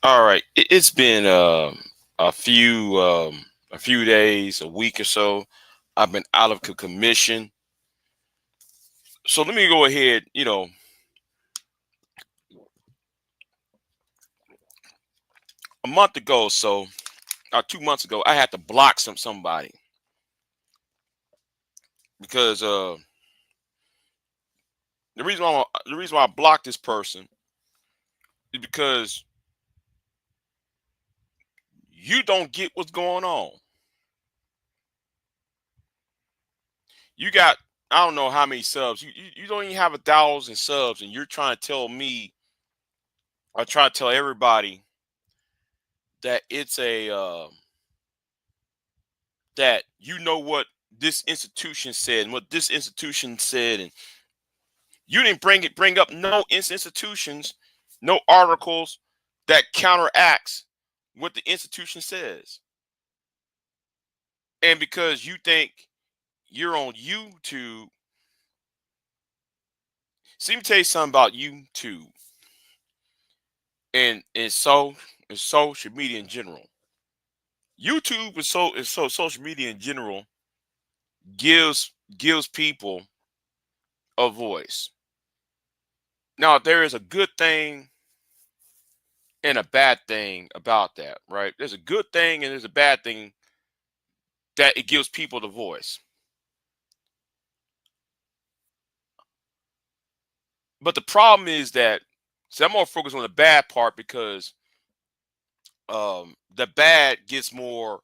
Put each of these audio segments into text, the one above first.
All right. It's been a few a few days, a week or so. I've been out of commission. So let me go ahead. A month ago, so 2 months ago, I had to block somebody because the reason why I blocked this person is because you don't get what's going on. You got I don't know how many subs. You don't even have 1,000 subs, and you're trying to tell me or try to tell everybody that it's a that you know what this institution said and what this institution said, and you didn't bring up no institutions, no articles that counteracts what the institution says. And because you think you're on YouTube, see, let me tell you something about YouTube and social media in general. YouTube is so social media in general gives people a voice. Now there is a good thing and a bad thing about that, right? There's a good thing and there's a bad thing that it gives people the voice. But the problem is that, see, I'm more focused on the bad part because the bad gets more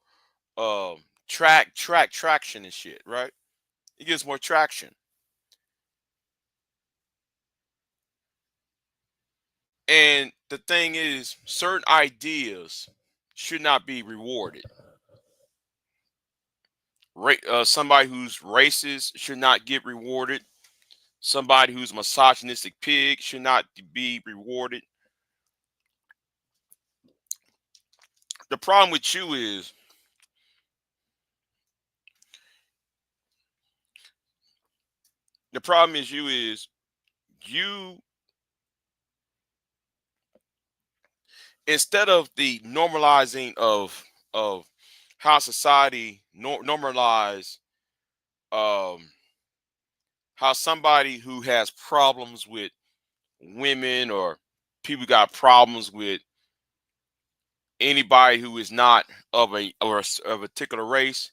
traction and shit, right? It gets more traction. And the thing is, certain ideas should not be rewarded. Somebody who's racist should not get rewarded. Somebody who's a misogynistic pig should not be rewarded. The problem with you is the problem is you instead of the normalizing of how society normalize um how somebody who has problems with women or people got problems with anybody who is not of a particular race,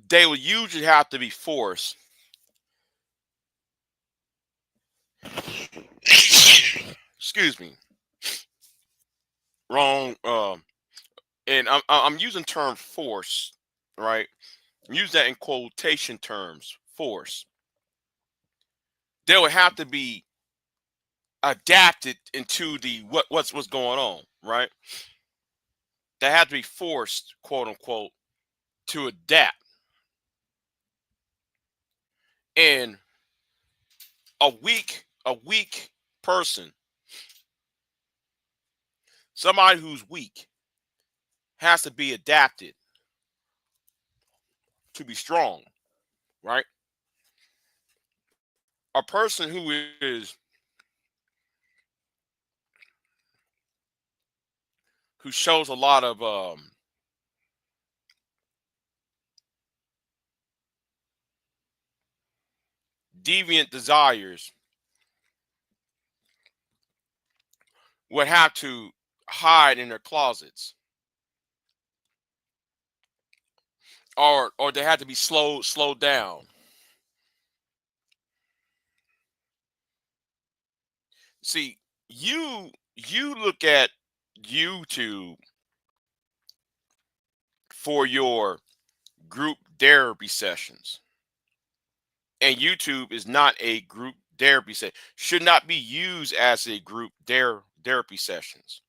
they will usually have to be forced. Excuse me. Wrong. And I'm using term force, right? Use that in quotation terms. Force. They would have to be adapted into the what's going on, right? They have to be forced, quote unquote, to adapt. And a weak person, somebody who's weak, has to be adapted to be strong, right? A person who shows a lot of deviant desires would have to hide in their closets, or they had to be slowed down. See, you look at YouTube for your group therapy sessions, and YouTube is not a group therapy session. Should not be used as a group therapy sessions.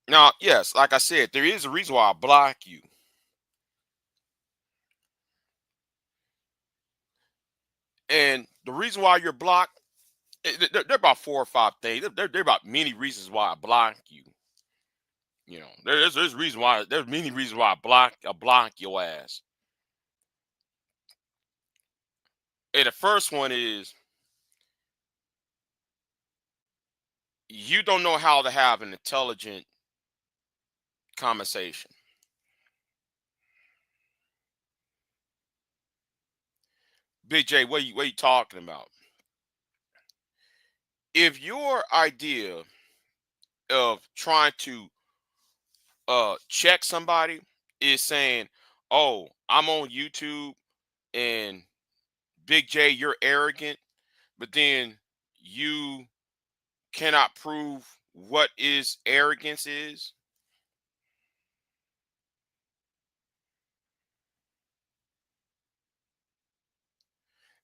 Now, yes, like I said, there is a reason why I block you, and the reason why you're blocked, there are about four or five things. There are about many reasons why I block you. There's many reasons why I block your ass. And the first one is you don't know how to have an intelligent conversation. Big J, what you talking about? If your idea of trying to check somebody is saying, "Oh, I'm on YouTube and Big J, you're arrogant," but then you cannot prove what is arrogance is.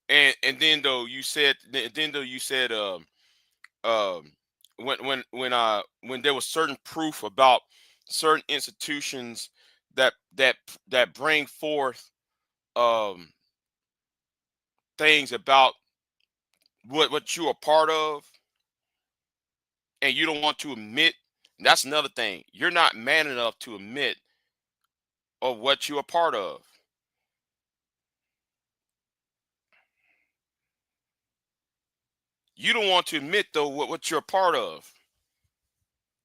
And then though you said then though you said um when there was certain proof about certain institutions that bring forth um things about what you are part of, and you don't want to admit. That's another thing. You're not man enough to admit of what you are part of. You don't want to admit though what you're a part of,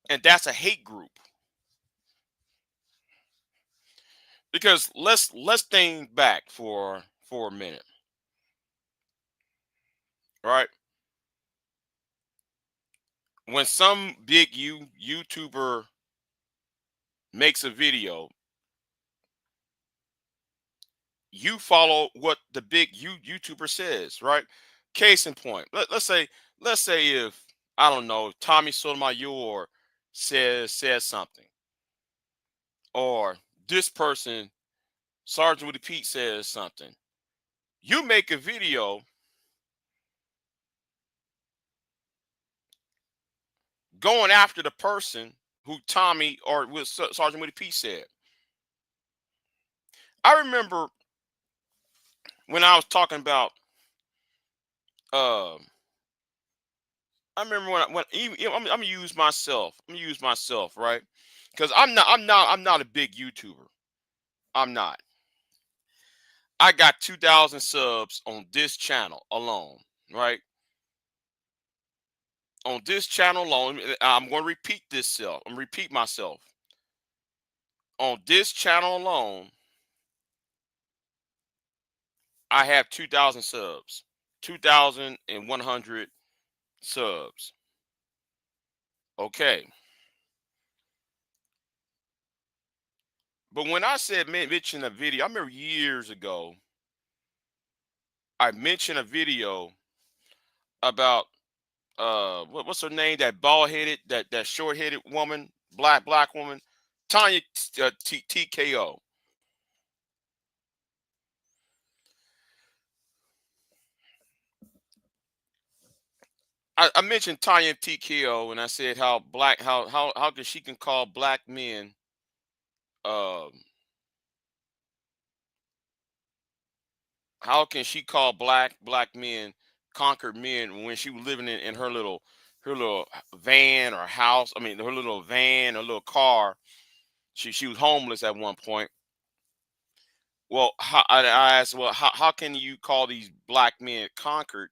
and that's a hate group. Because let's think back for a minute, right? When some big YouTuber makes a video, you follow what the big YouTuber says, right? Case in point, let's say if I don't know Tommy Sotomayor says something, or this person Sergeant Woody Pete says something. You make a video going after the person who Tommy or with Sergeant Woody Pete said. I remember when I was talking about um I remember when even, I'm gonna use myself. I'm gonna use myself, right? Because I'm not a big YouTuber. I'm not. I got 2,000 subs on this channel alone, right? On this channel alone, I'm going to repeat this self. I'm repeat myself. On this channel alone, I have 2,000 subs, 2,100 subs. Okay. But when I said mention a video, I remember years ago, I mentioned a video about what's her name? That bald headed, that short headed woman, black woman, Tanya TKO. I mentioned Tanya TKO, and I said how black how can she can call black men um how can she call black men conquered men when she was living in her little van or house? I mean, her little van or little car. She was homeless at one point. Well, I asked, well, how can you call these black men conquered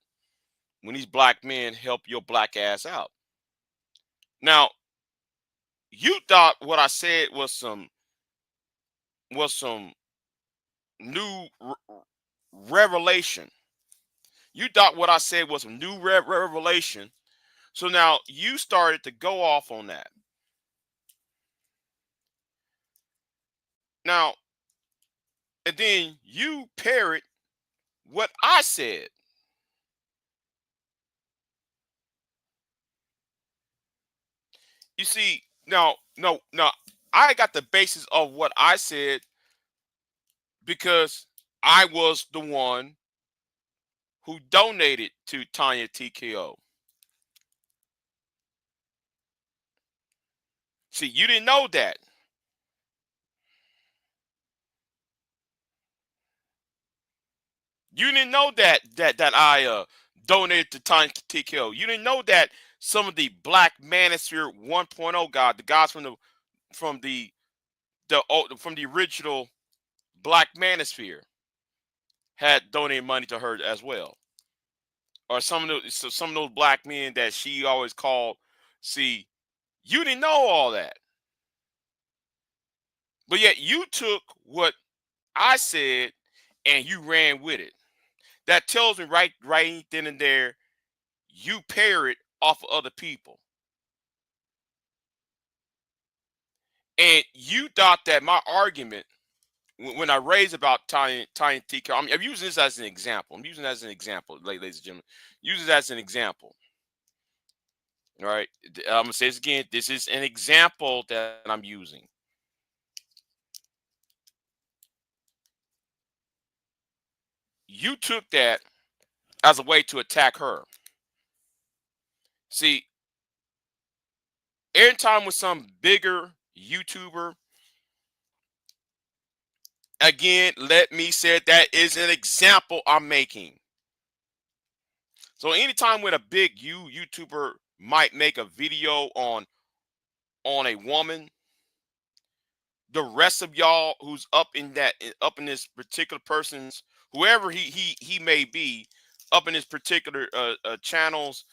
when these black men help your black ass out? Now, you thought what I said was some new revelation. You thought what I said was a new revelation. So now you started to go off on that. Now, and then you parrot what I said. You see, now, no, I got the basis of what I said because I was the one who donated to Tanya TKO. See, you didn't know that. You didn't know that I donated to Tiny TKO. You didn't know that some of the Black Manosphere 1.0 God, the guys from from the original Black Manosphere, had donated money to her as well. Or some of those black men that she always called See, you didn't know all that, but yet you took what I said and you ran with it. That tells me right then and there, you parrot off of other people. And you thought that my argument, when I raised about tying T, I'm using this as an example. I'm using it as an example, ladies and gentlemen. Use it as an example. All right. I'm gonna say this again. This is an example that I'm using. You took that as a way to attack her. See, every time with some bigger YouTuber, again, let me say that is an example I'm making. So anytime when a big YouTuber might make a video on a woman, the rest of y'all who's up in this particular person's, whoever he may be, up in this particular channel's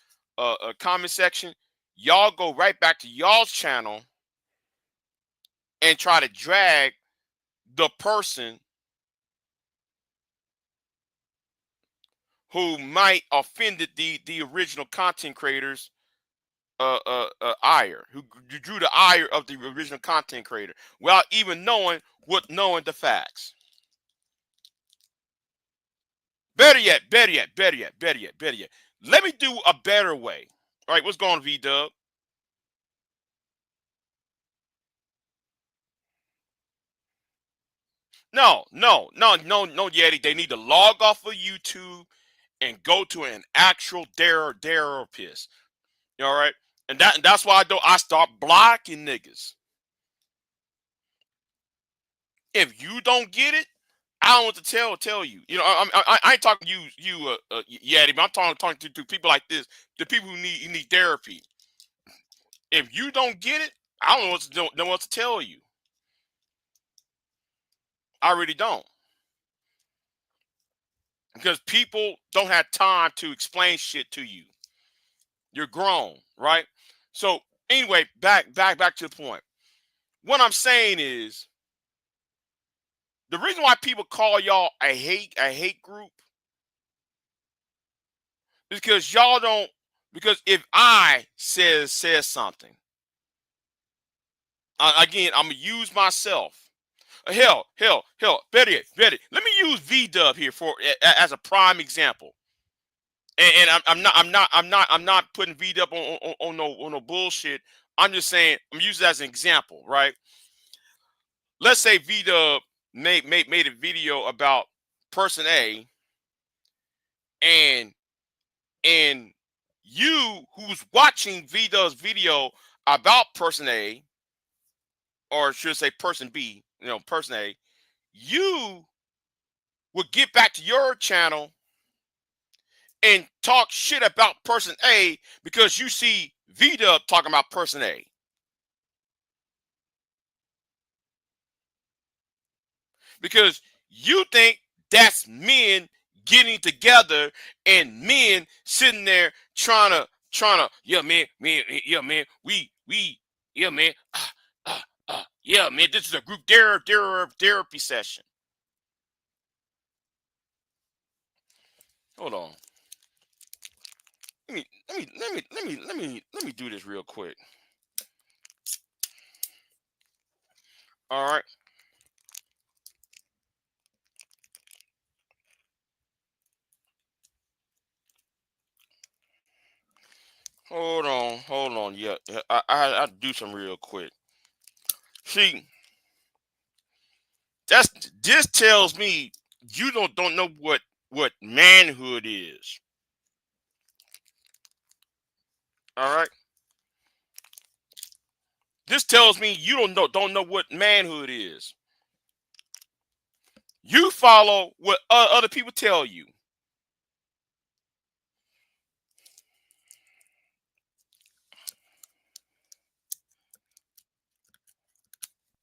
comment section, y'all go right back to y'all's channel and try to drag the person who might offended the original content creators ire, who drew the ire of the original content creator without even knowing the facts. Better yet. Let me do a better way. All right, what's going on, V Dub? No, Yeti. They need to log off of YouTube and go to an actual therapist. All right, and that's why I start blocking niggas. If you don't get it, I don't want to tell you. You know, I ain't talking Yeti, but I'm talking to people like this, the people who need therapy. If you don't get it, I don't know what to tell you. I really don't, because people don't have time to explain shit to you. You're grown, right? So anyway, back to the point. What I'm saying is, the reason why people call y'all a hate group is because y'all don't. Because if I says something, again, I'm gonna use myself. Hell. Better yet. Let me use V Dub here as a prime example. And I'm not putting V Dub on no bullshit. I'm just saying I'm using it as an example, right? Let's say V Dub made a video about person A, and and you who's watching V Dub's video about person A, or should I say person B, person A, you would get back to your channel and talk shit about person A because you see V-Dub talking about person A. Because you think that's men getting together and men sitting there trying to yeah man, yeah man, yeah man, this is a group therapy session. Hold on. Let me do this real quick. All right. Hold on. Yeah, I do some real quick. See, that's this tells me you don't know what manhood is. All right. This tells me you don't know what manhood is. You follow what other people tell you,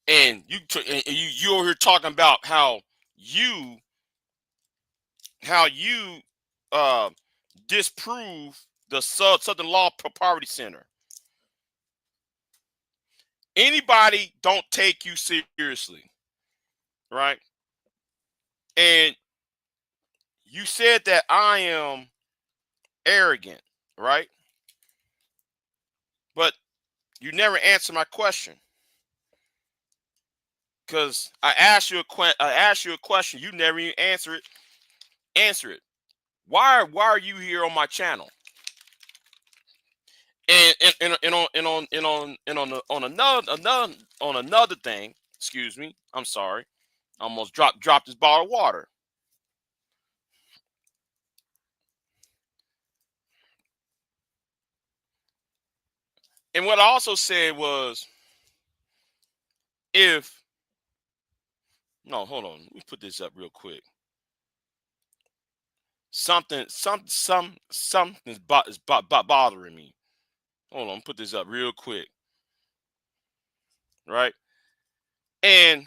and you're here talking about you how you uh disprove the Southern Law Poverty Center. Anybody don't take you seriously, right? And you said that I am arrogant, right? But you never answer my question because I asked you a question. You never even answer it. Answer it. Why are you here on my channel? On another thing. Excuse me. I'm sorry. I almost dropped this bottle of water. And what I also said was, if no, hold on. Let me put this up real quick. Something's bothering me. Hold on, put this up real quick, right? And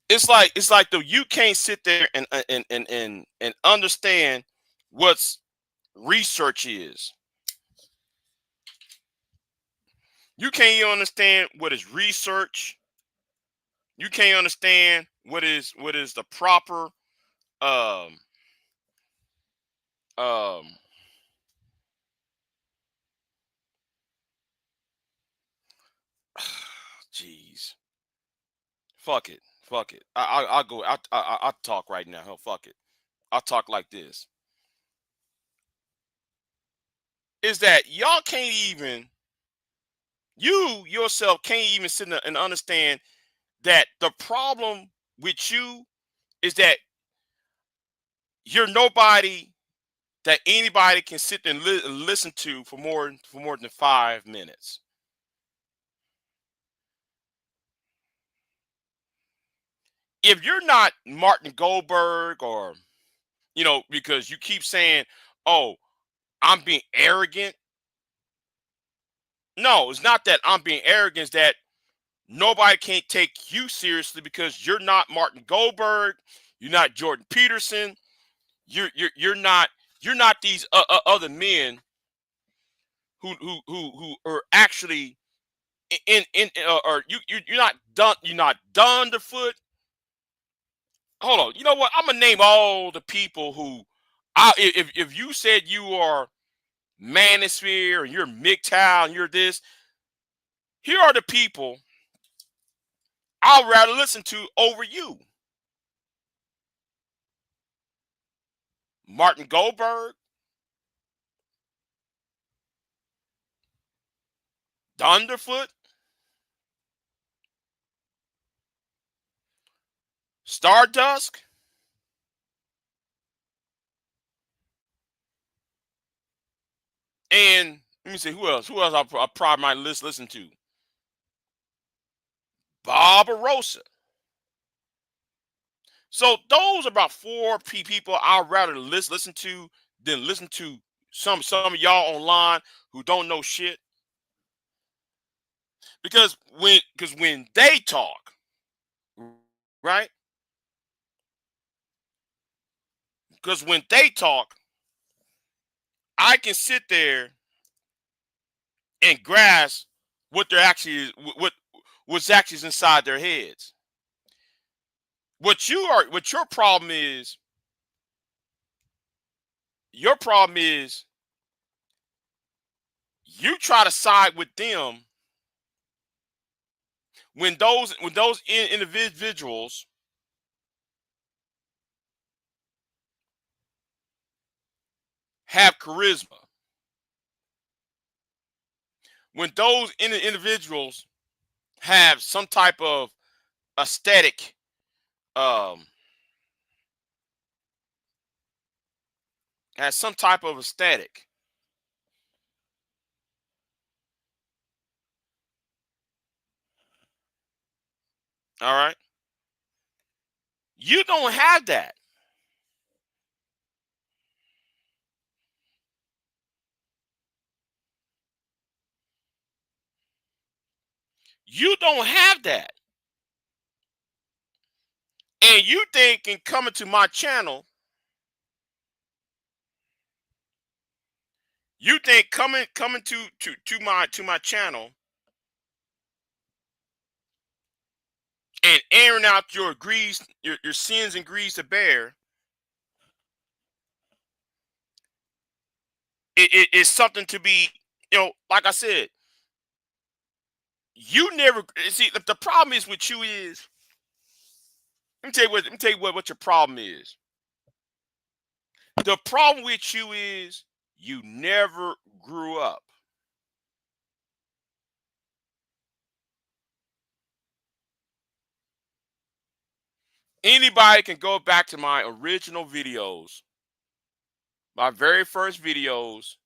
it's like though you can't sit there and understand what's research is. You can't even understand what is research. You can't understand what is the proper um um jeez. Fuck it. Fuck it. I'll go. I'll talk right now. Hell, fuck it. I'll talk like this. Is that y'all can't even, you yourself can't even sit there and understand that the problem with you is that you're nobody that anybody can sit there and listen to for more than 5 minutes. If you're not Martin Goldberg, or because you keep saying, "Oh, I'm being arrogant." No, it's not that I'm being arrogant. It's that nobody can't take you seriously because you're not Martin Goldberg. You're not Jordan Peterson. You're not these other men who are actually or you're not done the foot. Hold on. You know what? I'm gonna name all the people who, if you said you are Manosphere and you're MGTOW and you're this, here are the people I'd rather listen to over you. Martin Goldberg, Thunderfoot, Stardust, and let me see who else. Who else I probably might listen to? Barbarossa. So those are about four people I'd rather listen to than listen to some of y'all online who don't know shit. Because when they talk, right? Because when they talk, I can sit there and grasp what they're actually what's actually inside their heads. What your problem is, you try to side with them when those individuals have charisma, when those individuals have some type of aesthetic, um has some type of aesthetic. All right, you don't have that. You don't have that. And you think in coming to my channel You think coming to my channel and airing out your grease, your sins and grease to bear, it is something to be, like I said, you never see the problem is with you is, let me tell you what your problem is. The problem with you is you never grew up. Anybody can go back to my original videos, my very first videos,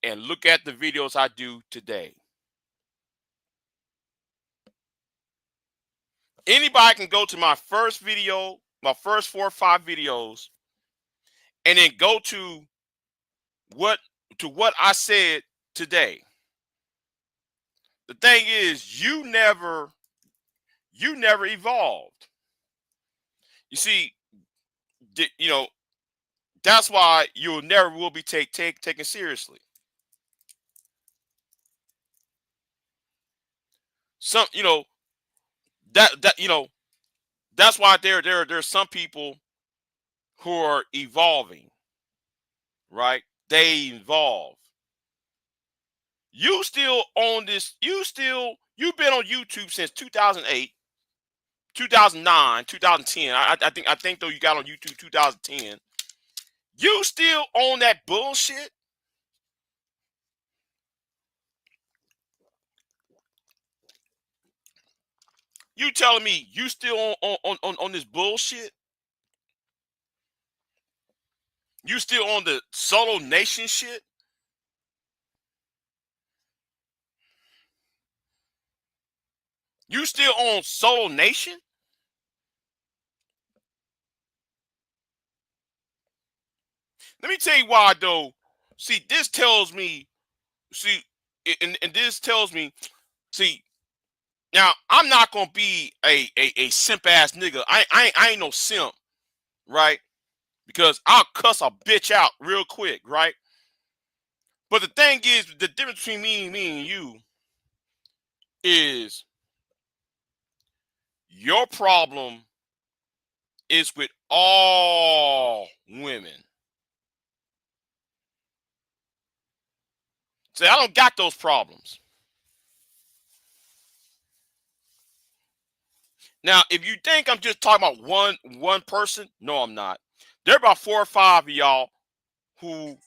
and look at the videos I do today. Anybody can go to my first video, my first 4 or 5 videos, and then go what what I said today. The thing is, you never evolved. You see, you know that's why you'll never will be taken seriously. Some that that's why there's some people who are evolving, right? They evolve. You still on this? You've been on YouTube since 2008, 2009, 2010. I think though you got on YouTube 2010. You still on that bullshit? You telling me you still on this bullshit? You still on the solo nation shit? You still on solo nation? Let me tell you why though. See, this tells me, see, and this tells me, see, now I'm not gonna be a simp ass nigga. I ain't no simp, right? Because I'll cuss a bitch out real quick, right? But the thing is, the difference between me and you is your problem is with all women. See, I don't got those problems. Now, if you think I'm just talking about one person, no, I'm not. There are about 4 or 5 of y'all who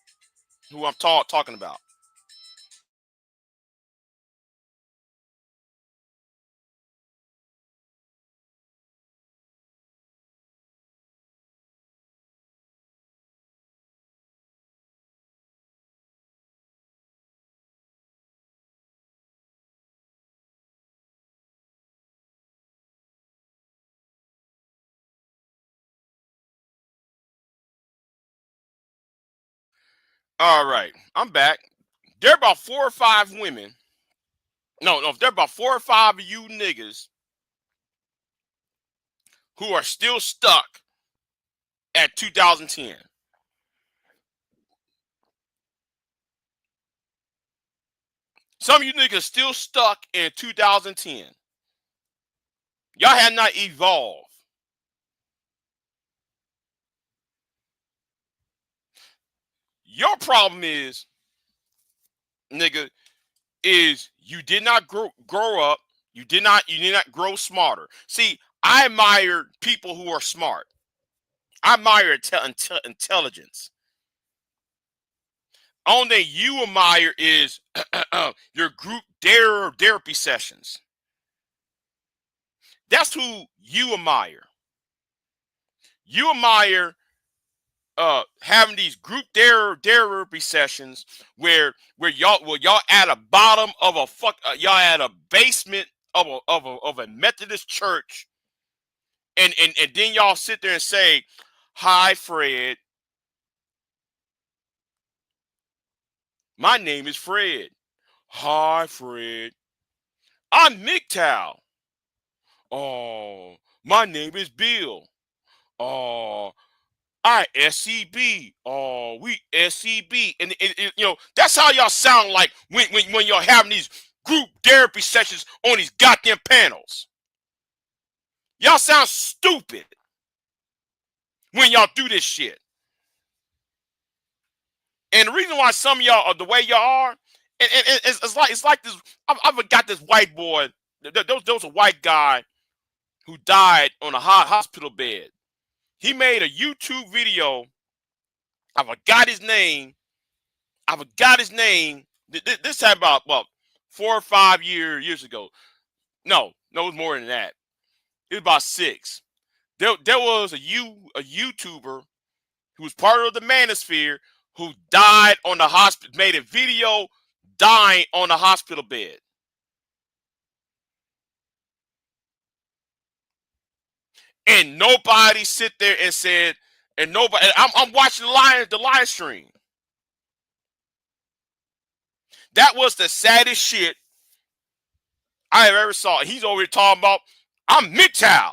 I'm talking about. All right, I'm back. There are about 4 or 5 women. No, if there are about 4 or 5 of you niggas who are still stuck at 2010. Some of you niggas still stuck in 2010. Y'all have not evolved. Your problem is, nigga, is you did not grow up. You did not grow smarter. See, I admire people who are smart. I admire intelligence. Only you admire is your group therapy sessions. That's who you admire. You admire having these group therapy sessions where y'all at a bottom of a y'all at a basement of a Methodist church, and then y'all sit there and say, "Hi, Fred. My name is Fred. Hi, Fred. I'm MGTOW. Oh, my name is Bill. Oh, All right, SCB. Oh, we SCB. And that's how y'all sound like when y'all having these group therapy sessions on these goddamn panels. Y'all sound stupid when y'all do this shit. And the reason why some of y'all are the way y'all are, and it's like this. I've got this white boy. There was a white guy who died on a hospital bed. He made a YouTube video. I forgot his name. This happened about 4 or 5 years ago. No, it was more than that. It was about 6. There was a YouTuber who was part of the Manosphere who died on the hospital, made a video dying on the hospital bed. And nobody sit there and said, and nobody, I'm watching the live stream. That was the saddest shit I have ever saw. He's over here talking about, I'm MGTOW.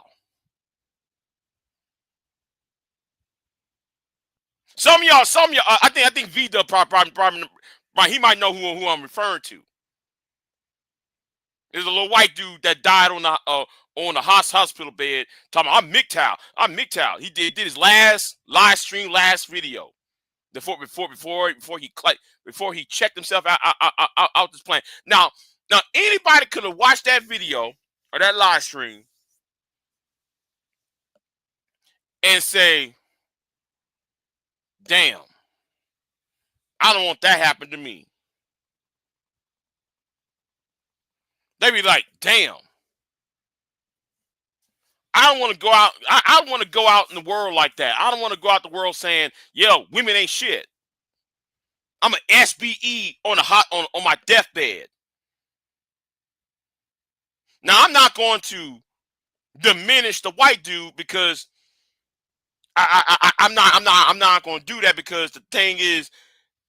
Some of y'all, I think V-Dub probably, he might know who I'm referring to. There's a little white dude that died on the hospital bed talking about, I'm MGTOW. He did his last live stream, last video before he checked himself out this plane. Now anybody could have watched that video or that live stream and say, damn, I don't want that happen to me. They be like, damn, I don't want to go out. I don't want to go out in the world like that. I don't want to go out the world saying, yo, women ain't shit. I'm an SBE on my deathbed. Now I'm not going to diminish the white dude because I'm not going to do that, because the thing is,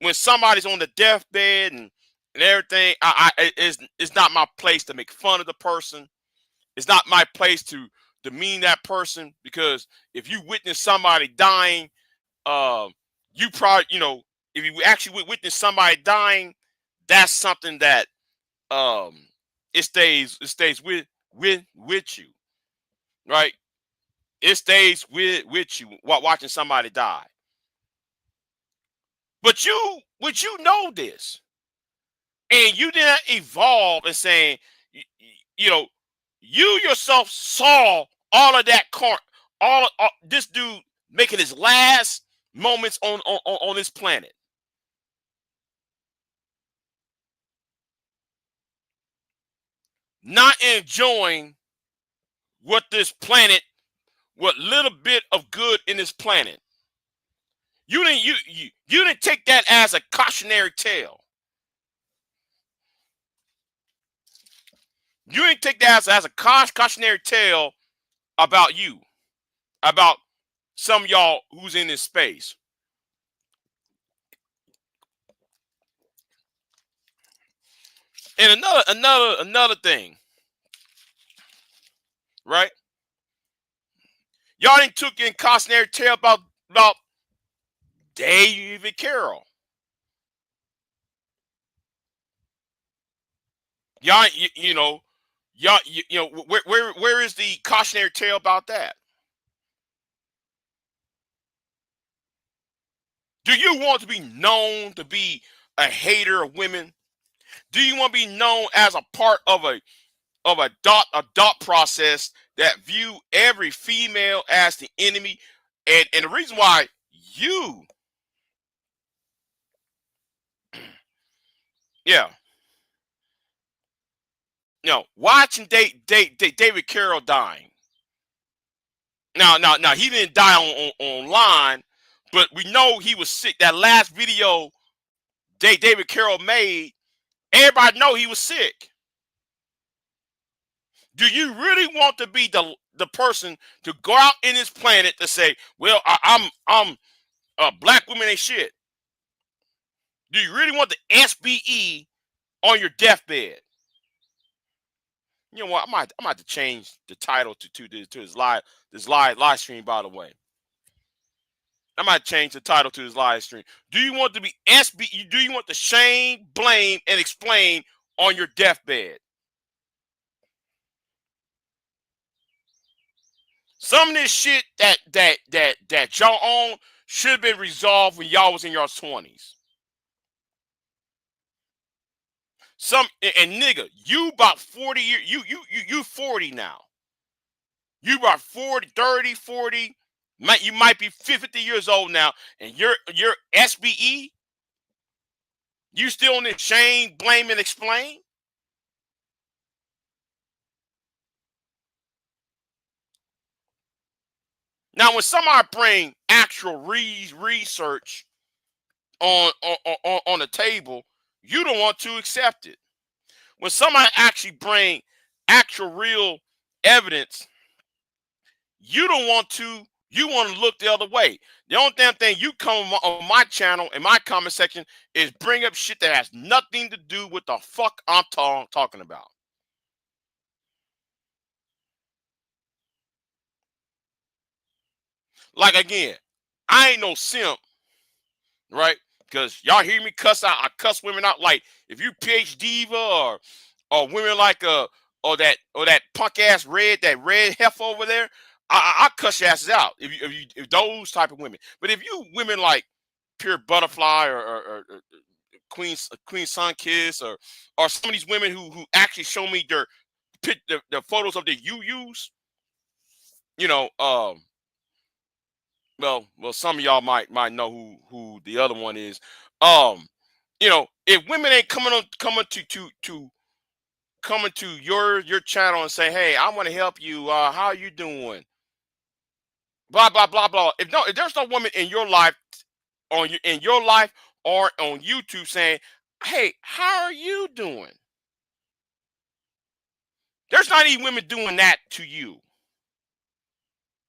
when somebody's on the deathbed and everything, it's not my place to make fun of the person. It's not my place to demean that person, because if you witness somebody dying, you probably, if you actually witness somebody dying, that's something that it stays with you, right? It stays with you while watching somebody die. But you know this, and you didn't evolve and saying, you yourself saw all of that all this dude making his last moments on this planet. Not enjoying what little bit of good in this planet. You didn't take that as a cautionary tale. You didn't take that as a cautionary tale about you, about some of y'all who's in this space. And another thing, right? Y'all didn't took in cautionary tale about David Carroll. Y'all, where is the cautionary tale about that? Do you want to be known to be a hater of women? Do you want to be known as a part of a thought process that view every female as the enemy? And the reason why watching David Carroll dying. Now, he didn't die online, but we know he was sick. That last video David Carroll made, everybody know he was sick. Do you really want to be the person to go out in this planet to say, well, I'm black women ain't shit? Do you really want the SBE on your deathbed? You know what? I might have to change the title to this live stream, by the way. I might change the title to this live stream. Do you want to be SB? Do you want to shame, blame, and explain on your deathbed? Some of this shit that y'all own should have been resolved when y'all was in your 20s. And nigga, you about 40 years, you 40 now. You about 40, 30, 40, you might be 50 years old now, and you're SBE, you still in the shame, blame, and explain? Now, when somebody bring actual research on the table, you don't want to accept it. When somebody actually bring actual real evidence, you don't want to. You want to look the other way. The only damn thing you come on my channel in my comment section is bring up shit that has nothing to do with the fuck I'm talking about. Like again, I ain't no simp, right? Because y'all hear me cuss out. I cuss women out. Like if you PhD diva or women like or that punk ass that red heifer over there, I cuss your asses out. If those type of women. But if you women like Pure Butterfly or Queen Sun Kiss or some of these women who actually show me the photos of their UUs, you know, well, some of y'all might know who the other one is. You know, if women ain't coming to your channel and say, hey, I want to help you. How are you doing? Blah blah blah blah. If there's no woman in your life in your life or on YouTube saying, hey, how are you doing? There's not even women doing that to you.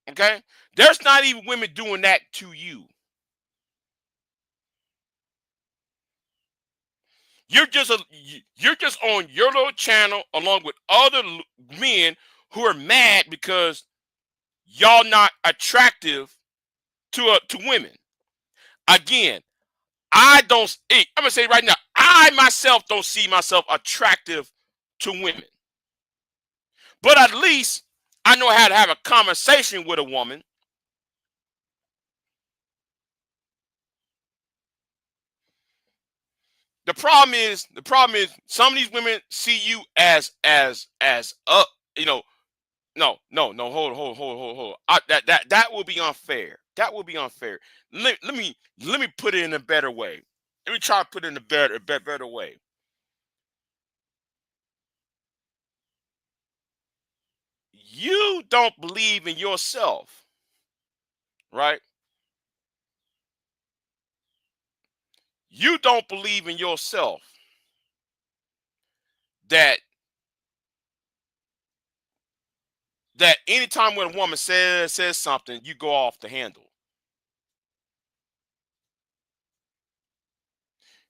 Okay? There's not even women doing that to you. You're just on your little channel along with other men who are mad because y'all not attractive to women. Again, I'm gonna say right now, I myself don't see myself attractive to women. But at least I know how to have a conversation with a woman. The problem is some of these women see you as you know, no, hold. That will be unfair. That will be unfair. Let me put it in a better way. Let me try to put it in a better way. You don't believe in yourself, right? You don't believe in yourself that anytime when a woman says something, you go off the handle.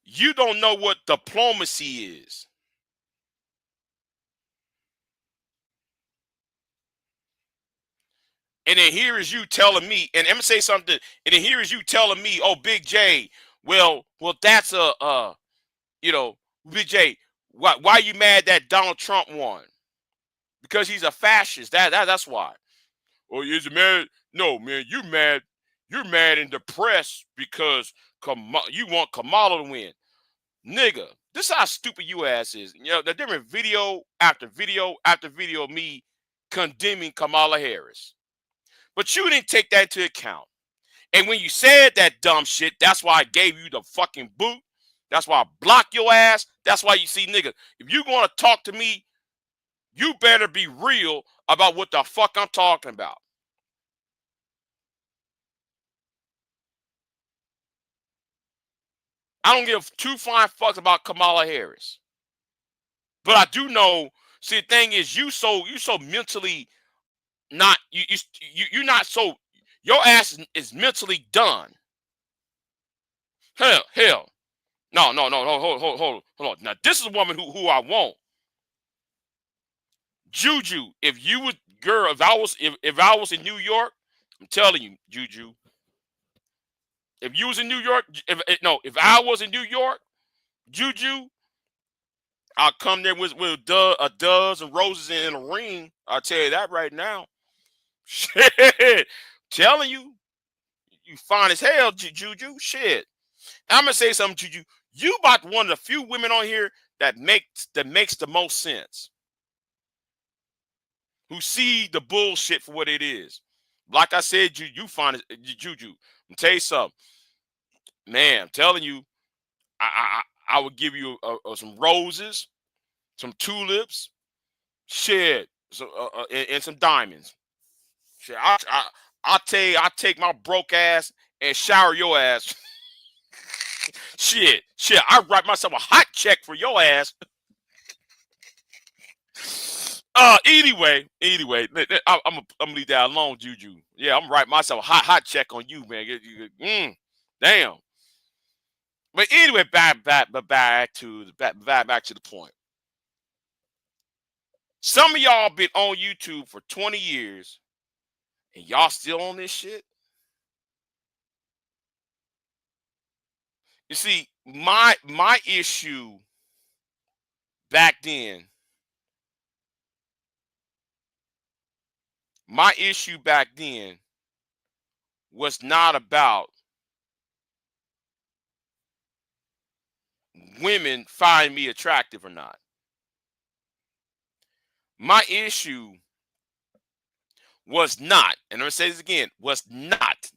You don't know what diplomacy is. And then here is you telling me, and I'm gonna say something, and then here is you telling me, oh, Big J, well, that's you know, Big J, why you mad that Donald Trump won? Because he's a fascist. That's why. Oh, is it mad? No, man, you're mad and depressed because you want Kamala to win. Nigga, this is how stupid you ass is. You know, the different video after video after video of me condemning Kamala Harris. But you didn't take that into account. And when you said that dumb shit, that's why I gave you the fucking boot. That's why I blocked your ass. That's why you see, nigga, if you want to talk to me, you better be real about what the fuck I'm talking about. I don't give two flying fucks about Kamala Harris. But I do know, see, the thing is, you so mentally not, you're not so, your ass is mentally done. Hell. No, hold on. Now, this is a woman who I want. Juju, if you would, girl, if I was in New York, I'm telling you, Juju, If you was in New York, if I was in New York, Juju, I'll come there with a dozen roses in a ring. I'll tell you that right now. Shit, telling you, you fine as hell, Juju. Shit, I'm gonna say something, Juju. You about one of the few women on here that makes the most sense. Who see the bullshit for what it is. Like I said, you find it, Juju. I'm tell you something, man. I'm telling you, I would give you some roses, some tulips, shit, so, and some diamonds. Shit, I tell you, I take my broke ass and shower your ass. shit, I write myself a hot check for your ass. Anyway, I'm gonna leave that alone, Juju. Yeah, I'm gonna write myself a hot check on you, man. Damn. But anyway, back to the point. Some of y'all been on YouTube for 20 years, and y'all still on this shit. You see, my issue back then. My issue back then was not about women find me attractive or not. My issue was not, and I'm gonna say this again, was not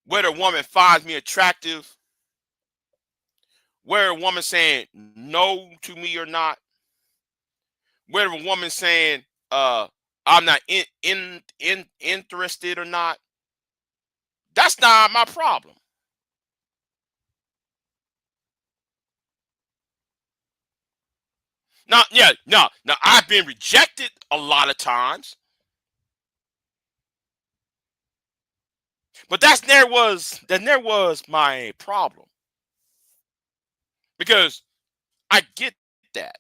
whether a woman finds me attractive, whether a woman saying no to me or not, whether a woman saying I'm not interested or not. That's not my problem. Now, now I've been rejected a lot of times, but that never was my problem, because I get that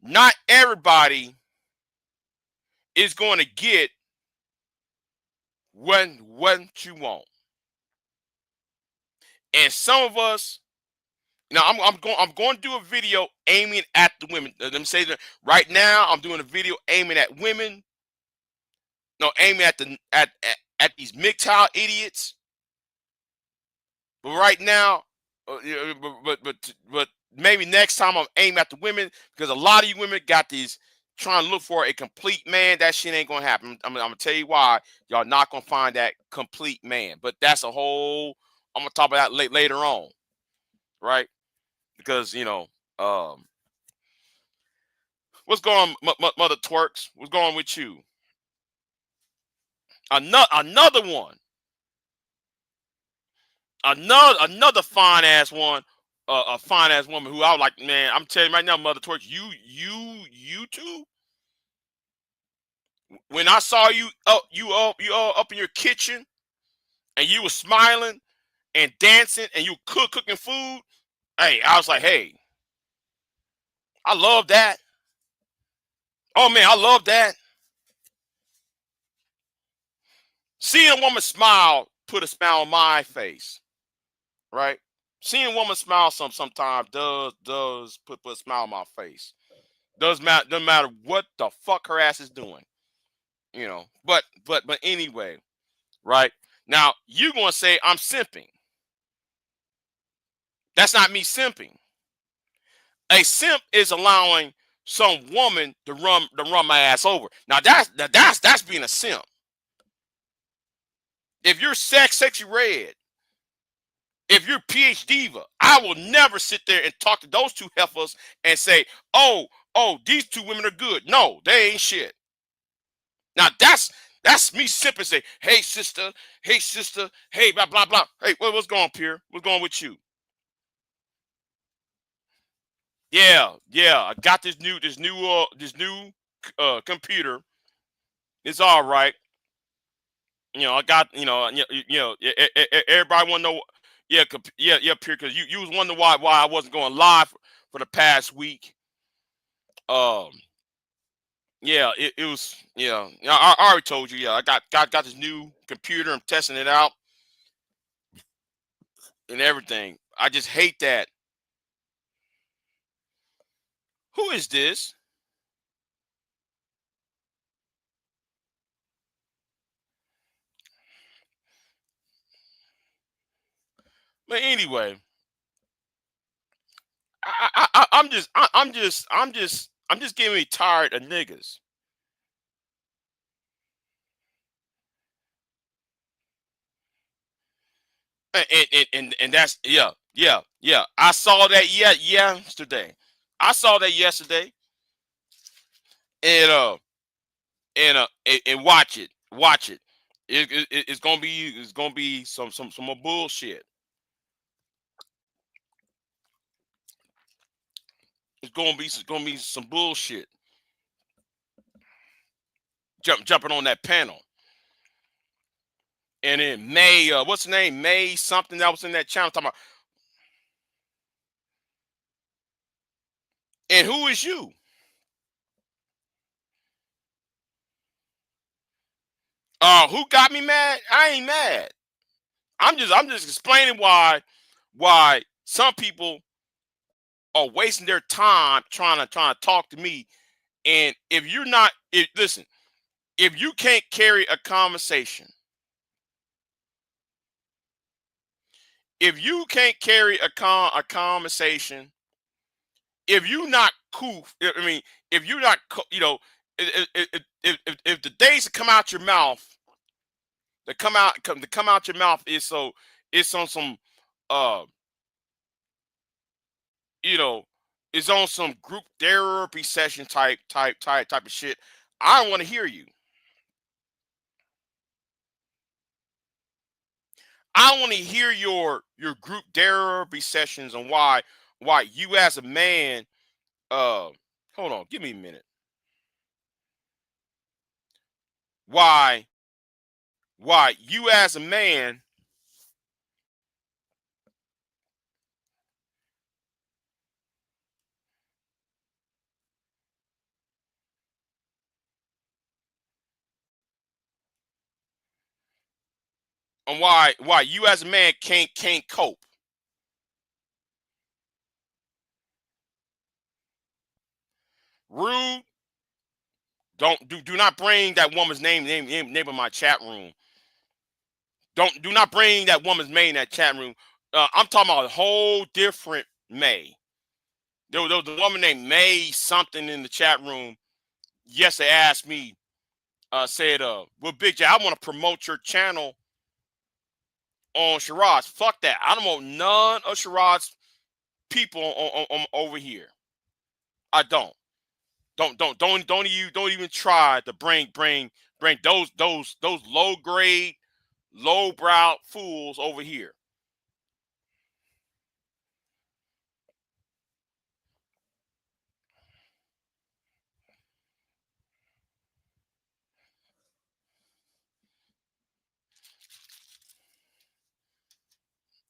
not everybody is going to get what you want, and some of us. Now I'm going to do a video aiming at the women. Let me say that right now. I'm doing a video aiming at women. No, aiming at these MGTOW idiots. But right now, but maybe next time I'm aiming at the women, because a lot of you women got these trying to look for a complete man. That shit ain't gonna happen. I'm gonna tell you why. Y'all not gonna find that complete man. But that's a whole. I'm gonna talk about that later on, right? Because what's going on, Mother Twerks? What's going on with you? Another one. Another fine ass one. A fine ass woman who I was like, man, I'm telling you right now, Mother Twerks, you too. When I saw you up in your kitchen, and you were smiling and dancing, and you cooking food, hey, I was like, hey, I love that. Oh man, I love that. Seeing a woman smile put a smile on my face, right? Seeing a woman smile sometimes does put a smile on my face. Doesn't matter what the fuck her ass is doing, But anyway, right? Now you gonna say I'm simping. That's not me simping. A simp is allowing some woman to run my ass over. Now that's being a simp. If you're sexy red, if you're PhD diva, I will never sit there and talk to those two heifers and say, oh, these two women are good. No, they ain't shit. Now that's me simping. Say, hey sister, hey blah blah blah. Hey, what's going on, Pierre? What's going on with you? Yeah, I got this new computer. It's all right. I got everybody want to know. Yeah, Pierre, because you was wondering why I wasn't going live for the past week. Yeah, it was. Yeah, yeah. I already told you. Yeah, I got this new computer. I'm testing it out and everything. I just hate that. Who is this? But anyway, I'm just getting me tired of niggas. And that's yeah. I saw that yesterday. I saw that yesterday, and watch it. It's gonna be some more bullshit. It's gonna be some bullshit. Jumping on that panel, and then May what's the name, May something that was in that channel talking about. And who is you? Who got me mad? I ain't mad. I'm just explaining why some people are wasting their time trying to talk to me. And if you're not, listen, if you can't carry a conversation, if you can't carry a conversation, if you not cool, I mean, if you're not, if the days that come out your mouth, to come out your mouth is so it's on some uh you know, is on some group therapy session type of shit. I don't want to hear you. I want to hear your group therapy sessions and why you as a man hold on, give me a minute. Why you as a man and why you as a man can't cope. Rude, do not bring that woman's name in my chat room. Do not bring that woman's name in that chat room. I'm talking about a whole different May. There was a woman named May something in the chat room. Yes, they asked me, said, well, Big J, I want to promote your channel on Shiraz. Fuck that. I don't want none of Shiraz people on over here. I don't. Don't even try to bring those low grade, low brow fools over here.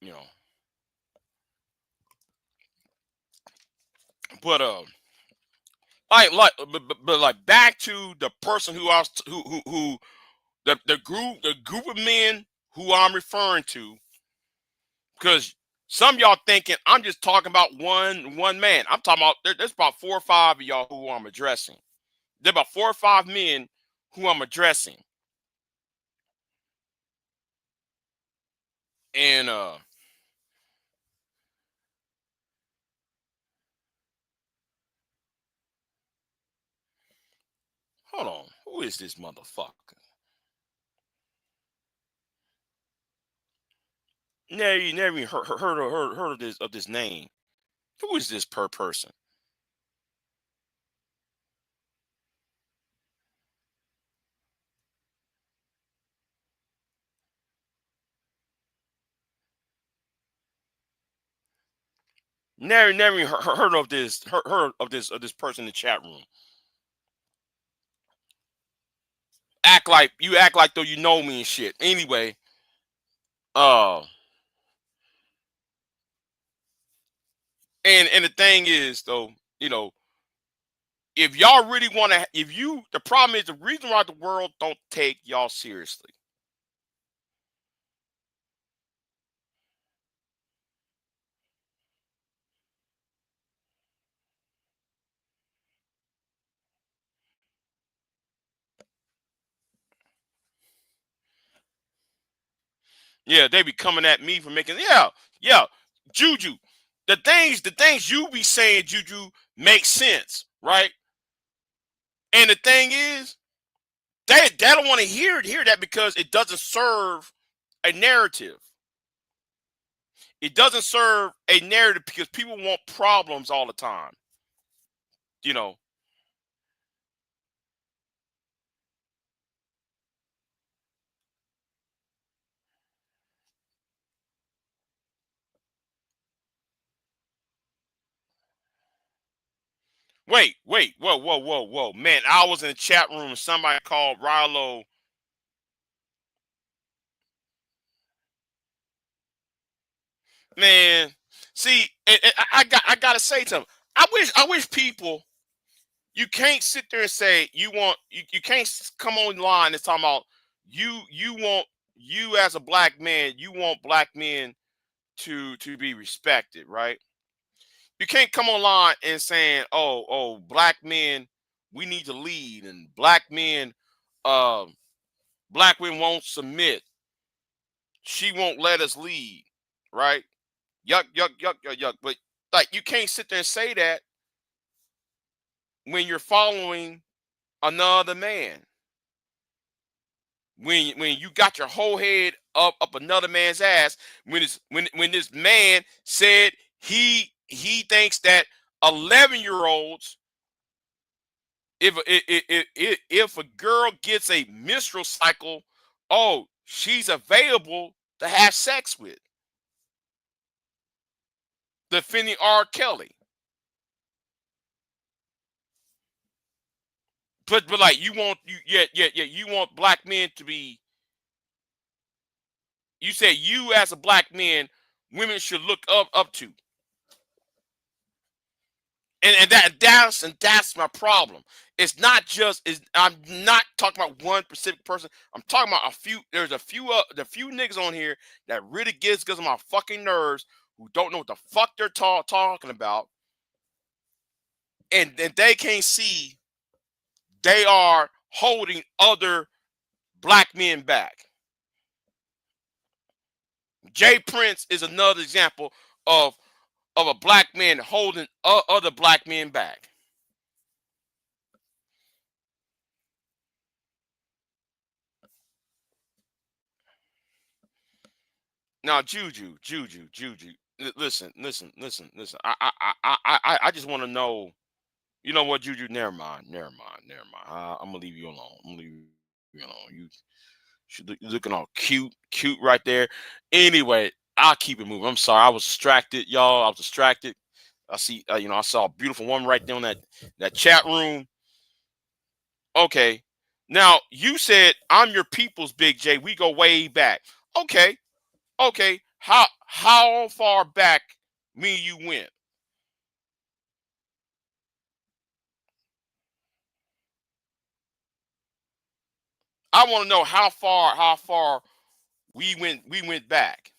You know. But but like back to the person who I was who the group of men who I'm referring to, because some of y'all thinking I'm just talking about one man. I'm talking about there's about 4 or 5 of y'all who I'm addressing. There are about 4 or 5 men who I'm addressing. And hold on, who is this motherfucker? Never even heard of this name. Who is this per person? Never even heard of this. Heard of this person in the chat room. Act like though you know me and shit. Anyway, uh, and the thing is though, you know, If y'all really want to, if you, the problem is the reason why the world don't take y'all seriously. Yeah, they be coming at me for making, yeah, yeah, Juju. The things you be saying, Juju, make sense, right? And the thing is, they don't want to hear that because it doesn't serve a narrative. It doesn't serve a narrative because people want problems all the time. You know, wait, whoa, man! I was in the chat room and somebody called Rilo. Man, see, I gotta say something. I wish people, you can't sit there and say you can't come online and talk about you want, you as a black man, you want black men to be respected, right? You can't come online and saying, black men, we need to lead, and uh black women won't submit, she won't let us lead, right? Yuck, yuck, yuck, yuck, yuck. But like, you can't sit there and say that when you're following another man. When you got your whole head up another man's ass, when this man said he thinks that 11-year-olds, if a girl gets a menstrual cycle, oh, she's available to have sex with, defending R. Kelly. But like, you want, you, yeah, you want black men to be, you say you as a black man, women should look up to. And that's my problem. It's not just, is I'm not talking about one specific person. I'm talking about a few. There's a few the few niggas on here that really gets on my fucking nerves, who don't know what the fuck they're talking about, and they can't see they are holding other black men back. Jay Prince is another example of a black man holding other black men back. Now, Juju. Listen. I just want to know. You know what, Juju? Never mind. I'm gonna leave you alone. I'm gonna leave you alone. You're looking all cute right there. Anyway, I'll keep it moving. I'm sorry, I was distracted, y'all. I was distracted. I see, I saw a beautiful woman right there on that chat room. Okay, now you said I'm your people's Big J. We go way back. Okay, okay. How far back me and you went? I want to know how far we went back.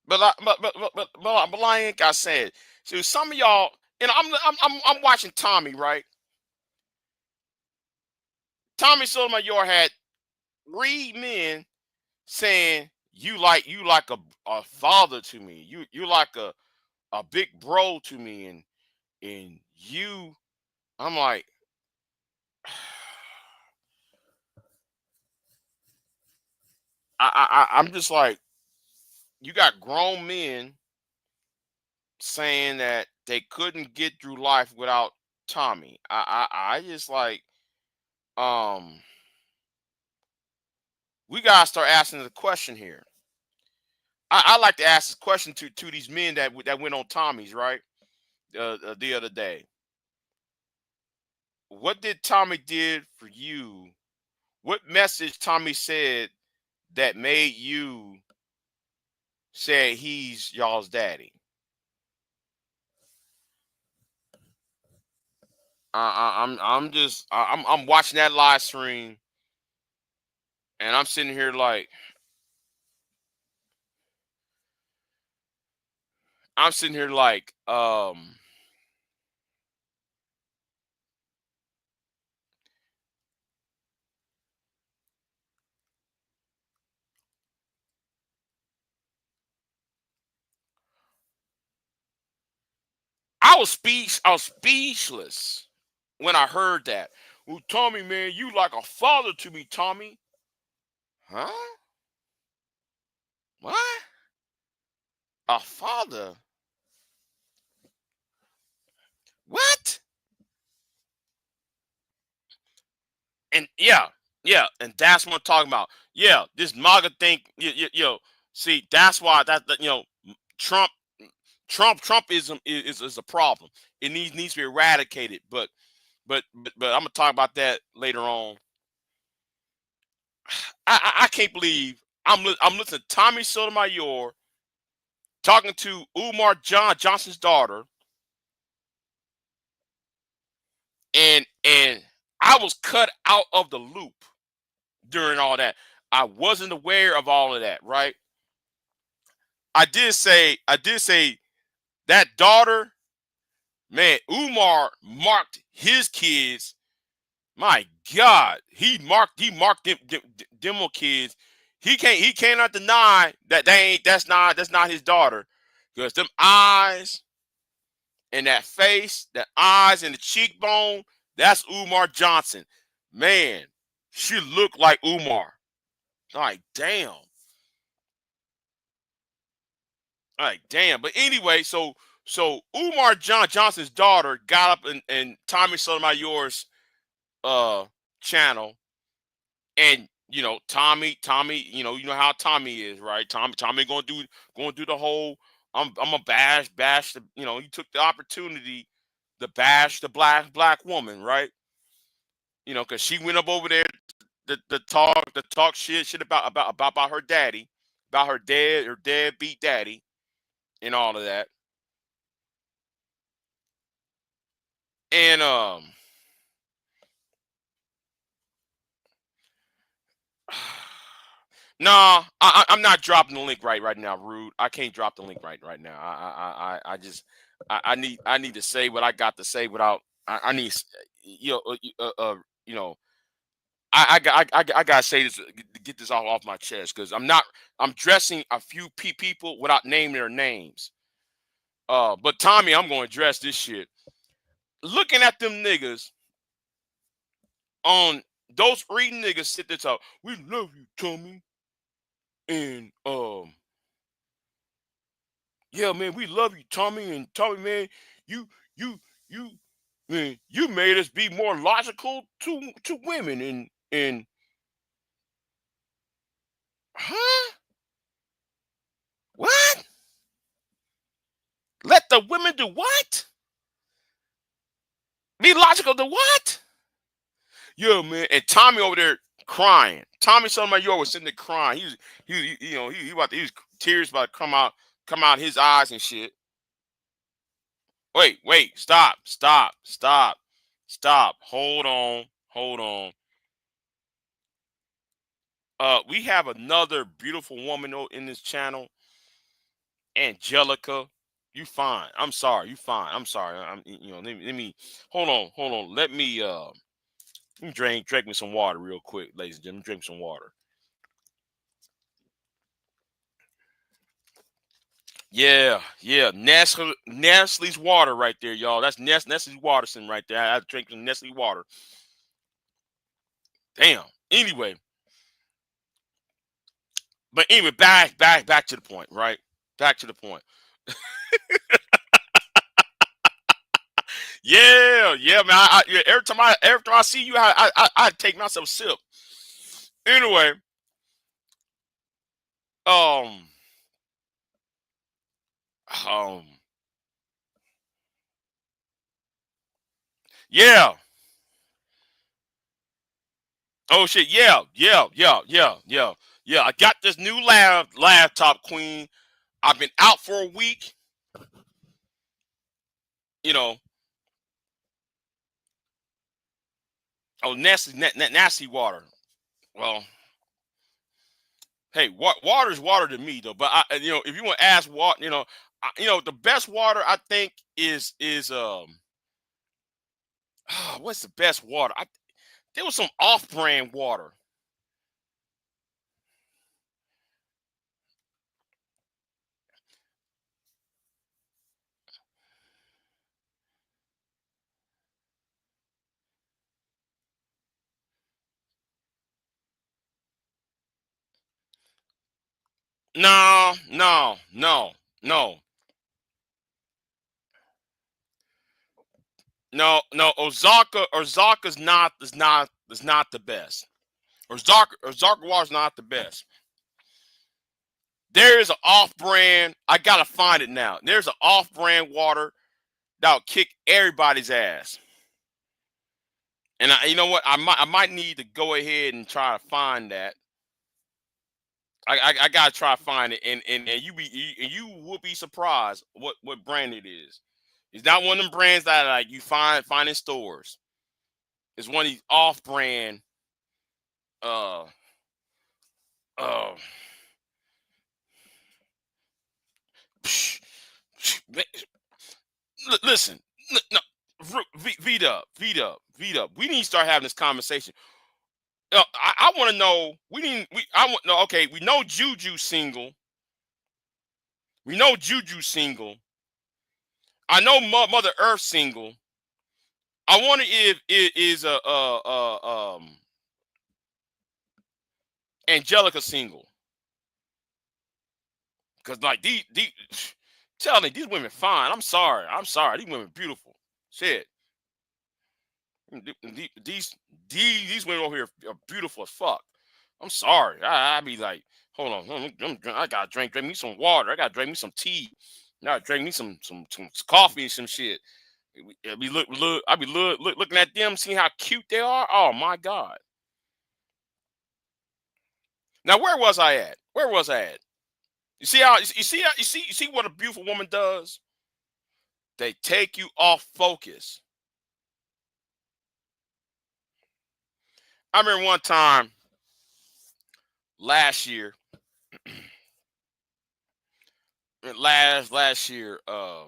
But like I said, so some of y'all, and I'm watching Tommy, right? Tommy Sotomayor had three men saying, you like a father to me. You like a big bro to me, and you, I'm like, I'm just like, you got grown men saying that they couldn't get through life without Tommy. I just like, um we gotta start asking the question here. I like to ask this question to these men that went on Tommy's, right, the other day. What did Tommy did for you? What message Tommy said that made you say he's y'all's daddy? I'm watching that live stream, and I'm sitting here like I'm sitting here like I was speechless when I heard that. Well, Tommy, man, you like a father to me, Tommy. Huh? What? A father? What? And yeah, yeah, and that's what I'm talking about. Yeah, this MAGA thing, see, that's why Trump, Trumpism is a problem. It needs to be eradicated. But I'm gonna talk about that later on. I can't believe I'm listening to Tommy Sotomayor talking to Umar Johnson's daughter, and I was cut out of the loop during all that. I wasn't aware of all of that, right? I did say that daughter, man, Umar marked his kids. My God, he marked them little kids. He cannot deny that that's not his daughter. Because them eyes and that face, that eyes and the cheekbone, that's Umar Johnson. Man, she looked like Umar. Like, damn. Like, damn. But anyway, so Umar Johnson's daughter got up in Tommy Sotomayor's uh channel, and Tommy, you know how Tommy is, right? Tommy gonna do the whole I'm a bash the, he took the opportunity to bash the black woman, right? Because she went up over there to talk shit about her daddy, about her deadbeat daddy, and all of that. And nah, I'm not dropping the link right now, Rude. I can't drop the link right now. I just I need to say what I got to say without I need you know you know I gotta say this to get this all off my chest because I'm dressing a few people without naming their names. But Tommy, I'm gonna address this shit. Looking at them niggas on those three niggas sit there talk. We love you, Tommy, and yeah, man, we love you, Tommy. And Tommy, man, you, you, you, man, you made us be more logical to women. And huh? What? Let the women do what? Be logical to what? Yeah, man. And Tommy over there crying. Tommy Sotomayor was sitting there crying. He was tears about to come out his eyes and shit. Wait, stop. Hold on. We have another beautiful woman in this channel, Angelica. You fine. I'm sorry. You fine. I'm sorry. Let me hold on. Let me drink me some water real quick, ladies and gentlemen. Drink some water. Yeah. Nestle's water right there, y'all. That's Nestle's Waterson right there. I have to drink some Nestle water. Damn. Anyway, back to the point, right? Back to the point. Yeah, man. Yeah, every time I see you, I take myself a sip. Anyway, um, um, yeah. Oh shit, yeah. I got this new laptop, Queen. I've been out for a week. You know, oh nasty water. Well, hey, water is water to me though. But if you want to ask water, the best water I think is what's the best water? There was some off-brand water. No, no, no, no, no. Ozarka's not is not the best. Ozarka water's not the best. There is an off-brand. I gotta find it now. There's an off-brand water that'll kick everybody's ass. And you know what? I might need to go ahead and try to find that. I gotta try to find it, and you will be surprised what brand it is. It's not one of them brands that like you find in stores. It's one of these off-brand. Uh, uh. Listen, no, Vita. We need to start having this conversation. I want to know. We need. We. I want. No. Okay. We know Juju single. We know Juju single. I know Mother Earth single. I wonder if it is Angelica single. Cause like these tell me these women fine. I'm sorry. I'm sorry. These women beautiful. Shit. These these women over here are beautiful as fuck. I'm sorry. I be like, hold on. I gotta drink me some water. I gotta drink me some tea. I gotta drink me some coffee and some shit. I be looking at them, seeing how cute they are. Oh my god. Now where was I at? Where was I at? You see what a beautiful woman does? They take you off focus. I remember one time last year, last year, I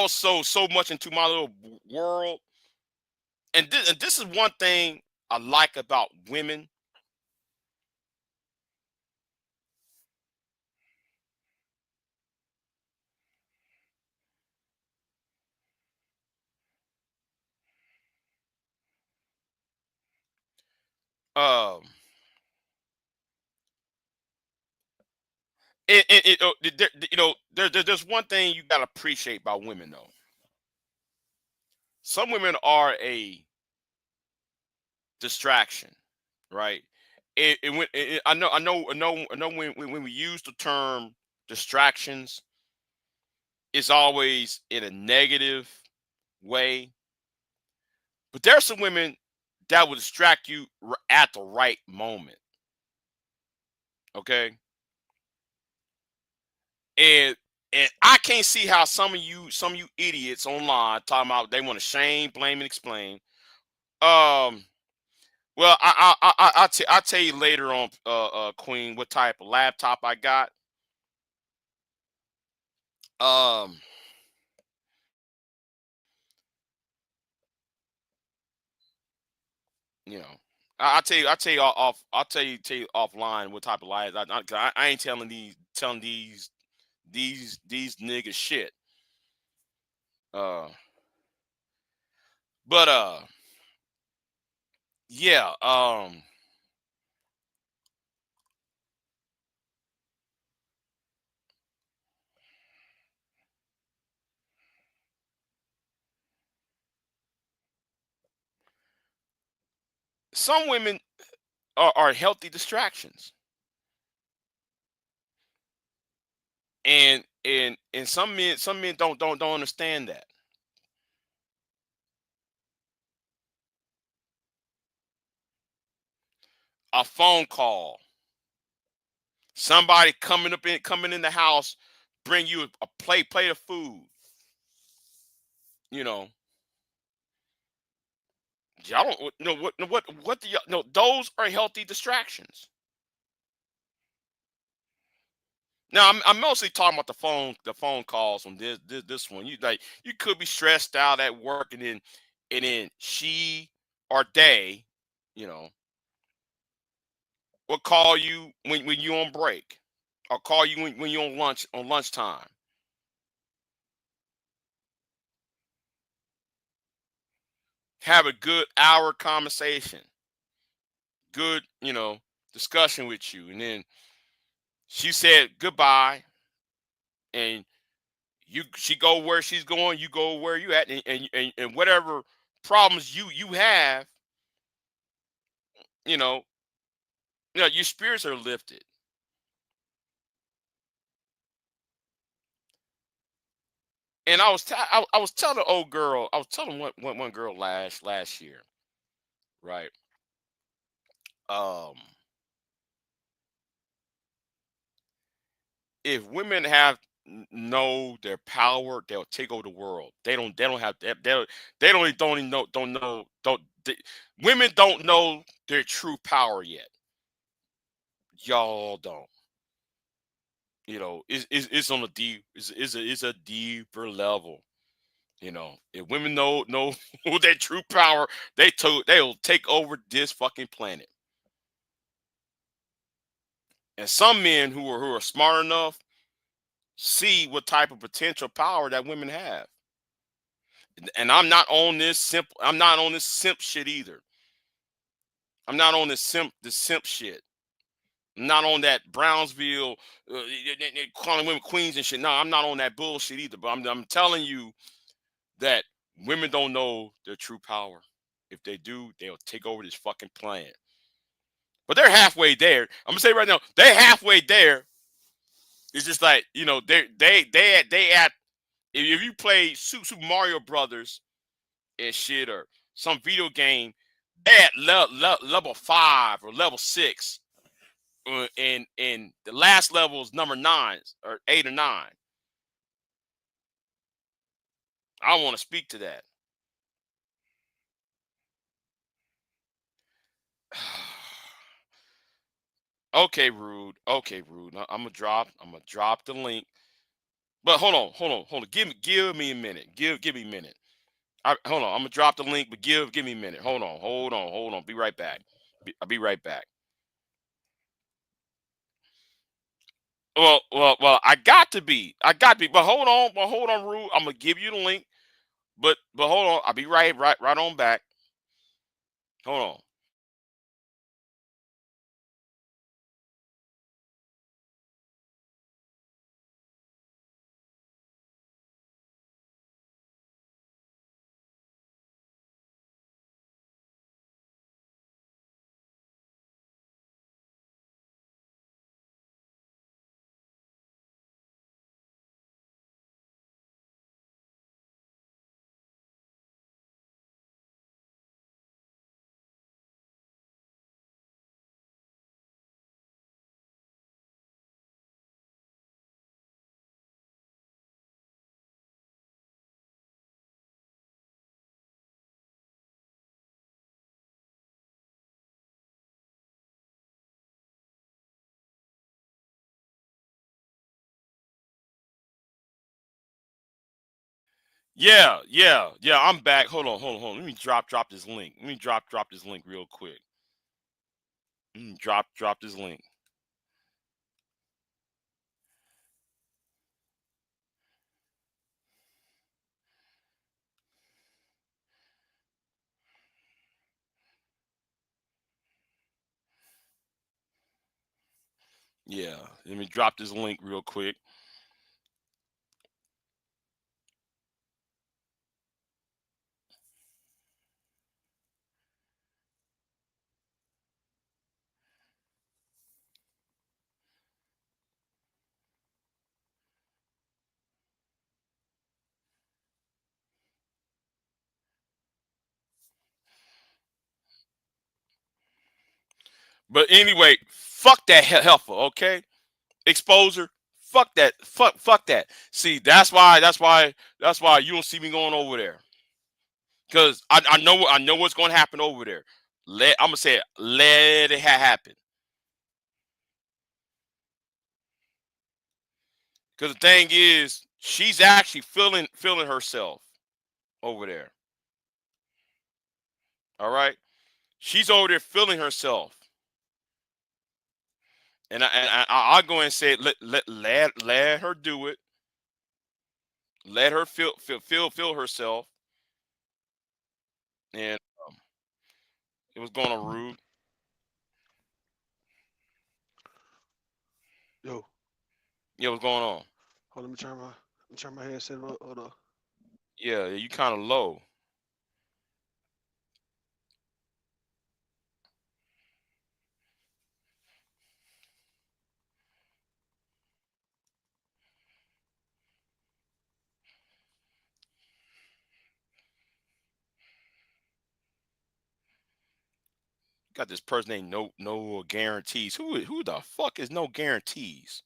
was so much into my little world, and this is one thing I like about women. Um, there's one thing you gotta appreciate about women though. Some women are a distraction, right? I know when we use the term distractions, it's always in a negative way. But there are some women that will distract you at the right moment. Okay, and and I can't see how some of you idiots online talking about they want to shame, blame, and explain. Um, well, I'll tell you later on, Queen, what type of laptop I got. Um, you know, I'll tell you offline what type of lies. 'Cause I ain't telling these niggas shit. Uh, but yeah. Some women are healthy distractions, and some men don't understand that. a phone call, somebody coming in the house, bring you a plate of food. You know, y'all don't know what do y'all no, those are healthy distractions. Now I'm mostly talking about the phone calls on this one. You like you could be stressed out at work, and then she or they, you know, will call you when you on break, or call you when you're on lunchtime. Have a good hour conversation, good, discussion with you, and then she said goodbye, and she go where she's going, you go where you at, and whatever problems you have, you know, your spirits are lifted. And I was telling the old girl, I was telling one girl last year, right? Um, if women know their power, they'll take over the world. They don't have they don't even know don't they, women don't know their true power yet. Y'all don't. It's on a deep it's a deeper level. If women know their true power, they'll take over this fucking planet. And some men who are smart enough see what type of potential power that women have. And I'm not on this simp shit either. I'm not on this simp shit. I'm not on that Brownsville, calling women queens and shit. No, I'm not on that bullshit either. But I'm telling you that women don't know their true power. If they do, they'll take over this fucking planet. But they're halfway there. I'm gonna say right now, they're halfway there. It's just like, they at if you play Super Mario Brothers and shit, or some video game, they at level 5 or level 6, and the last level is number 9 or 8 or 9. I want to speak to that. Okay, rude. Okay, rude. I'm gonna drop the link. But hold on. Give me a minute. Give me a minute. Hold on. I'm gonna drop the link, but give me a minute. Hold on. Be right back. I'll be right back. Well. I got to be. But hold on, Rude. I'm gonna give you the link. But hold on. I'll be right on back. Hold on. Yeah. I'm back. Hold on. Let me drop this link. Let me drop this link real quick. Drop this link. Yeah. Let me drop this link real quick. But anyway, fuck that heifer, okay? Exposure. Fuck that. Fuck that. See, that's why you don't see me going over there. Cause I know what's gonna happen over there. I'm gonna say it, let it happen. Cause the thing is, she's actually feeling herself over there. All right. She's over there feeling herself. I'll go and say let her do it. Let her feel herself. And it was going on rude. Yo, Yeah, what's going on? hold on, let me turn my headset up. Hold on. Yeah, you kind of low. Got this person named no guarantees. Who the fuck is no guarantees?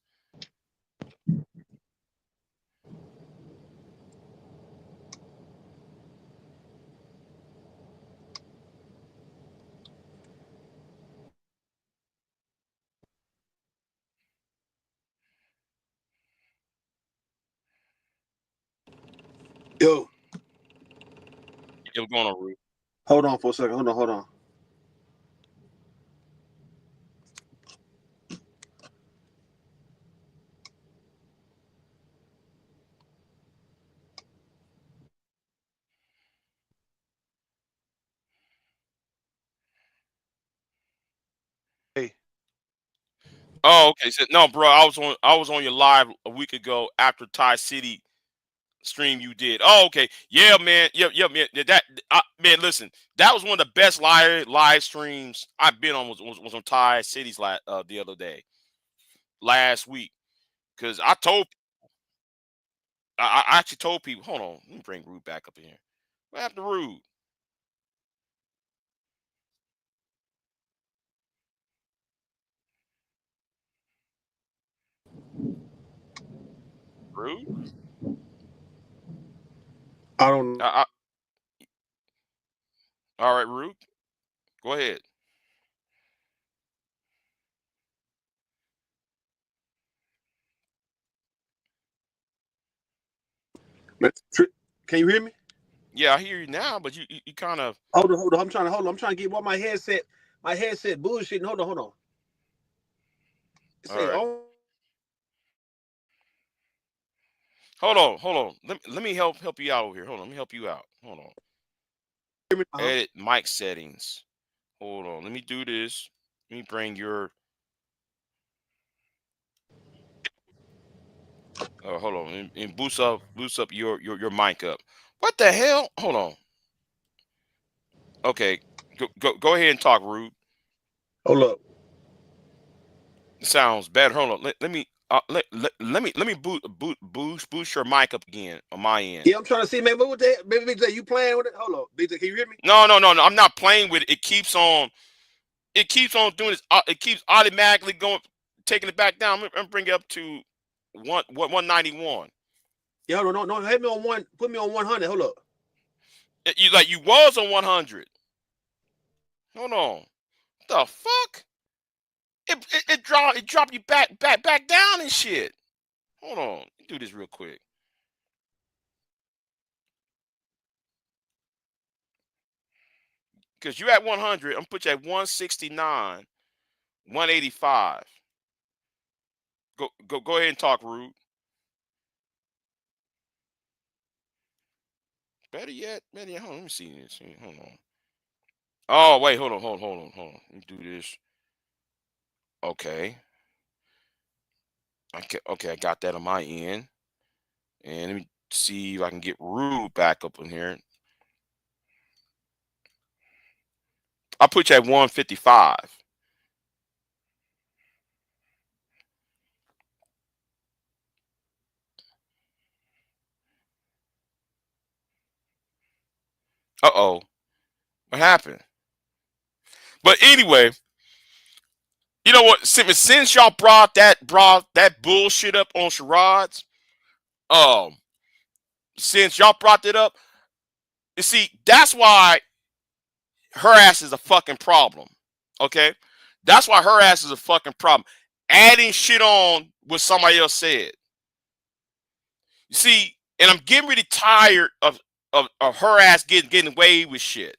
Yo, It was going on rude. hold on for a second. Hold on. Hey, Oh, okay. So, no, bro, I was on your live a week ago after Thai City stream you did. Oh, okay. Yeah, man. Yeah, man. Man, listen, that was one of the best live streams I've been on. Was on Thai City's the other day, last week. Because I actually told people. Hold on, let me bring Rude back up in here. What happened to Rude? Rude? I don't. I, all right, Rude. Go ahead. Can you hear me? Yeah, I hear you now, but you kind of. Hold on. I'm trying to get what my headset. My headset bullshitting. Hold on. It All say right. on. Hold on. Let me help you out over here. Hold on. Let me help you out. Hold on. Hear me? Edit mic settings. Hold on. Let me do this. Let me bring your. Hold on. And boost up your mic up. What the hell? Hold on. Okay. Go ahead and talk, Rude. Hold up. Sounds better. Hold on. Let me boost your mic up again on my end. Yeah, I'm trying to see, man. What was that? Baby BJ, you playing with it? Hold up, BJ. Can you hear me? No. I'm not playing with it. It keeps on. It keeps on doing this. It keeps automatically going, taking it back down. I'm gonna bring it up to 191. Yeah, hold on. No, hit me on one. Put me on 100. Hold up. You was on 100. Hold on. The fuck? It dropped you back down and shit. Hold on. Let me do this real quick. Cause you at 100. I'm gonna put you at 169, 185. Go ahead and talk, Rude. Better yet. Hold on, let me see this. Hold on. Oh wait, hold on. Let me do this. Okay. Okay, I got that on my end. And let me see if I can get Rude back up in here. I'll put you at 155. Uh-oh. What happened? But anyway, You know what? Since y'all brought that bullshit up on charades, um, since y'all brought that up, you see, that's why her ass is a fucking problem. Okay, that's why her ass is a fucking problem. Adding shit on what somebody else said. You see, and I'm getting really tired of her ass getting away with shit.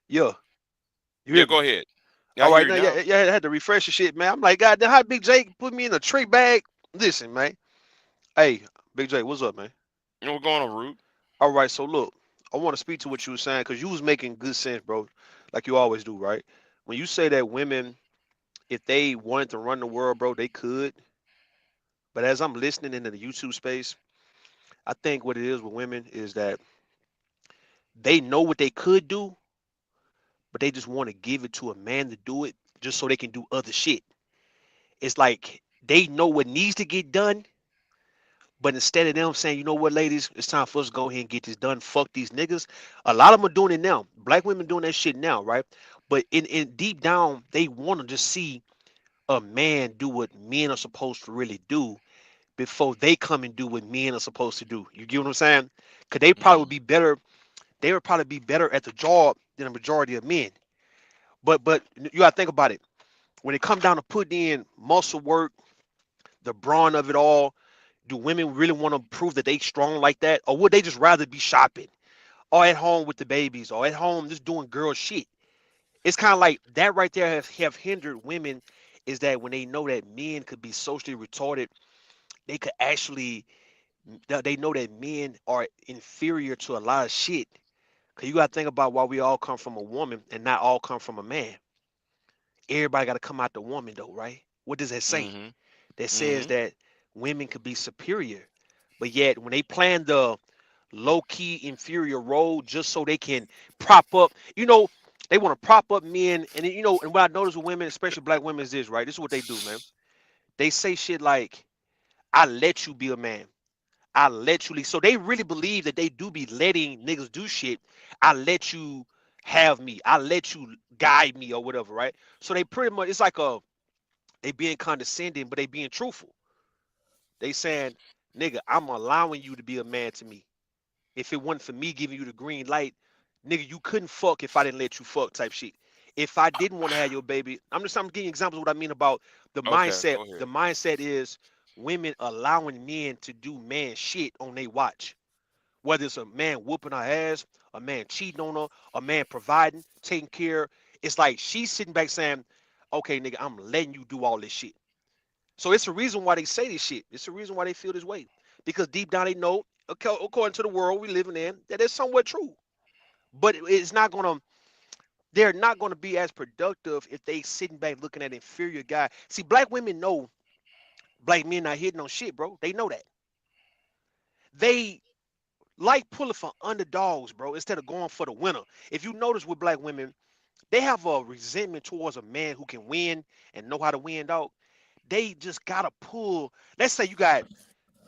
Yeah, you Yeah, hear me? go ahead. Yeah, I All hear right, you now, now. yeah, yeah, I had to refresh the shit, man. I'm like, God, how Big J put me in a trick bag? Listen, man. Hey, Big J, what's up, man? You know what's going on, Root? All right, so look, I want to speak to what you were saying because you was making good sense, bro, like you always do, right? When you say that women, if they wanted to run the world, bro, they could. But as I'm listening into the YouTube space, I think what it is with women is that they know what they could do, but they just want to give it to a man to do it just so they can do other shit. It's like they know what needs to get done, but instead of them saying, you know what, ladies, it's time for us to go ahead and get this done. Fuck these niggas. A lot of them are doing it now. Black women doing that shit now, right? But in deep down, they want to just see a man do what men are supposed to really do before they come and do what men are supposed to do. You get what I'm saying? Cause they probably would Mm, be better. They would probably be better at the job than a majority of men. But you gotta think about it. When it comes down to putting in muscle work, the brawn of it all, do women really want to prove that they strong like that, or would they just rather be shopping, or at home with the babies, or at home just doing girl shit? It's kind of like that right there have hindered women. Is that when they know that men could be socially retarded, they could actually they know that men are inferior to a lot of shit. Cause you gotta think about why we all come from a woman and not all come from a man. Everybody gotta come out the woman though, right? What does that say? mm-hmm. That says Mm-hmm. that women could be superior, but yet when they plan the low key inferior role just so they can prop up, they want to prop up men, and and what I notice with women, especially black women, is this, right? This is what they do, man. They say shit like, "I let you be a man. I let you lead." So they really believe that they do be letting niggas do shit. I let you have me. I let you guide me or whatever, right? So they pretty much, it's like they being condescending, but they being truthful. They saying, nigga, I'm allowing you to be a man to me. If it wasn't for me giving you the green light, nigga, you couldn't fuck if I didn't let you fuck type shit. If I didn't want to have your baby, I'm giving examples of what I mean about the Okay, mindset. go The ahead. mindset is women allowing men to do man shit on their watch. Whether it's a man whooping her ass, a man cheating on her, a man providing, taking care. It's like she's sitting back saying, okay, nigga, I'm letting you do all this shit. So it's a reason why they say this shit. It's a reason why they feel this way. Because deep down they know, according to the world we living in, that it's somewhat true. But it's not gonna they're not gonna be as productive if they sitting back looking at inferior guy. See, black women know black men not hitting on shit, bro. They know that. They like pulling for underdogs, bro, instead of going for the winner. If you notice with black women, they have a resentment towards a man who can win and know how to win, dog. They just gotta pull. Let's say you got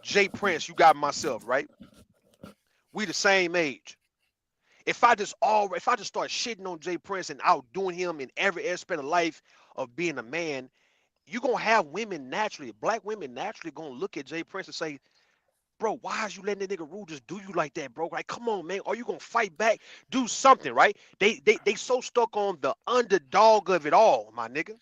Jay Prince, you got myself, right? We the same age. If I just start shitting on Jay Prince and outdoing him in every aspect of life of being a man, you're gonna have women naturally, black women naturally gonna look at Jay Prince and say, bro, why is you letting that nigga Rue just do you like that, bro? Like, come on, man. Are you gonna fight back? Do something, right? They so stuck on the underdog of it all, my nigga.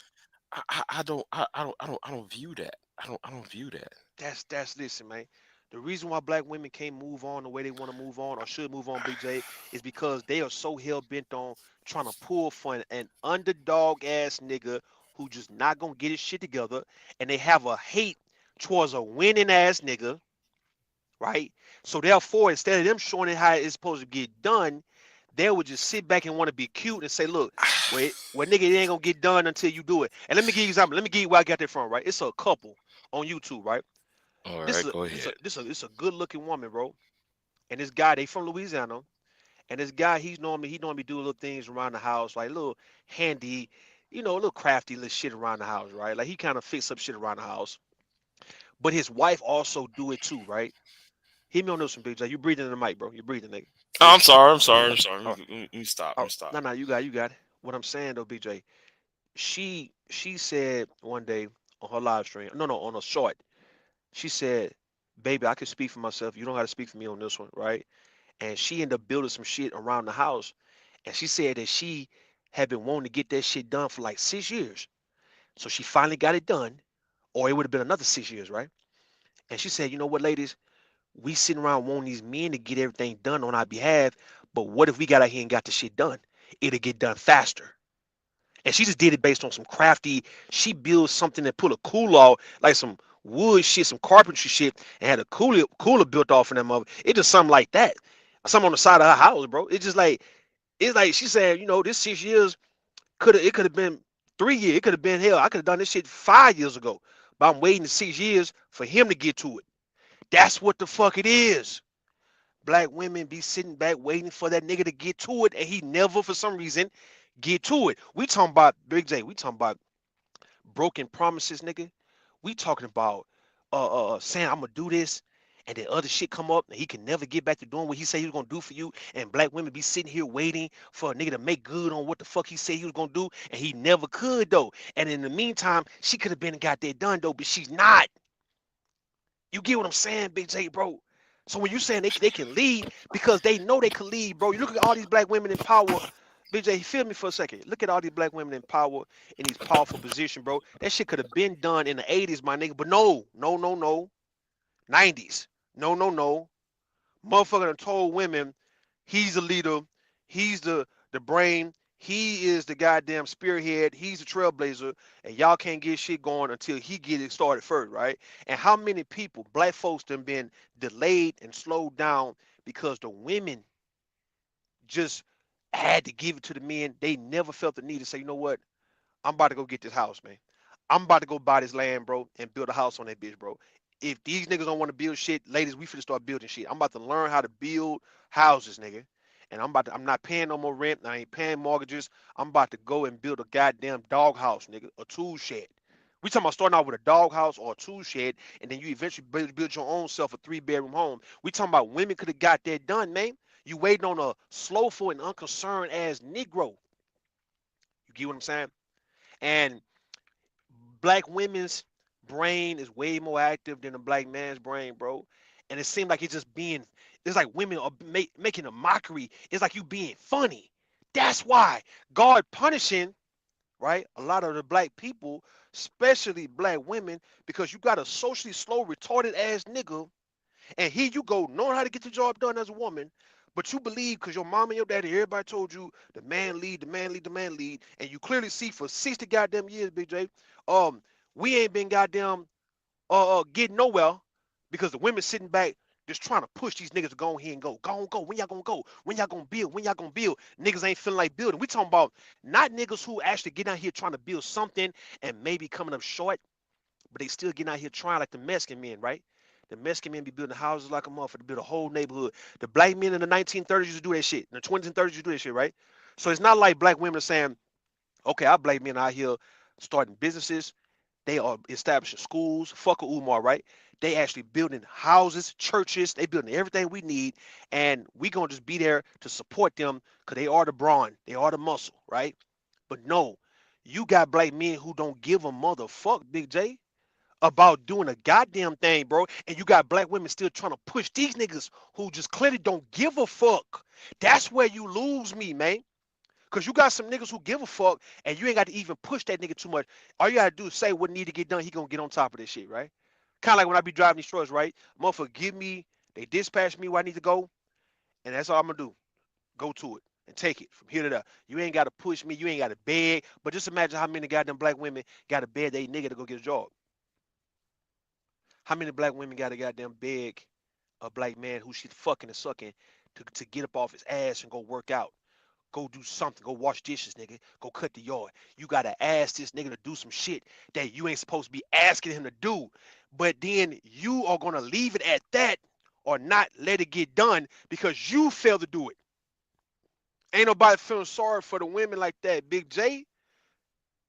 I don't view that. I don't view that. That's listen, man. The reason why black women can't move on the way they want to move on or should move on, Big J, is because they are so hell bent on trying to pull for an underdog ass nigga who just not gonna get his shit together, and they have a hate towards a winning ass nigga, right? So therefore, instead of them showing it how it's supposed to get done, they would just sit back and want to be cute and say, "Look, wait, well, nigga, it ain't gonna get done until you do it." And let me give you an example. Let me give you where I got that from, right? It's a couple on YouTube, right? All This right, is a go this is a ahead. this a good looking woman, bro. And this guy, they from Louisiana, and this guy, he normally do little things around the house, like little handy, little crafty little shit around the house, right? Like he kind of fix up shit around the house. But his wife also do it too, right? He me on this some big J. You breathing in the mic, bro. You breathing, nigga. Oh, I'm Listen. sorry. I'm sorry. I'm sorry. All right, Let me stop. all Let me right. stop. No, you got it. what I'm saying though, BJ, she said one day on her live stream, no, no, on a short, she said, "Baby, I can speak for myself. You don't have to speak for me on this one, right?" And she ended up building some shit around the house, and she said that she had been wanting to get that shit done for like 6 years. So she finally got it done, or it would have been another 6 years, right? And she said, "You know what, ladies? We sitting around wanting these men to get everything done on our behalf, but what if we got out here and got the shit done? It'll get done faster." And she just did it based on some crafty. She built something that put a cooler off, like some wood shit, some carpentry shit, and had a cooler built off in that mother. It just something like that. Something on the side of her house, bro. It's like she said, this 6 years could have been 3 years. It could have been hell. I could have done this shit 5 years ago. But I'm waiting 6 years for him to get to it. That's what the fuck it is. Black women be sitting back waiting for that nigga to get to it, and he never, for some reason, get to it. We talking about Big J. We talking about broken promises, nigga. We talking about saying I'm gonna do this, and then other shit come up, and he can never get back to doing what he said he was gonna do for you. And black women be sitting here waiting for a nigga to make good on what the fuck he said he was gonna do, and he never could though. And in the meantime, she could have been and got that done though, but she's not. You get what I'm saying, Big J, bro? So when you saying they can lead because they know they can lead, bro. You look at all these black women in power. Big J, feel me for a second. Look at all these black women in power in these powerful positions, bro. That shit could have been done in the 80s, my nigga. But no, no, no, no. 90s. No, no, no. Motherfucker done told women he's a leader, he's the brain, he is the goddamn spearhead, he's the trailblazer, and y'all can't get shit going until he get it started first, right? And how many people, black folks, done been delayed and slowed down because the women just had to give it to the men. They never felt the need to say, you know what? I'm about to go get this house, man. I'm about to go buy this land, bro, and build a house on that bitch, bro. If these niggas don't want to build shit, ladies, we finna start building shit. I'm about to learn how to build houses, nigga. And I'm not paying no more rent. I ain't paying mortgages. I'm about to go and build a goddamn dog house, nigga, a tool shed. We talking about starting out with a dog house or a tool shed, and then you eventually build your own self a 3 bedroom home. We talking about women could have got that done, man. You waiting on a slowful and unconcerned ass Negro. You get what I'm saying? And black women's brain is way more active than a black man's brain, bro. And it seemed like it's like women are making a mockery. It's like you being funny. That's why God punishing, right, a lot of the black people, especially black women, because you got a socially slow, retarded ass nigga, and here you go, knowing how to get the job done as a woman, but you believe because your mom and your daddy, everybody told you the man lead, the man lead, the man lead, and you clearly see for 60 goddamn years, Big J, um, we ain't been goddamn getting nowhere because the women sitting back just trying to push these niggas to go on here and go. Go on, go. When y'all gonna go? When y'all gonna build? When y'all gonna build? Niggas ain't feeling like building. We talking about not niggas who actually get out here trying to build something and maybe coming up short, but they still getting out here trying like the Mexican men, right? The Mexican men be building houses like a motherfucker, build a whole neighborhood. The black men in the 1930s used to do that shit. In the 20s and 30s used to do that shit, right? So it's not like black women are saying, okay, our black men out here starting businesses. They are establishing schools. Fuck a Umar, right? They actually building houses, churches. They building everything we need, and we gonna just be there to support them because they are the brawn, they are the muscle, right? But no, you got black men who don't give a motherfuck, Big J, about doing a goddamn thing, bro. And you got black women still trying to push these niggas who just clearly don't give a fuck. That's where you lose me, man. Cause you got some niggas who give a fuck and you ain't got to even push that nigga too much. All you gotta do is say what need to get done, he gonna get on top of this shit, right? Kind of like when I be driving these trucks, right? Motherfucker give me, they dispatch me where I need to go, and that's all I'm gonna do. Go to it and take it from here to there. You ain't gotta push me, you ain't gotta beg. But just imagine how many goddamn black women gotta beg they nigga to go get a job. How many black women gotta goddamn beg a black man who she's fucking and sucking to get up off his ass and go work out. Go do something. Go wash dishes, nigga. Go cut the yard. You gotta ask this nigga to do some shit that you ain't supposed to be asking him to do. But then you are gonna leave it at that or not let it get done because you failed to do it. Ain't nobody feeling sorry for the women like that, Big J.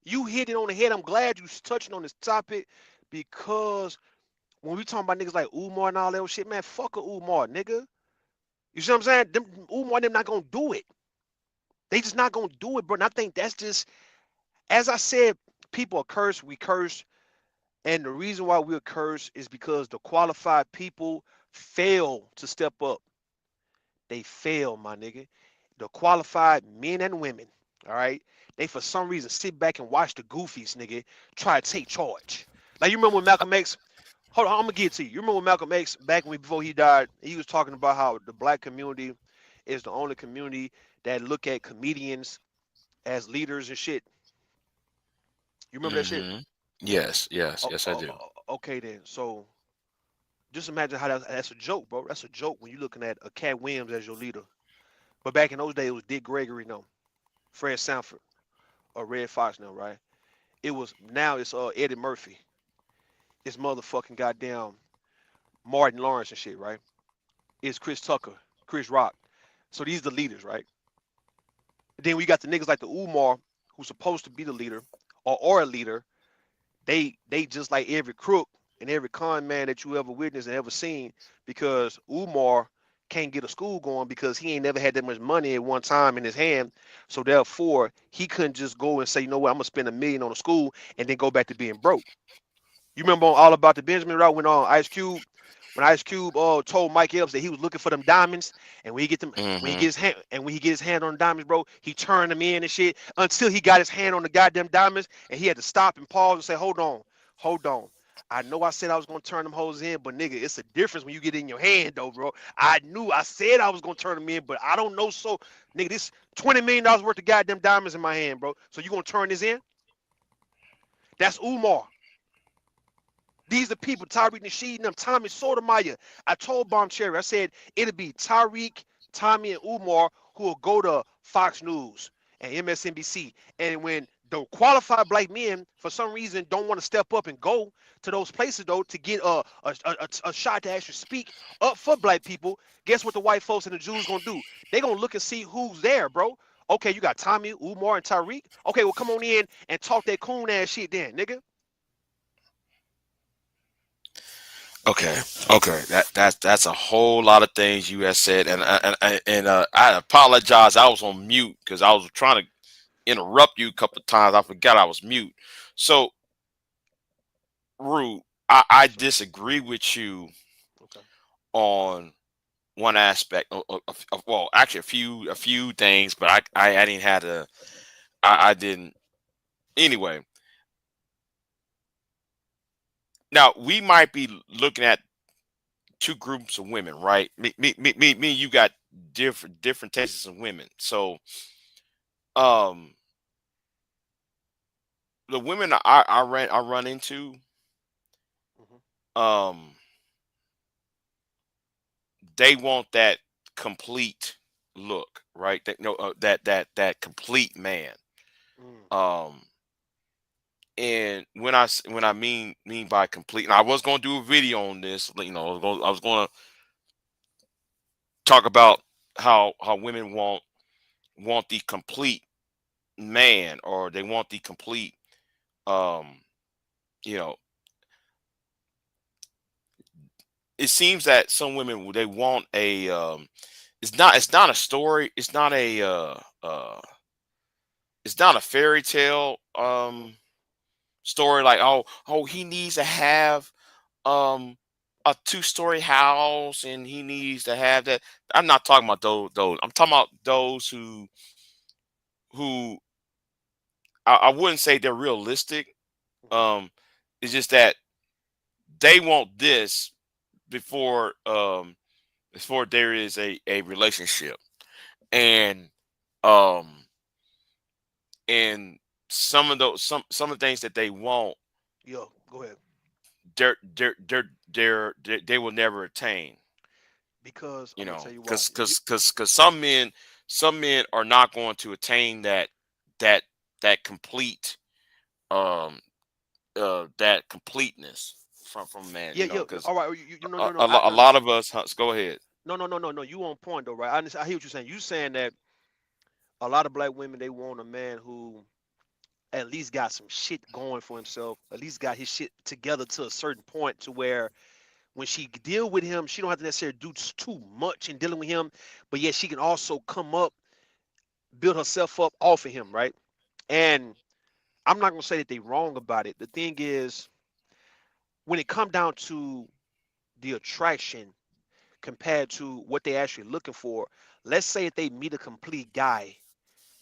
You hit it on the head. I'm glad you touching on this topic because when we talking about niggas like Umar and all that shit, man, fuck a Umar, nigga. You see what I'm saying? Them Umar, them not gonna do it. They just not gonna do it, bro. And I think that's just, as I said, people are cursed. We curse, and the reason why we're cursed is because the qualified people fail to step up. They fail, my nigga. The qualified men and women, all right, they for some reason sit back and watch the goofies, nigga, try to take charge. Like you remember when Malcolm X, hold on, I'm gonna get it to you. You remember when Malcolm X, back when before he died, he was talking about how the black community is the only community that look at comedians as leaders and shit. You remember that shit? Mm-hmm. Yes, yes, Oh, yes, I do. okay then. So just imagine how that's a joke, bro. That's a joke when you're looking at a Cat Williams as your leader. But back in those days, it was Dick Gregory, no, Fred Sanford, or Red Fox, no, right? It was now it's Eddie Murphy. It's motherfucking goddamn Martin Lawrence and shit, right? It's Chris Tucker, Chris Rock. So these are the leaders, right? Then we got the niggas like the Umar, who's supposed to be the leader or a leader. They just like every crook and every con man that you ever witnessed and ever seen, because Umar can't get a school going because he ain't never had that much money at one time in his hand. So therefore, he couldn't just go and say, you know what, I'm gonna spend $1 million on a school and then go back to being broke. You remember on All About the Benjamin, right? When when Ice Cube told Mike Epps that he was looking for them diamonds, and when he Mm-hmm. get his hand, and when he get his hand on the diamonds, bro, he turned them in and shit until he got his hand on the goddamn diamonds, and he had to stop and pause and say, hold on. I know I said I was gonna turn them hoes in, but nigga, it's a difference when you get it in your hand, though, bro. I knew I said I was gonna turn them in, but I don't know. So, nigga, this $20 million worth of goddamn diamonds in my hand, bro. So you gonna turn this in? That's Umar. These are people, Tyreek Nasheed and them, Tommy Sotomayor. I told Bomb Cherry, I said it'll be Tyreek, Tommy, and Umar who will go to Fox News and MSNBC. And when the qualified black men, for some reason, don't want to step up and go to those places, though, to get a shot to actually speak up for black people, guess what the white folks and the Jews going to do? They're going to look and see who's there, bro. Okay, you got Tommy, Umar, and Tyreek. Okay, well, come on in and talk that coon ass shit then, nigga. Okay, okay. That's a whole lot of things you have said, and I apologize. I was on mute because I was trying to interrupt you a couple of times. I forgot I was mute. So, Rude, I Yes, sir. disagree with you Okay. on one aspect. Well, actually, a few things, but I didn't have to. I didn't. Anyway, now we might be looking at two groups of women, right? Me, you got different tastes in women. So, um, the women I run into, Hmm. um, they want that complete look, right? That no, that complete man. Mm. Um, and when I mean by complete, and I was going to do a video on this. I was going to talk about how women want the complete man, or they want the complete um you know it seems that some women, they want a it's not a story, it's not a fairy tale Hmm. story, like, oh, he needs to have um a two-story house, and he needs to have that. I'm not talking about those. I'm talking about those who I wouldn't say they're realistic. Hmm. um it's just that they want this before there is a relationship. And um and some of the things that they want, Yo, go ahead. they will never attain. Because You I'm gonna know, tell you why. because some men are not going to attain that that complete um that completeness from man, Yeah, yeah. because All right. No, no, no. a lot of us, go ahead. No, no, no, no, no. You on point though, right? I hear what you're saying. You saying that a lot of black women, they want a man who at least got some shit going for himself. At least got his shit together to a certain point to where when she deal with him, she don't have to necessarily do too much in dealing with him, but yet she can also come up build herself up off of him, right? And I'm not gonna say that they wrong about it. The thing is, when it come down to the attraction compared to what they actually looking for, let's say if they meet a complete guy,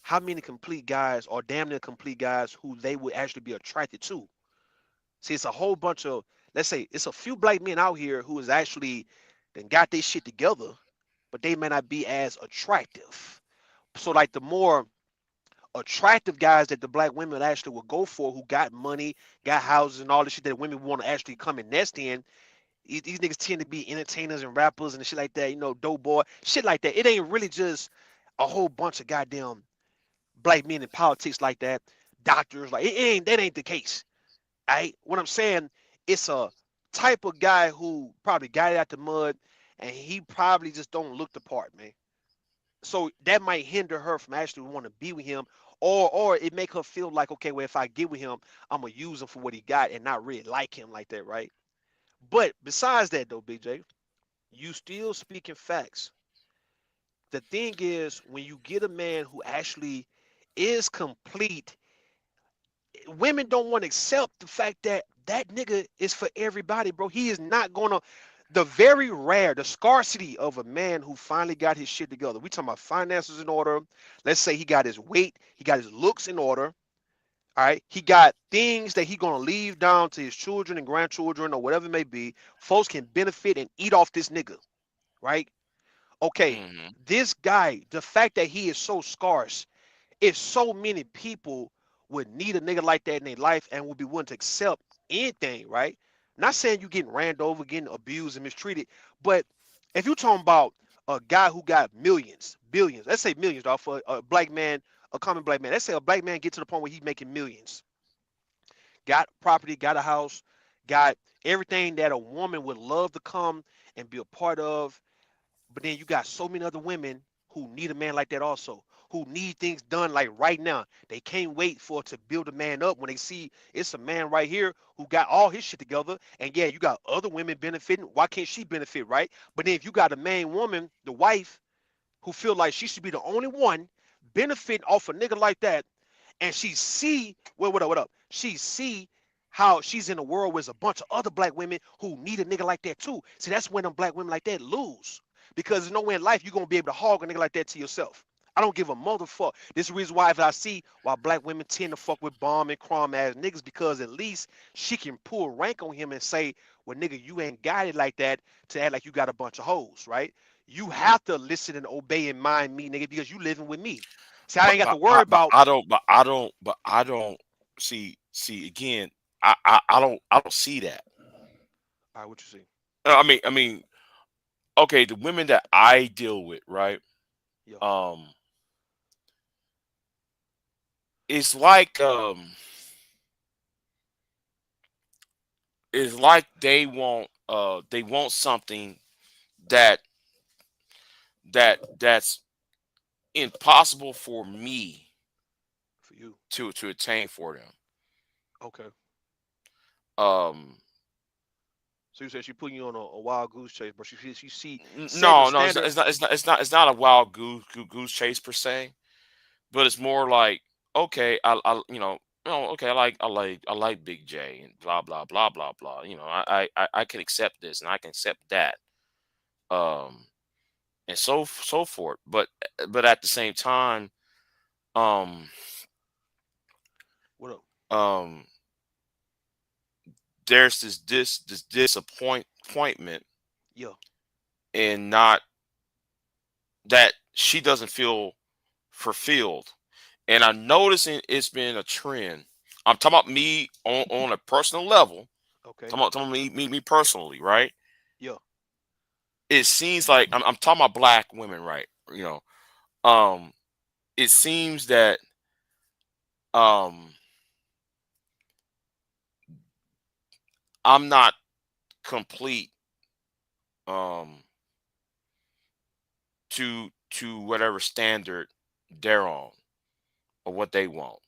how many complete guys or damn near complete guys who they would actually be attracted to? See, it's a whole bunch of, let's say it's a few black men out here who is actually then got their shit together, but they may not be as attractive. So like the more attractive guys that the black women actually will go for, who got money, got houses and all the shit that women want to actually come and nest in, these niggas tend to be entertainers and rappers and shit like that, dope boy, shit like that. It ain't really just a whole bunch of goddamn black men in politics like that, doctors, like it ain't that ain't the case. Right? What I'm saying, it's a type of guy who probably got it out the mud and he probably just don't look the part, man. So that might hinder her from actually want to be with him, or it make her feel like, okay, well, if I get with him, I'm gonna use him for what he got and not really like him like that, right? But besides that though, BJ, you still speaking facts. The thing is, when you get a man who actually is complete, women don't want to accept the fact that that nigga is for everybody, bro. He is not gonna. The very rare, the scarcity of a man who finally got his shit together. We talking about finances in order. Let's say he got his weight, he got his looks in order. All right, he got things that he gonna leave down to his children and grandchildren or whatever it may be. Folks can benefit and eat off this nigga, right? Okay, Hmm. this guy, the fact that he is so scarce, if so many people would need a nigga like that in their life and would be willing to accept anything, right? Not saying you getting ran over, getting abused and mistreated, but if you're talking about a guy who got millions, billions, let's say millions, dog, for a black man, a common black man. Let's say a black man get to the point where he's making millions, got property, got a house, got everything that a woman would love to come and be a part of, but then you got so many other women who need a man like that also, who need things done like right now. They can't wait for to build a man up when they see it's a man right here who got all his shit together. And yeah, you got other women benefiting. Why can't she benefit, right? But then if you got a main woman, the wife, who feel like she should be the only one benefiting off a nigga like that, and she see what up? She see how she's in a world where there's a bunch of other black women who need a nigga like that too. See, that's when them black women like that lose. Because there's nowhere in life you're gonna be able to hog a nigga like that to yourself. I don't give a motherfucker. This is the reason why if I see why black women tend to fuck with bomb and crumb ass niggas, because at least she can pull rank on him and say, well, nigga, you ain't got it like that to act like you got a bunch of hoes, right? You have to listen and obey and mind me, nigga, because you living with me. See, I But ain't got to but worry I but about. I don't but I don't but I don't see again. I don't see that. All right, what you see? I mean, okay, the women that I deal with, right? Yeah. Um, it's like they want something that that's impossible for me For you. to attain for them. Okay. Um, So you said she putting you on a wild goose chase, but she see setting a no, it's not, standard. it's not, it's not, it's not, it's not a wild goose chase per se, but it's more like, okay, okay, I like Big J and blah blah blah blah blah. I can accept this and I can accept that, um, and so forth. But at the same time, um, What up? um, there's this disappointment Yeah. in not that she doesn't feel fulfilled. And I'm noticing it's been a trend. I'm talking about me on a personal level. Okay. Talking about me personally, right? Yeah. It seems like I'm talking about black women, right? Um, it seems that um I'm not complete um to whatever standard they're on or what they want.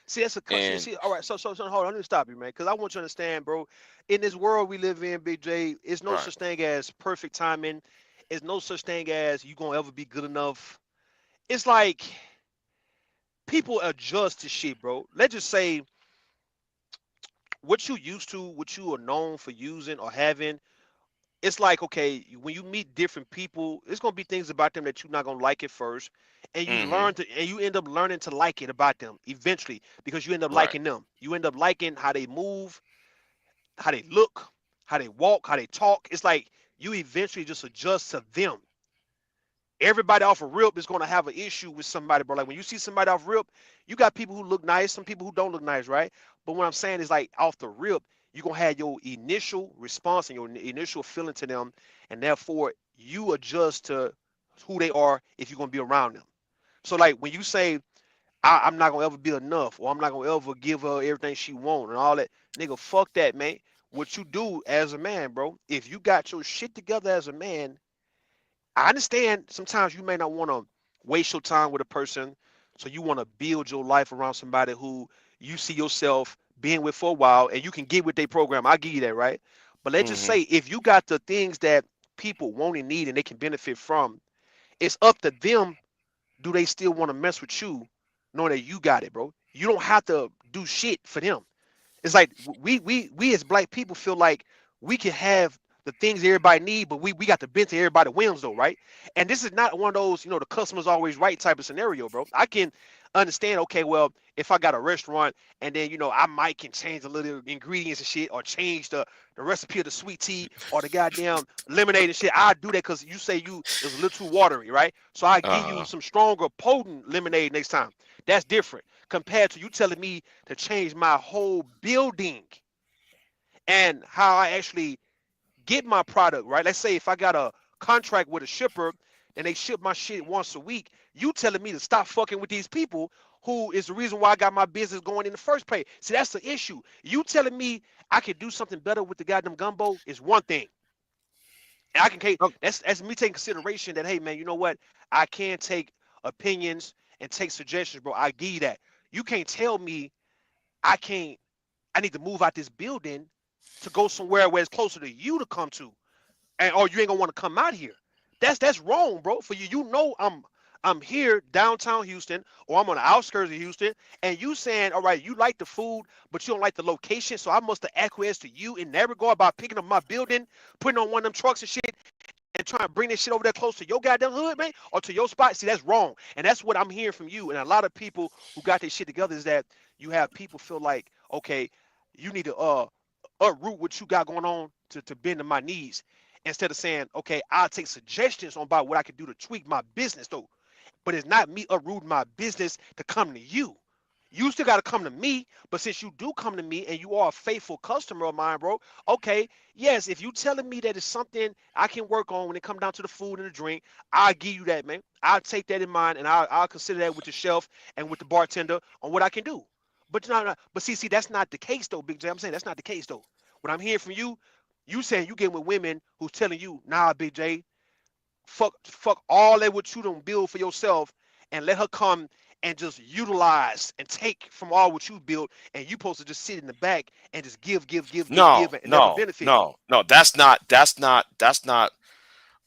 See, that's a And see. All right. So hold on. Let me stop you, man, because I want you to understand, bro. In this world we live in, Big J, it's no right, such thing as perfect timing. It's no such thing as you gonna ever be good enough. it's like people adjust to shit, bro. Let's just say what you used to, what you are known for using or having. It's like, okay, when you meet different people, it's gonna be things about them that you're not gonna like at first, and Mm-hmm. you end up learning to like it about them eventually because you end up Right. liking them. You end up liking how they move, how they look, how they walk, how they talk. It's like you eventually just adjust to them. Everybody off a rip is gonna have an issue with somebody, bro. Like when you see somebody off rip, you got people who look nice, some people who don't look nice, right? But what I'm saying is like off the rip, you're gonna have your initial response and your initial feeling to them, and therefore you adjust to who they are if you're gonna be around them. So like when you say I'm not gonna ever be enough, or I'm not gonna ever give her everything she want and all that, nigga, fuck that, man. What you do as a man, bro, if you got your shit together as a man, I understand sometimes you may not want to waste your time with a person, so you want to build your life around somebody who you see yourself being with for a while, and you can get with their program. I give you that, right? But let's just Mm-hmm. say if you got the things that people want and need and they can benefit from, it's up to them. Do they still want to mess with you, knowing that you got it, bro? You don't have to do shit for them. It's like we as black people feel like we can have the things everybody need, but we got the bent to everybody wins though, right? And this is not one of those, the customer's always right type of scenario, bro. I can understand, okay, well, if I got a restaurant and then I might can change a little ingredients and shit, or change the recipe of the sweet tea or the goddamn lemonade and shit. I do that because you say it was a little too watery, right? So I give you Uh-huh. some stronger, potent lemonade next time. That's different compared to you telling me to change my whole building and how I actually get my product, right? Let's say if I got a contract with a shipper and they ship my shit once a week, you telling me to stop fucking with these people who is the reason why I got my business going in the first place. See, that's the issue. You telling me I could do something better with the goddamn gumbo is one thing. And I can take Oh, that's me taking consideration that, hey man, you know what? I can take opinions and take suggestions, bro. I give you that. You can't tell me I can't I need to move out this building to go somewhere where it's closer to you to come to, and or you ain't gonna want to come out here. That's wrong, bro. For you, I'm here downtown Houston, or I'm on the outskirts of Houston, and you saying, all right, you like the food, but you don't like the location, so I must have acquiesced to you in that regard by picking up my building, putting on one of them trucks and shit, and trying to bring this shit over there close to your goddamn hood, man, or to your spot. See, that's wrong, and that's what I'm hearing from you. And a lot of people who got this shit together is that you have people feel like, okay, you need to uproot what you got going on to bend to my needs, instead of saying, okay, I'll take suggestions on about what I can do to tweak my business though. But it's not me uprooting my business to come to you. You still got to come to me, but since you do come to me and you are a faithful customer of mine, bro, okay, yes, if you telling me that it's something I can work on when it come down to the food and the drink, I'll give you that, man. I'll take that in mind and I'll consider that with the shelf and with the bartender on what I can do. But but see, that's not the case though, Big J. I'm saying that's not the case though. What I'm hearing from you, you saying you get with women who's telling you, nah, Big J, fuck all that what you don't build for yourself, and let her come and just utilize and take from all what you built, and you supposed to just sit in the back and just no, give and never no, benefit. no, no. That's not.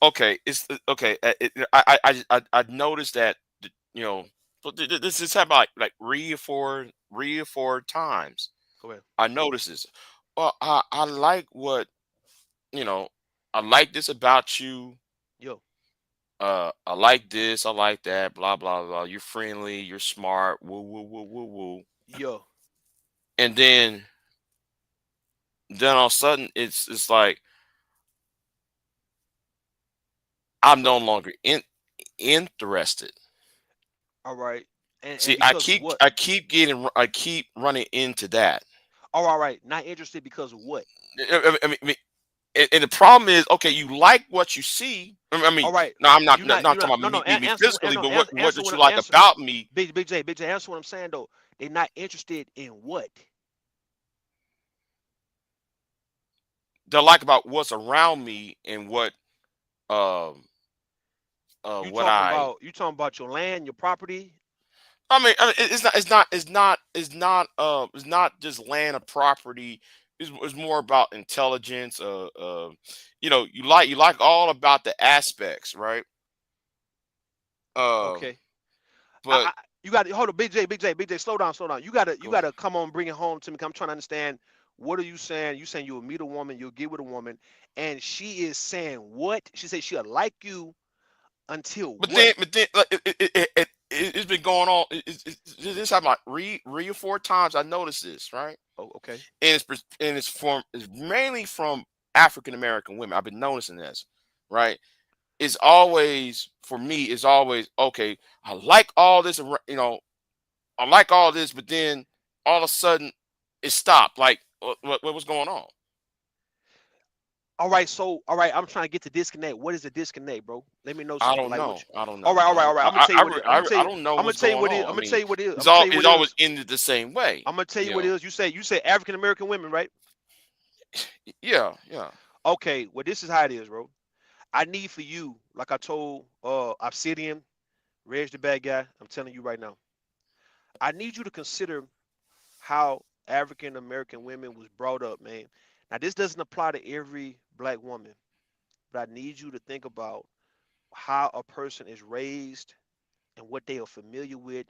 Okay, it's okay. I noticed that you know, this has happened like three or four times. Go ahead. I noticed this. Well, I like what you know. I like this about you. Yo, I like this. I like that. Blah blah blah. You're friendly. You're smart. Woo woo woo woo woo. yo, And then all of a sudden it's like I'm no so longer interested. all right, and See, I because of keep what? I keep getting I keep running into that. Oh, all right, not interested because of what? I mean, and the problem is, okay, you like what you see. I mean, All right, no, I'm not you not, not not you talking not about no no me answer physically, no but what answer did what you I like answer. about me Big J, answer what I'm saying though. They're not interested in what? that I like about what's around me and um what You talking about your land, your property? it's not just land or property. It's more about intelligence. You like all about the aspects, right? Um, Okay. But You got to hold on, BJ, slow down, slow down. You gotta come on, bring it home to me. 'Cause I'm trying to understand. What are you saying? You saying you'll meet a woman, you'll get with a woman, and she is saying what? She said she'll like you until what? but then like, it's been going on. This happened like three or four times. I noticed this, right? Oh, okay. And it's mainly from African American women. I've been noticing this, right? It's always for me. It's always okay. I like all this, I like all this, but then all of a sudden it stopped. Like what was going on? All right, so all right, I'm trying to get the disconnect. What is the disconnect, bro? Let me know I something. don't Like what know. you, I don't all know. right, all right, all right. I'm gonna tell you what it is. I don't know I'm gonna what's tell you going what it is. on. I'm I gonna tell mean, you what it is. I'm gonna tell you what it's it always is. ended the same way. I'm gonna tell you You what it know. is. You say African American women, right? Yeah, yeah. Okay, well this is how it is, bro. I need for you, like I told Obsidian, Reg the bad guy. I'm telling you right now. I need you to consider how African American women was brought up, man. Now this doesn't apply to every black woman, but I need you to think about how a person is raised and what they are familiar with,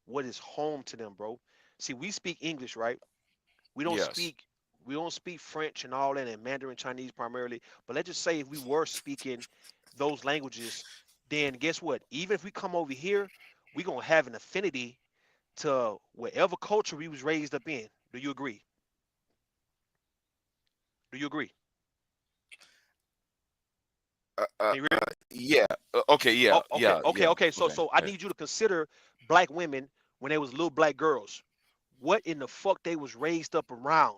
what is home to them, bro. See, we speak English, right? We don't Yes. speak we don't speak French and all that and Mandarin Chinese primarily. But let's just say if we were speaking those languages, then guess what? Even if we come over here, we're gonna have an affinity to whatever culture we was raised up in. Do you agree? Do you agree? Uh, uh, Can you hear me? yeah. Okay. Oh, Yeah. okay, Yeah. okay, Yeah. okay. So Okay. so I need you to consider black women when they was little black girls. What in the fuck they was raised up around?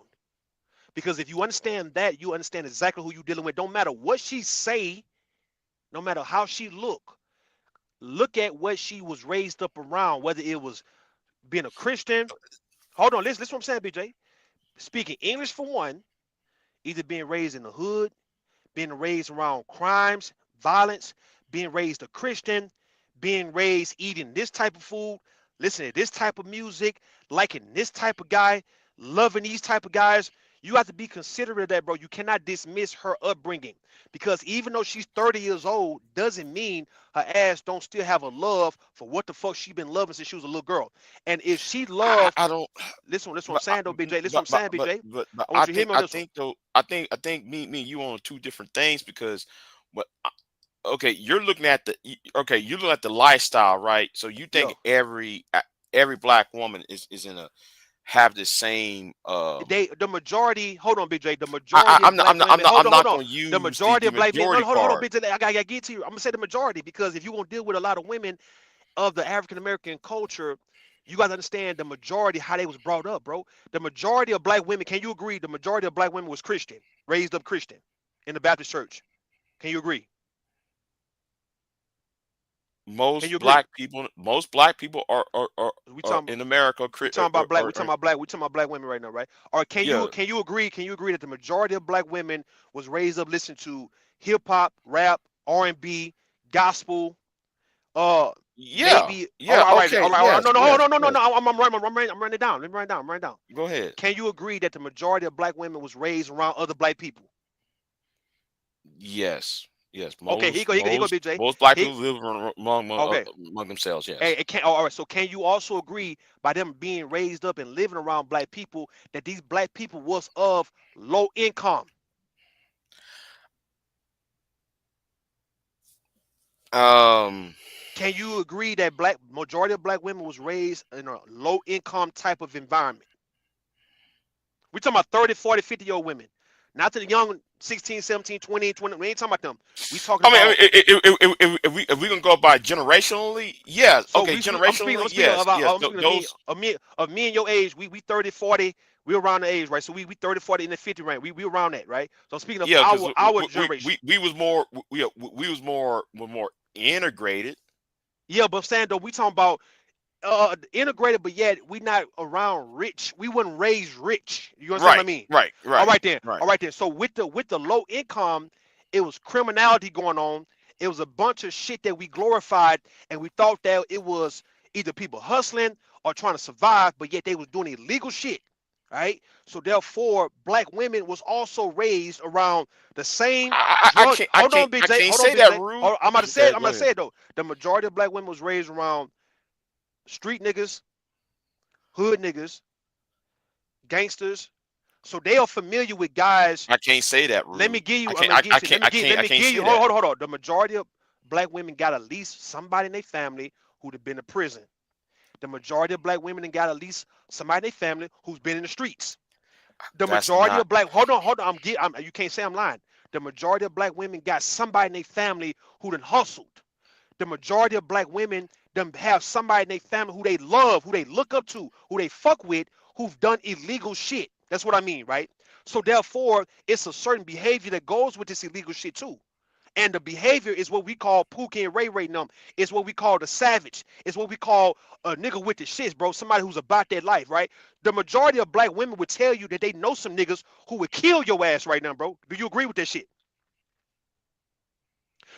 Because if you understand that, you understand exactly who you dealing with. Don't matter what she say, no matter how she look at what she was raised up around, whether it was being a Christian. Hold on, listen what I'm saying, BJ. Speaking English for one, either being raised in the hood, being raised around crimes, violence, being raised a Christian, being raised eating this type of food, listening to this type of music, liking this type of guy, loving these type of guys. You have to be considerate of that, bro. You cannot dismiss her upbringing because even though she's 30 years old, doesn't mean her ass don't still have a love for what the fuck she been loving since she was a little girl. And if she loved, I don't. listen, listen what I'm But saying though, BJ. Listen what I'm saying, BJ. I I want you to hear think me on this one. I think me and you on two different things because what okay, you're looking at the lifestyle, right? So you Yeah. think every black woman is in a have the same The majority, hold on, BJ. The majority of black women, I'm hold not on. going to The use majority the of black men, no, majority hold on, part. BJ. I gotta get to you. I'm gonna say the majority because if you're gonna deal with a lot of women of the African American culture, you gotta understand the majority how they was brought up, bro. The majority of black women, can you agree? The majority of black women was Christian, raised up Christian in the Baptist church. Can you agree? Can you agree? Most black people We are talking in America. we talking about black. We talking Are about black. We talking about black women right now, right? Or yeah, can you agree? Can you agree that the majority of black women was raised up listening to hip hop, rap, R&B, gospel? Uh, yeah, maybe. yeah. All right, Okay, all right. yes, No, no, yes, no, no, no, yes. no. I'm running it down. Let me run it down. I'm running it down. Go ahead. Can you agree that the majority of black women was raised around other black people? Yes, yes. Okay, here go, BJ. Most black He, people live okay. among themselves. Hey, Yes. it can all right. So can you also agree by them being raised up and living around black people that these black people was of low income? Um. Can you agree that black majority of black women was raised in a low income type of environment? We're talking about 30, 40, 50-year-old women. Not to the young 16, 17, 20, 20. We ain't talking about them. We talking I mean, about if we gonna go by generationally, yes. so Okay, I'm generationally, speaking yes, about yes. I'm speaking Those, of me and your age. We 30, 40. We around the age, right? So we 30, 40 in the 50 range. We around that, right? So I'm speaking of yeah, because our generation. we was more were more integrated. Yeah, but I'm saying though, we talking about integrated, but yet we not around rich. We wasn't raised rich. You understand what I Right, mean? right, All right, right then. right. All right then. So with the low income, it was criminality going on. It was a bunch of shit that we glorified, and we thought that it was either people hustling or trying to survive, but yet they was doing illegal shit. Right. So therefore, black women was also raised around the same drug. Hold on, I BJ. can't Hold on, say that BJ. rude. Hold on, I'm about to say it. Okay, I'm go about to ahead. say it though. The majority of black women was raised around street niggas, hood niggas, gangsters. So they are familiar with guys. I can't say that, Rude. Let me give you. I I'm can't. gonna give you. I can't give say you. that. Hold on. The majority of black women got at least somebody in their family who'd have been to prison. The majority of black women got at least somebody in their family who's been in the streets. The That's majority not. of black. Hold on. You can't say I'm lying. The majority of black women got somebody in their family who done hustled. The majority of black women them have somebody in their family who they love, who they look up to, who they fuck with, who've done illegal shit. That's what I mean, right? So therefore, it's a certain behavior that goes with this illegal shit too. And the behavior is what we call Pookie and Ray Ray numb. It's what we call the savage. It's what we call a nigga with the shits, bro. Somebody who's about that life, right? The majority of black women would tell you that they know some niggas who would kill your ass right now, bro. Do you agree with that shit?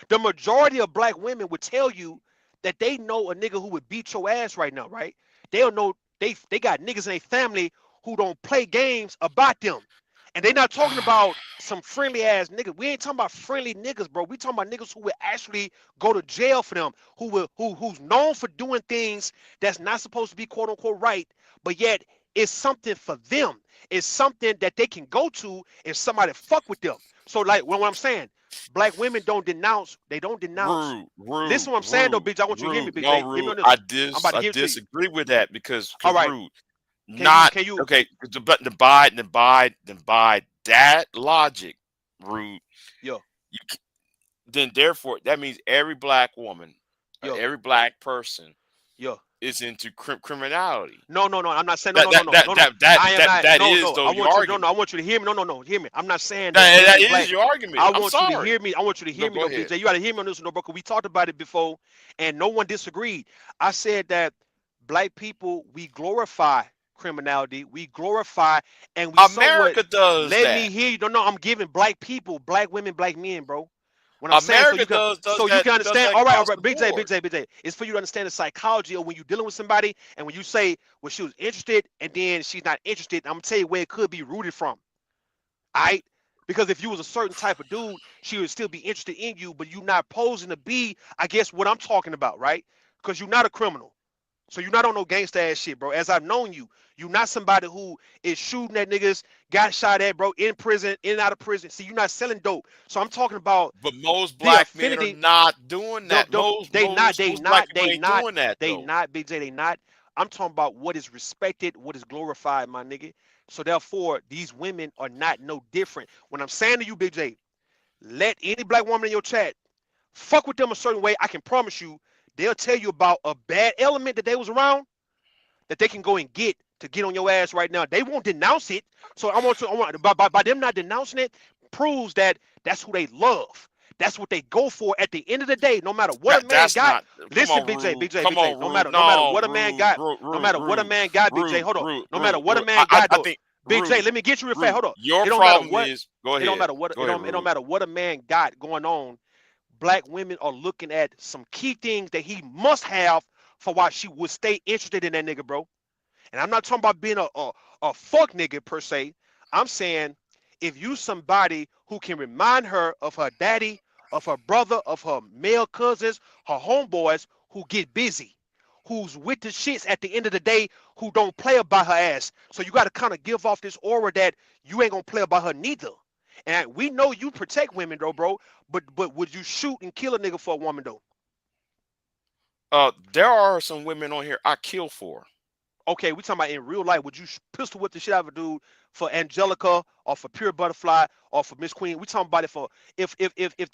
The majority of black women would tell you that they know a nigga who would beat your ass right now, right? They'll know they got niggas in their family who don't play games about them. And they not talking about some friendly ass niggas. We ain't talking about friendly niggas, bro. We talking about niggas who will actually go to jail for them, who's known for doing things that's not supposed to be quote unquote right, but yet it's something for them. It's something that they can go to if somebody fuck with them. So like what I'm saying, black women don't denounce. They don't denounce. Rude, Listen to what I'm saying though, Big J. I want you to hear me, Big J. No, Hear me Rude. on this one. I'm about to I give it to you. disagree with that because All right. Rude. Can you Okay, but to buy that logic, Rude. Yeah. Then therefore that means every black woman, Yeah. every black person, Yeah. is into criminality. No. I'm not saying That is I want argument. I want you to hear me. No. Hear me. I'm not saying That black, is your argument. I I'm want you to sorry. hear me. I want you to hear me, go though, ahead. BJ. You got to hear me on this one, though, bro. Because we talked about it before, and no one disagreed. I said that black people, we glorify criminality, we glorify, and we America does let that. me hear you. No, I'm giving black people, black women, black men, bro. When I'm saying America does you can understand. All right, Big J. It's for you to understand the psychology of when you're dealing with somebody, and when you say, well, she was interested, and then she's not interested. I'm gonna tell you where it could be rooted from. All right. Because if you was a certain type of dude, she would still be interested in you, but you're not posing to be, I guess, what I'm talking about, right? Because you're not a criminal. So you're not on no gangsta ass shit, bro. As I've known you, you're not somebody who is shooting at niggas, got shot at, bro, in prison, in and out of prison. See, you're not selling dope. So I'm talking about. But most black men are not doing that. They not, doing that. They not, Big J, they not. I'm talking about what is respected, what is glorified, my nigga. So therefore, these women are not no different. When I'm saying to you, Big J, let any black woman in your chat fuck with them a certain way. I can promise you, they'll tell you about a bad element that they was around that they can go and get to get on your ass right now. They won't denounce it. So I want by them not denouncing it proves that that's who they love. That's what they go for at the end of the day, no matter what a man got. Listen, Big J, no matter what a man got, no matter what a man got, Big J, hold on. No matter what a man got, though. Big J, let me get you real fast. Hold on. Your problem is, go ahead. It don't matter what it don't matter what a man got going on. Black women are looking at some key things that he must have for why she would stay interested in that nigga, bro. And I'm not talking about being a fuck nigga per se. I'm saying if you somebody who can remind her of her daddy, of her brother, of her male cousins, her homeboys who get busy, who's with the shits at the end of the day, who don't play about her ass. So you got to kind of give off this aura that you ain't gonna play about her neither. And we know you protect women though, bro. But would you shoot and kill a nigga for a woman though? There are some women on here I kill for. Okay, we talking about in real life. Would you pistol whip the shit out of a dude for Angelica or for Pure Butterfly or for Miss Queen? We talking about it for if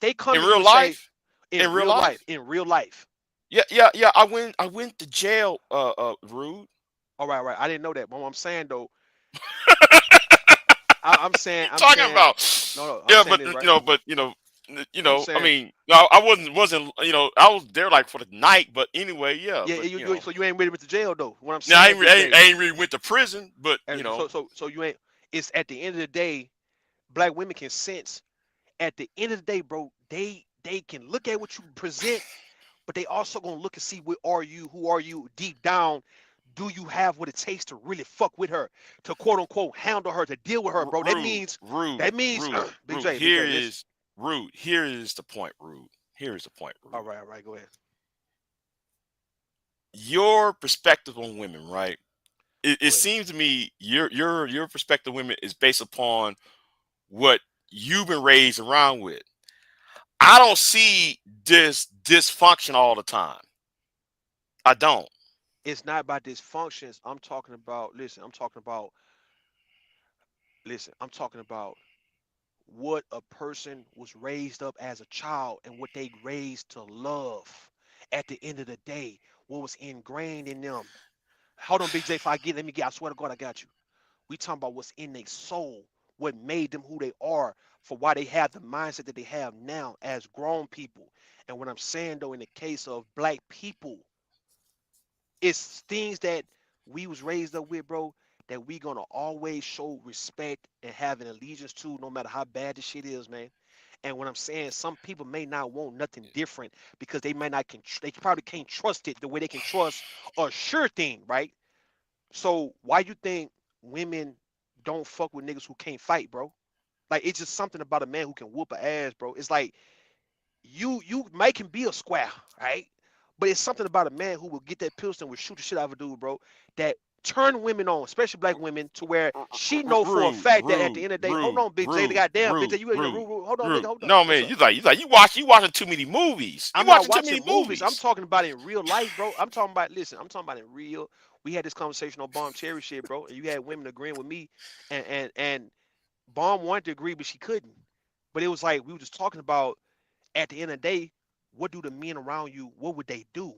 they come in real life. In real life. Yeah. I went to jail. Rude. All right. I didn't know that. But what I'm saying though, I'm saying. No. Yeah, but I mean, I wasn't. I was there like for the night. But anyway, yeah. Yeah. So you ain't really went to jail though. What I'm saying. I ain't really went to prison, but So you ain't. It's at the end of the day, black women can sense. At the end of the day, bro, they can look at what you present, but they also gonna look and see who are you deep down. Do you have what it takes to really fuck with her, to quote unquote handle her, to deal with her, bro? That means Big J. Here is the point, Rude. Here is the point, Rude. All right, go ahead. your perspective on women, right? It Go ahead. seems to me your perspective on women is based upon what you've been raised around with. I don't see this dysfunction all the time. I don't. It's not about dysfunctions. I'm talking about, I'm talking about what a person was raised up as a child and what they raised to love at the end of the day, what was ingrained in them. Hold on, Big J, if I get, let me get, I swear to God, I got you. We talking about what's in their soul, what made them who they are, for why they have the mindset that they have now as grown people. And what I'm saying though, in the case of black people, it's things that we was raised up with, bro, that we gonna always show respect and have an allegiance to, no matter how bad the shit is, man. And what I'm saying, some people may not want nothing different because they might not they probably can't trust it the way they can trust a sure thing, right? So why you think women don't fuck with niggas who can't fight, bro? Like it's just something about a man who can whoop a ass, bro. It's like you make him be a square, right? But it's something about a man who will get that pistol and will shoot the shit out of a dude, bro. That turn women on, especially black women, to where she know for a Rude, fact that at the rude, end of the day, hold rude, on, Big J, the rude, goddamn Big J, rude, you in your rude, rude, hold on, nigga, rude. hold on. No What's man, up? you watching too many movies. You I'm not watching too watching many movies. I'm movies. talking about in real life, bro. I'm talking about, listen, I'm talking about in real. We had this conversation on Bomb Cherry shit, bro, and you had women agreeing with me, and Bomb wanted to agree, but she couldn't. But it was like we were just talking about at the end of the day, what do the men around you, what would they do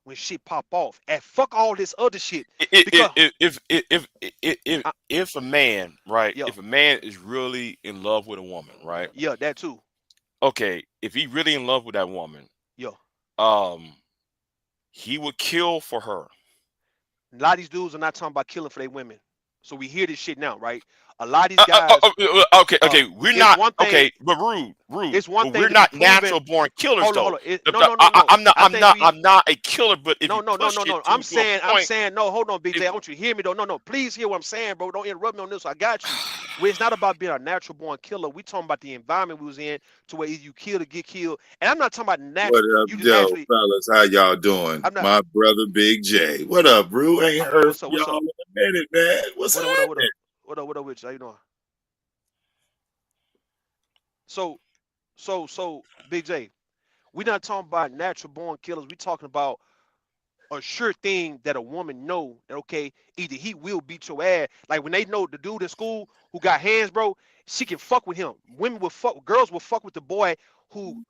when shit pop off? And fuck all this other shit. Because I, If a man, right, yo, if a man is really in love with a woman, right? yeah, that too. Okay, if he really in love with that woman, Yo. um, he would kill for her. A lot of these dudes are not talking about killing for their women. So we hear this shit now, right? A lot of these guys, Okay, okay, we're it's not one thing, okay, but rude. it's one But we're thing to be not proven. natural born killers, Hold though. on. No, no, no, no. I think we I'm not a killer. But if no, you no, no, push no, it no. to I'm a point, saying, no, hold on, if, BJ. I want you to hear me though. No, no, please hear what I'm saying, bro. Don't interrupt me on this. I got you. Where it's not about being a natural born killer. We talking about the environment we was in to where either you kill or get killed. And I'm not talking about What natural. up, You just Joe, naturally. fellas? How y'all doing? I'm not. My brother Big J. What up, Brew? Ain't heard What's from up? What's y'all up? in a minute, man. What's What up? What up? What happening? up? What up? What up? With you? How you doing? So, so, Big J. We not talking about natural born killers. We talking about a sure thing that a woman know that, okay, either he will beat your ass. Like when they know the dude in school who got hands, bro, she can fuck with him. Women will fuck, girls will fuck with the boy who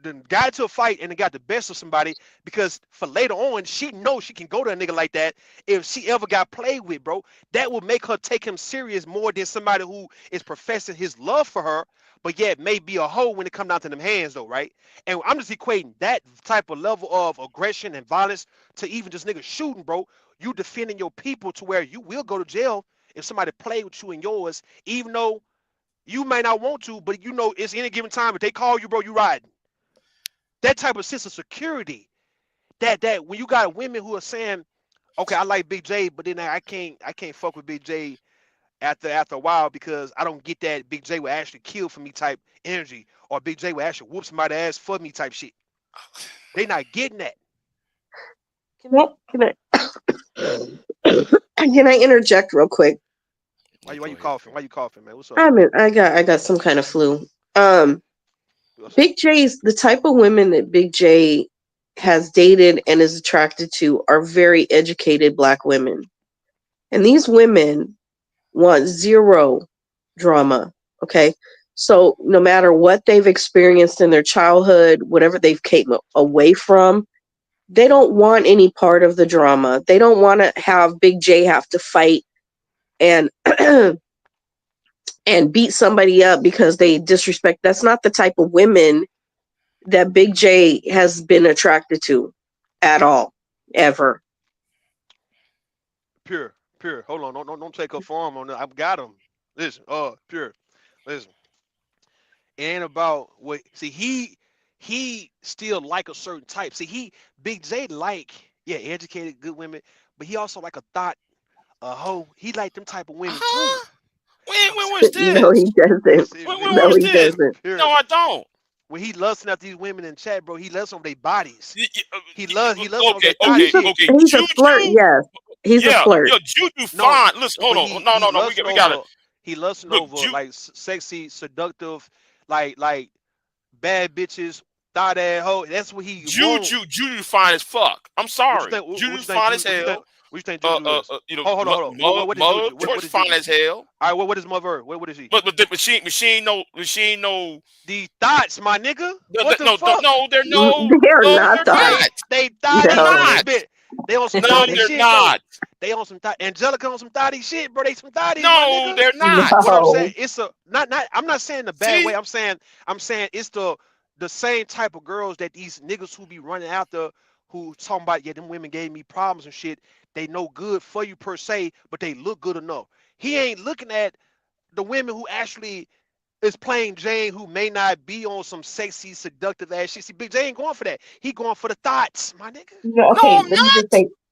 then got into a fight and then got the best of somebody, because for later on she knows she can go to a nigga like that if she ever got played with, bro. That will make her take him serious more than somebody who is professing his love for her, but yet may be a hoe when it come down to them hands though, right? And I'm just equating that type of level of aggression and violence to even just niggas shooting, bro. You defending your people to where you will go to jail if somebody play with you and yours, even though you may not want to, but you know it's any given time. If they call you, bro, you riding. That type of sense of security. That when you got women who are saying, okay, I like Big J, but then I can't fuck with Big J after a while because I don't get that Big J will actually kill for me type energy, or Big J will actually whoop somebody's ass for me type shit. They not getting that. Can I interject real quick? Why yeah, you why go you ahead. coughing? Why you coughing, man? What's up? I got some kind of flu. Um, What's up? Big J's the type of women that Big J has dated and is attracted to are very educated black women. And these women want zero drama. Okay. So no matter what they've experienced in their childhood, whatever they've came away from, they don't want any part of the drama. They don't want to have Big J have to fight and and beat somebody up because they disrespect. That's not the type of women that Big J has been attracted to at all, ever. Pure, pure. Hold on, don't take her form on that. I've got him. Listen, pure. Listen, it ain't about what. See, he still like a certain type. See, Big J like, yeah, educated, good women, but he also like a thought, a hoe. He like them type of women too. Huh? When See, was No, this? he doesn't. see, When Big No, was J, he this? doesn't. No, pure. I don't. when he lusting at these women in chat, bro, he lusts over their bodies. Y- y- He y- lusts over their okay, body okay, shit. okay. He's a flirt, Juju, yes. He's a yeah, flirt. yo, Juju No, fine. Listen, hold but on. No, no, no. We lusting gotta over he lusting look. over like sexy, seductive, like bad bitches, thought ass hoe. That's what he want. Juju fine as fuck. I'm What you sorry. think? What Juju you think? fine as What you think? hell. What you think Juju is? You know, Hold on. What is Juju? George What is fine Juju? as hell. All right, what is mother? What is he? But she ain't no. The thoughts, my nigga. What the fuck? No, they're They're no, not they're thoughts. not. They They're thotty not. bit. They on some No, thotty they're shit. not. Though. They on some thotty. Angelica on some thotty shit, bro. They some thotties, No, my nigga. they're not. What I'm No. saying, it's a not. I'm not saying the bad See? way. I'm saying it's the same type of girls that these niggas who be running after, who talking about, yeah, them women gave me problems and shit. They no good for you per se, but they look good enough. He ain't looking at the women who actually is plain Jane, who may not be on some sexy, seductive ass shit. See, Big J ain't going for that. He going for the thoughts, my nigga. No, okay, No, I'm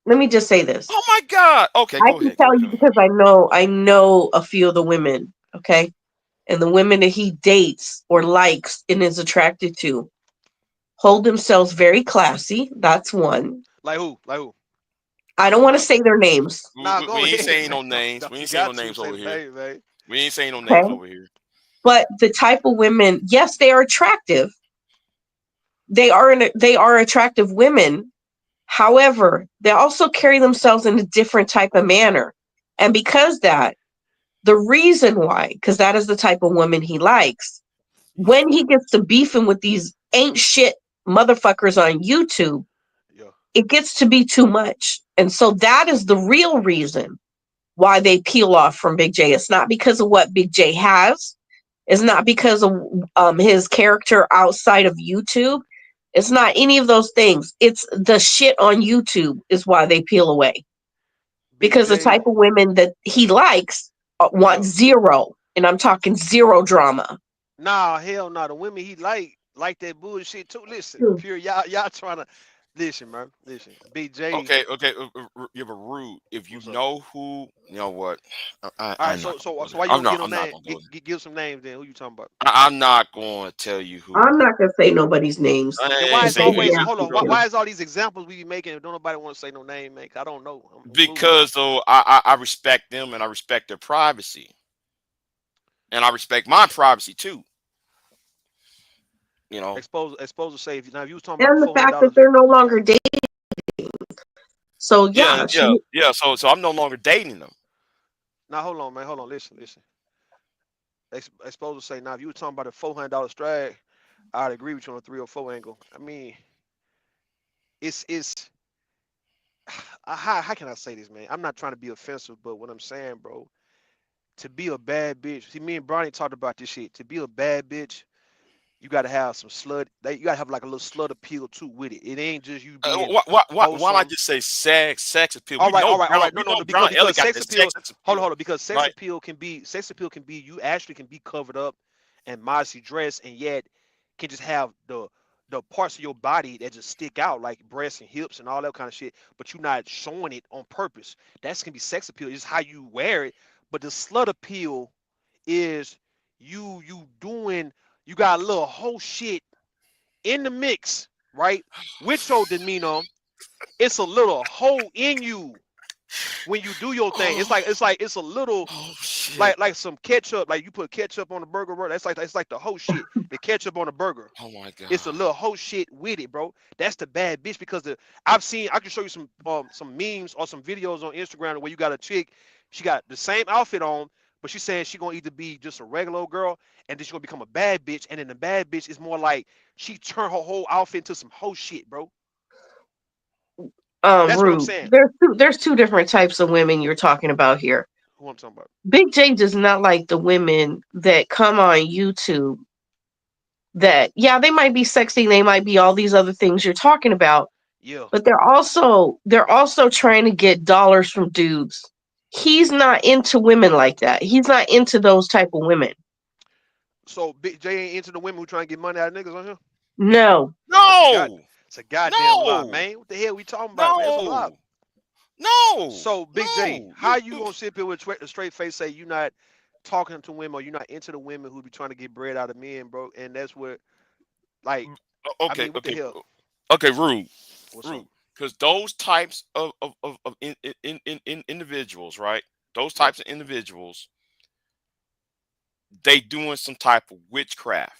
let me just say this. Oh my God. Okay, I go can ahead. tell you because I know a few of the women, okay? And the women that he dates or likes and is attracted to hold themselves very classy. That's one. Like who? I don't want to say their names. Nah, We go ain't ahead. saying no man. names. No, We you ain't saying no got to names say over the here. name, man. We ain't saying no Okay. names over here. But the type of women, yes, they are attractive. They are attractive women. However, they also carry themselves in a different type of manner. And because the reason why, because that is the type of woman he likes, when he gets to beefing with these ain't shit motherfuckers on YouTube, Yeah. it gets to be too much. And so that is the real reason why they peel off from Big J. It's not because of what Big J has. It's not because of his character outside of YouTube. It's not any of those things. It's the shit on YouTube is why they peel away. Big Because the J, type of women that he likes want yeah. zero. And I'm talking zero drama. Nah, hell nah. The women he like that bullshit too. Listen, Hmm. pure y'all trying to listen, man. Listen, Big J. Okay. You have a rude. If you What's up? know who, you know what? All I'm right, not so gonna go why there. you don't get no I'm not name? gonna go there. Give some names then. Who you talking about? I'm not going to tell you who. I'm not gonna say nobody's names. I Then ain't why is saying always names. hold on? Go ahead. Why is all these examples we be making and don't nobody want to say no name, man? 'Cause I don't know. I'm clueless. Because though I respect them and I respect their privacy, and I respect my privacy too. You know. Exposed to say if you was talking about And the fact that $400. they're no longer dating. So yeah, Yeah. So I'm no longer dating them. Now hold on, man. Hold on. Listen. Exposed to say now if you were talking about a $400 strag, I'd agree with you on a 304 angle. I mean, it's how can I say this, man? I'm not trying to be offensive, but what I'm saying, bro, to be a bad bitch. See, me and Bronny talked about this shit. To be a bad bitch, you gotta have some slut. You gotta have like a little slut appeal too with it. It ain't just you being Why not wholesome. just say sex appeal? All right. We No, know Brown because Ellie got sex that appeal. sex Hold appeal. on. Because sex appeal can be you actually can be covered up and modestly dressed, and yet can just have the parts of your body that just stick out, like breasts and hips and all that kind of shit. But you're not showing it on purpose. That's gonna be sex appeal. It's how you wear it. But the slut appeal is you doing. You got a little whole shit in the mix, right? With your demeanor, it's a little hole in you when you do your thing. It's it's a little shit. like some ketchup. Like you put ketchup on a burger, bro. That's like the whole shit. The ketchup on a burger. Oh my God. It's a little whole shit with it, bro. That's the bad bitch because I can show you some memes or some videos on Instagram where you got a chick, she got the same outfit on, but she's saying she gonna either be just a regular old girl and then she's gonna become a bad bitch, and then the bad bitch is more like she turned her whole outfit into some whole shit, bro. That's what I'm Rude. saying. There's two different types of women you're talking about here. Who I'm talking about? Big J does not like the women that come on YouTube that, yeah, they might be sexy, they might be all these other things you're talking about, Yeah. but they're also trying to get dollars from dudes. He's not into women like that. He's not into those type of women. So Big J ain't into the women who trying to get money out of niggas on here? No. No. It's a goddamn lie, No. man. What the hell we talking about, man? It's a lie. No. So Big J, how you gonna sit here with a straight face say you not talking to women or you're not into the women who be trying to get bread out of men, bro? And that's what Like, I Okay, mean, what the okay, hell? okay, rude, What's up? because those types of individuals, right? Those Yep. types of individuals, they doing some type of witchcraft.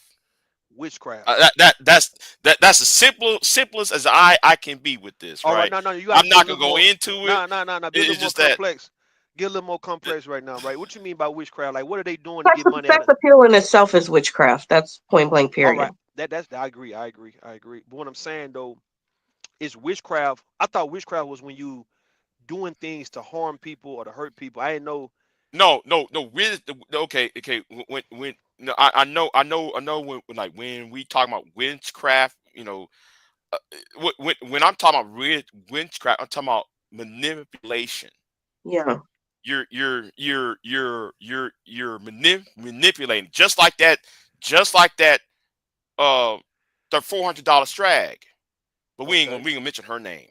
Witchcraft. That's the simplest as I can be with this, All right, right? no, you got I'm to be a not gonna little go more. into it. Nah. Be a little It's more just that complex. Get a little more complex right now, right? What you mean by witchcraft? Like, what are they doing to Sex, get money out sex of? appeal in itself is witchcraft. That's point blank. All Period. right, that's I agree. But what I'm saying though is witchcraft. I thought witchcraft was when you doing things to harm people or to hurt people. I didn't know. no. Okay. When no, I know when we talk about witchcraft, when I'm talking about witchcraft, I'm talking about manipulation. Yeah. You're manipulating just like that the $400 strag, but we Okay. ain't gonna mention her name.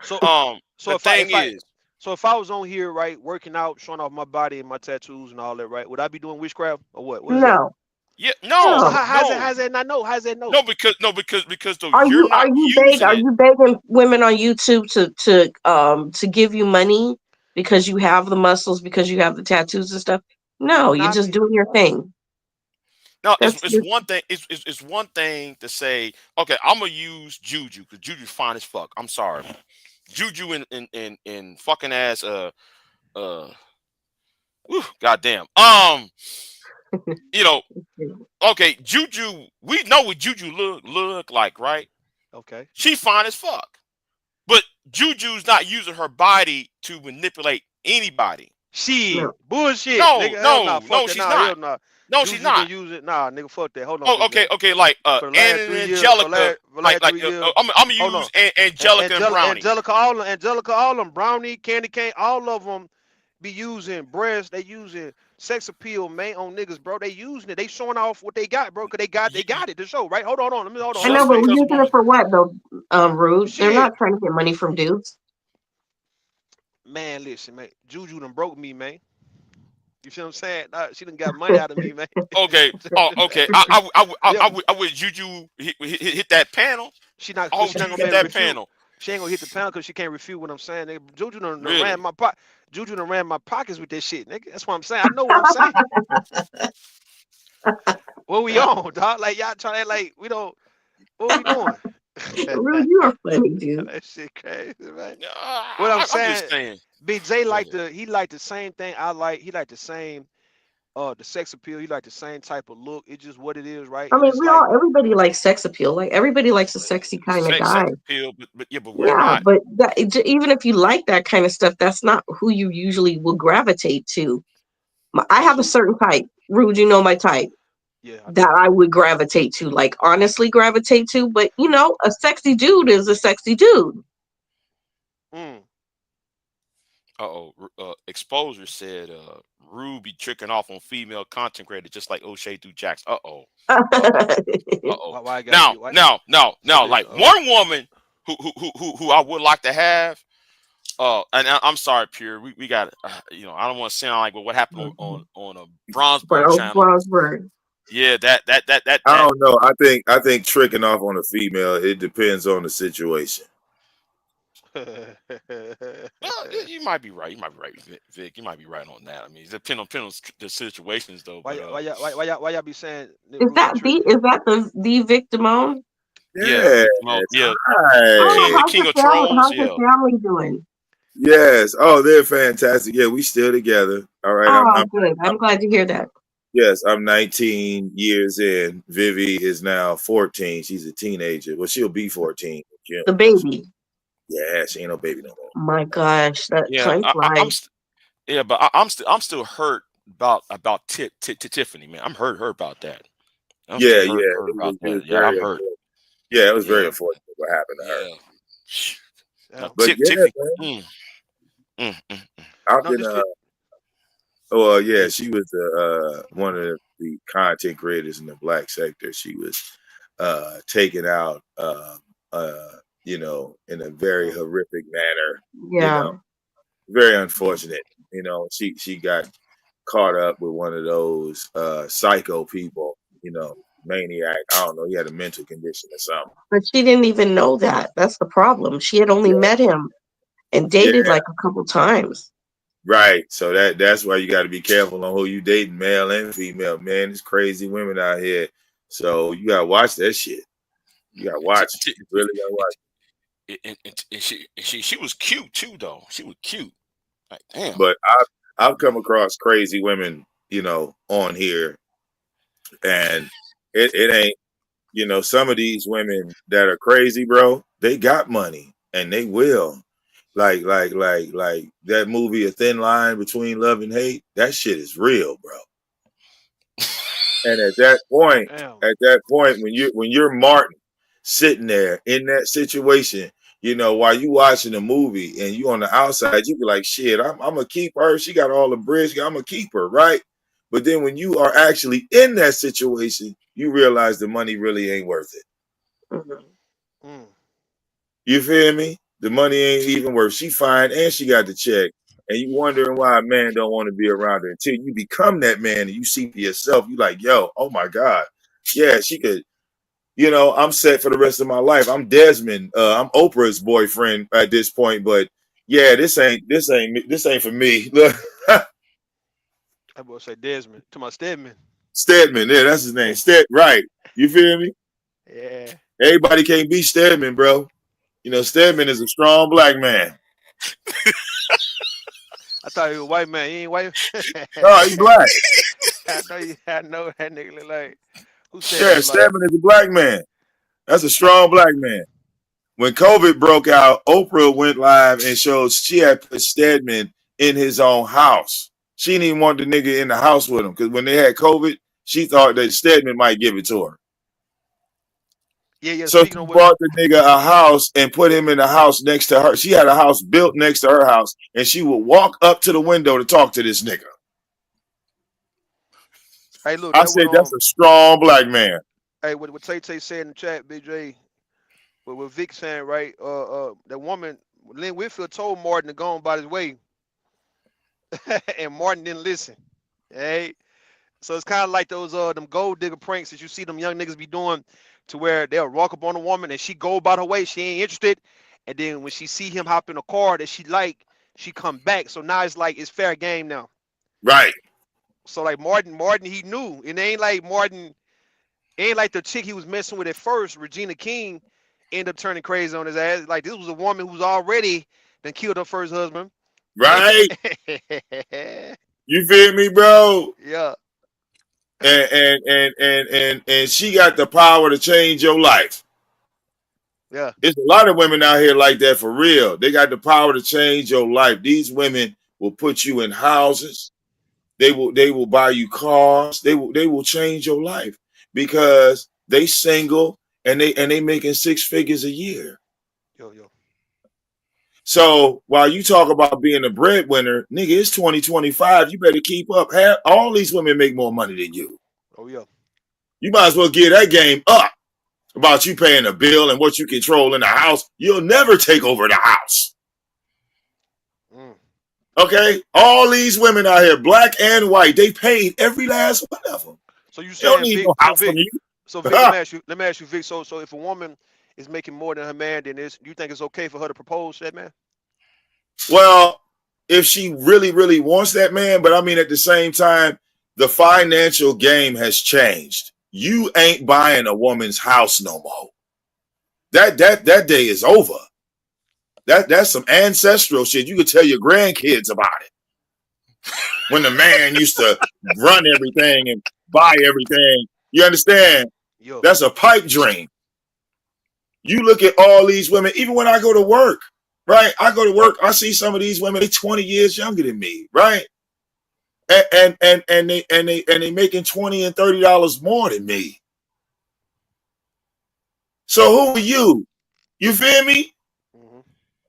So The if thing is, I was on here, right, working out, showing off my body and my tattoos and all that, right, would I be doing witchcraft or what? What is that? No. yeah, So No. how's that not no? How's that no? because though Are you're you not using are it. you begging women on YouTube to give you money because you have the muscles, because you have the tattoos and stuff? No, you're Not just be doing your thing. No, That's it's one thing. It's one thing to say, okay, I'm gonna use Juju because Juju's fine as fuck. I'm sorry, Juju in fucking ass. Whew, goddamn. You know, okay, Juju. We know what Juju look like, right? okay. She fine as fuck, but Juju's not using her body to manipulate anybody. Shit, no. bullshit, No, nigga. Hell nah, no, fuck no, that. she's Nah, not. hell nah. No, she's Juju been not. using nah, nigga. Fuck that. Hold on, Oh, big okay, man. okay. Like For the Anna last and 3 years, Angelica. for last 3 Like years. I'm gonna Hold on. use Angelica and Brownie. Angelica, all of them, Brownie, Candy Cane, all of them be using breasts. They using sex appeal, man, on niggas, bro. They using it. They showing off what they got, bro. Cause they got it to show, right? Hold on. Let me hold on. I Hold on. know, Just Let but me we're because using it woman, for what though? Rude. They're shit, not trying to get money from dudes. man. Listen, man. Juju done broke me, man. You see what I'm saying? Nah, she done got money out of me, man. okay, oh, okay. I would Juju hit that panel. But Oh, she not Juju gonna be hit able to that refute. panel. She ain't gonna hit the panel because she can't refute what I'm saying. Nigga. Really? Juju done ran my pockets with this shit, nigga. That's what I'm saying. I know what I'm saying. What we on, dog? Like y'all trying to like we don't. What we doing? Rude, you are funny, dude. That shit crazy, man. What I'm I'm just saying, saying. Big J Go like ahead. he like the same thing I like. He like the same the sex appeal. He like the same type of look. It's just what it is, right? I And mean, it's like everybody likes sex appeal. Like everybody likes a sexy kind of Sex guy. appeal, but yeah, but we're Yeah, not. but even if you like that kind of stuff, that's not who you usually will gravitate to. I that's have a who. certain type. Rude, you know my type Yeah, I that do. I would gravitate to, like honestly gravitate to. But a sexy dude is a sexy dude. Mm. Exposure said Ruby tricking off on female content creators just like O'Shea do Jax. Uh-oh. Why I gotta Now, be? Why? now, now, So now, this? like one woman who I would like to have. And I'm sorry, Pure. We got I don't want to sound like what happened on a Bronzeberg channel. Brownsburg. Yeah, that I don't know. I think tricking off on a female, it depends on the situation. well, you might be right. You might be right, Vic. You might be right on that. I mean, it depends on the situations, though. But why y'all be saying Is Ruby that trick? the victimone? yeah, Yeah, yeah, Oh, the right. king of trolls. how's your Yeah. family doing? Yes. Oh, they're fantastic. Yeah, we still together. All right. Oh, good. I'm glad to hear that. Yes, I'm 19 years in. Vivi is now 14. She's a teenager. Well, she'll be 14 in June. The baby. Yeah, she ain't no baby no more. My gosh, that Yeah, time flies. but I'm still hurt about Tiffany, man. I'm hurt about that. I'm Yeah, still yeah. hurt about It was that. Yeah, very I'm hurt. unfortunate. Yeah, it was very Yeah, unfortunate what happened to her. yeah. Now, Yeah. But yeah, Tiffany. man, Mm, mm. I've No, been this fit. yeah, she was one of the content creators in the black sector. She was taken out in a very horrific manner, Yeah. very unfortunate. She got caught up with one of those psycho people, maniac. I don't know. He had a mental condition or something. But she didn't even know that. That's the problem. She had only met him and Yeah, dated like a couple times. right. So that's why you got to be careful on who you dating, male and female. Man, there's crazy women out here. So you gotta watch that shit. You gotta watch it. You really gotta watch And she was cute too, though. She was cute. Like, damn. it. But I've come across crazy women, you know, on here, and it ain't, you know, some of these women that are crazy, bro, they got money and they will. Like that movie, A Thin Line Between Love and Hate, that shit is real, bro. And at that point, when you're Martin sitting there in that situation, you know, while you watching the movie and you on the outside, you be like, shit, I'm gonna keep her. She got all the bridge. I'm gonna keep her, right? But then when you are actually in that situation, you realize the money really ain't worth it. Mm-hmm. You feel me? The money ain't even worth. She fine and she got the check. And you wondering why a man don't want to be around her until you become that man and you see for yourself. You like, yo, oh my God. Yeah, she could, you know, I'm set for the rest of my life. I'm Desmond. I'm Oprah's boyfriend at this point, but yeah, this ain't for me. Look. I will say Desmond to my Stedman. Stedman, yeah, that's his name. Right. You feel me? Yeah. Everybody can't be Stedman, bro. You know, Stedman is a strong black man. I thought he was a white man. He ain't white. Oh, he's black. I know that nigga look like. Who said Yeah, that? Stedman is a black man. That's a strong black man. When COVID broke out, Oprah went live and showed she had put Stedman in his own house. She didn't even want the nigga in the house with him because when they had COVID, she thought that Stedman might give it to her. Yeah. So she bought the nigga a house and put him in the house next to her. She had a house built next to her house, and she would walk up to the window to talk to this nigga. Hey, look, I said that's a strong black man. Hey, what Tay said in the chat, Big J, what Vic saying, right? The woman, Lynn Whitfield told Martin to go on about his way, and Martin didn't listen. Hey, so it's kind of like those them gold digger pranks that you see them young niggas be doing, to where they'll walk up on a woman and she go about her way, she ain't interested, and then when she see him hop in a car that she like, she come back. So now it's like it's fair game now. Right. So like Martin, he knew, and it ain't like Martin. It ain't like the chick he was messing with at first, Regina King, ended up turning crazy on his ass. Like this was a woman who was already then killed her first husband. Right. You feel me, bro? Yeah. And she got the power to change your life. Yeah. There's a lot of women out here like that for real. They got the power to change your life. These women will put you in houses. They will buy you cars. They will change your life because they single and they making 6 figures a year. Yo. So while you talk about being a breadwinner, nigga, it's 2025. You better keep up. All these women make more money than you. Oh yeah. You might as well get that game up about you paying a bill and what you control in the house. You'll never take over the house. Okay? All these women out here, black and white, they paid every last one of them. So you don't saying need Vic, no house from you. So Vic, let me ask you, Vic. So if a woman is making more than her man, then you think it's okay for her to propose to that man? Well, if she really, really wants that man, but I mean at the same time, the financial game has changed. You ain't buying a woman's house no more. That day is over. That's some ancestral shit. You could tell your grandkids about it. When the man used to run everything and buy everything. You understand? Yo. That's a pipe dream. You look at all these women, even when I go to work, right? I go to work, I see some of these women, they 20 years younger than me, right? And they making $20 and $30 more than me. So who are you? You feel me?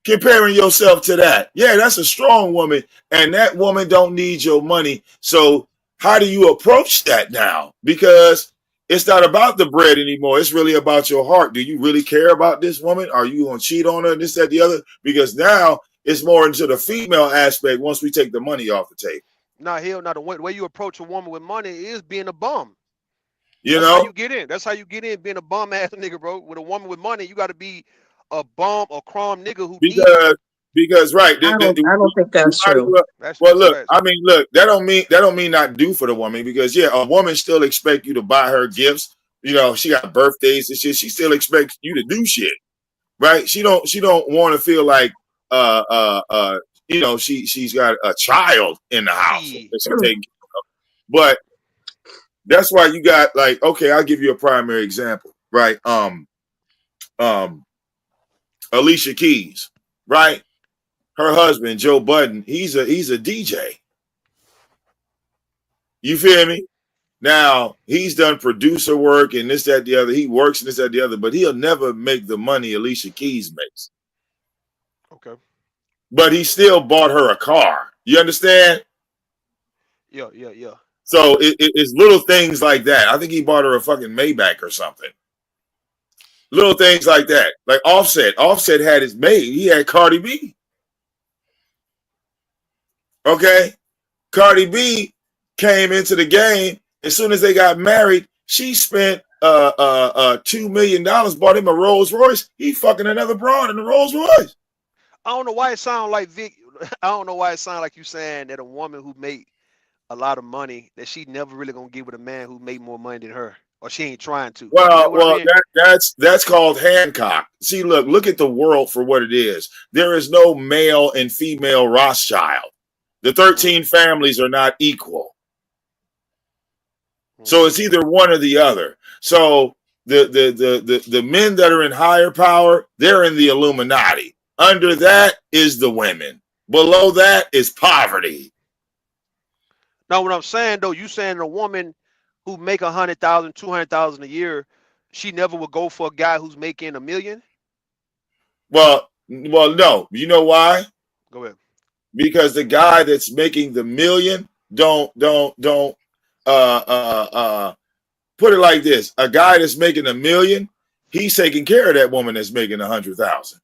Comparing yourself to that. Yeah, that's a strong woman, and that woman don't need your money. So how do you approach that now? Because it's not about the bread anymore. It's really about your heart. Do you really care about this woman? Are you going to cheat on her and this, that, the other? Because now it's more into the female aspect once we take the money off the table. Nah, hell, the way you approach a woman with money is being a bum. You That's how know, you get in. That's how you get in being a bum ass nigga, bro. With a woman with money, you got to be a bum or crumb nigga who need you. because right. I don't think that's true. Well, look, facts. I mean, look, that don't mean not do for the woman, because yeah, a woman still expect you to buy her gifts. You know, she got birthdays and shit. She still expects you to do shit, right? She don't want to feel like you know, she's got a child in the house She. that she's taking care of. But that's why you got, like, okay, I'll give you a primary example, right? Alicia Keys, right? Her husband, Joe Budden, he's a DJ. You feel me? Now, he's done producer work and this, that, the other. He works and this, that, the other, but he'll never make the money Alicia Keys makes. Okay. But he still bought her a car. You understand? Yeah. So it's little things like that. I think he bought her a fucking Maybach or something. Little things like that. Like Offset. Offset had his maid. He had Cardi B. Okay? Cardi B came into the game. As soon as they got married, she spent $2 million, bought him a Rolls Royce. He fucking another broad in the Rolls Royce. I don't know why it sounds like Vic. I don't know why it sounds like you saying that a woman who made a lot of money, that she never really gonna get with a man who made more money than her, or she ain't trying to. Well, that's called Hancock. See, look at the world for what it is. There is no male and female Rothschild. The 13 families are not equal. So it's either one or the other. So the men that are in higher power, they're in the Illuminati. Under that is the women. Below that is poverty. Now, what I'm saying though, you saying a woman who make 100,000, 200,000 a year, she never would go for a guy who's making $1 million? Well, no. You know why? Go ahead. Because the guy that's making the $1 million don't put it like this. A guy that's making $1 million, he's taking care of that woman that's making 100,000.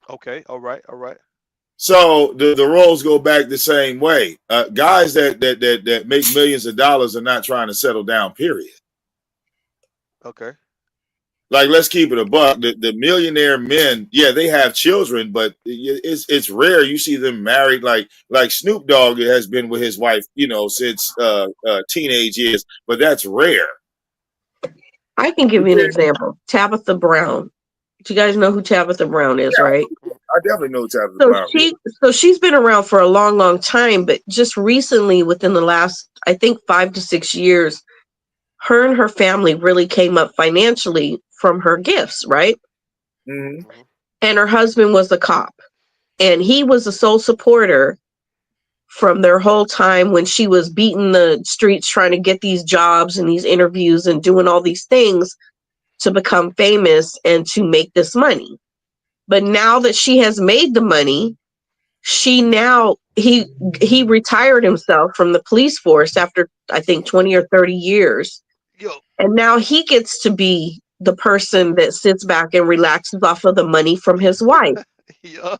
Okay, all right. So the roles go back the same way. Guys that make millions of dollars are not trying to settle down, period. Okay. Like, let's keep it a buck. The millionaire men, yeah, they have children, but it's rare you see them married. Like Snoop Dogg has been with his wife, you know, since teenage years, but that's rare. I can give you an example. Tabitha Brown. Do you guys know who Tabitha Brown is, right? I definitely know Tabitha Brown. So she's been around for a long, long time, but just recently, within the last, I think, 5 to 6 years, her and her family really came up financially from her gifts, right? Mm-hmm. And her husband was a cop, and he was a sole supporter from their whole time when she was beating the streets trying to get these jobs and these interviews and doing all these things to become famous and to make this money. But now that she has made the money, he retired himself from the police force after, I think, 20 or 30 years. Yo. And now he gets to be the person that sits back and relaxes off of the money from his wife. Yeah.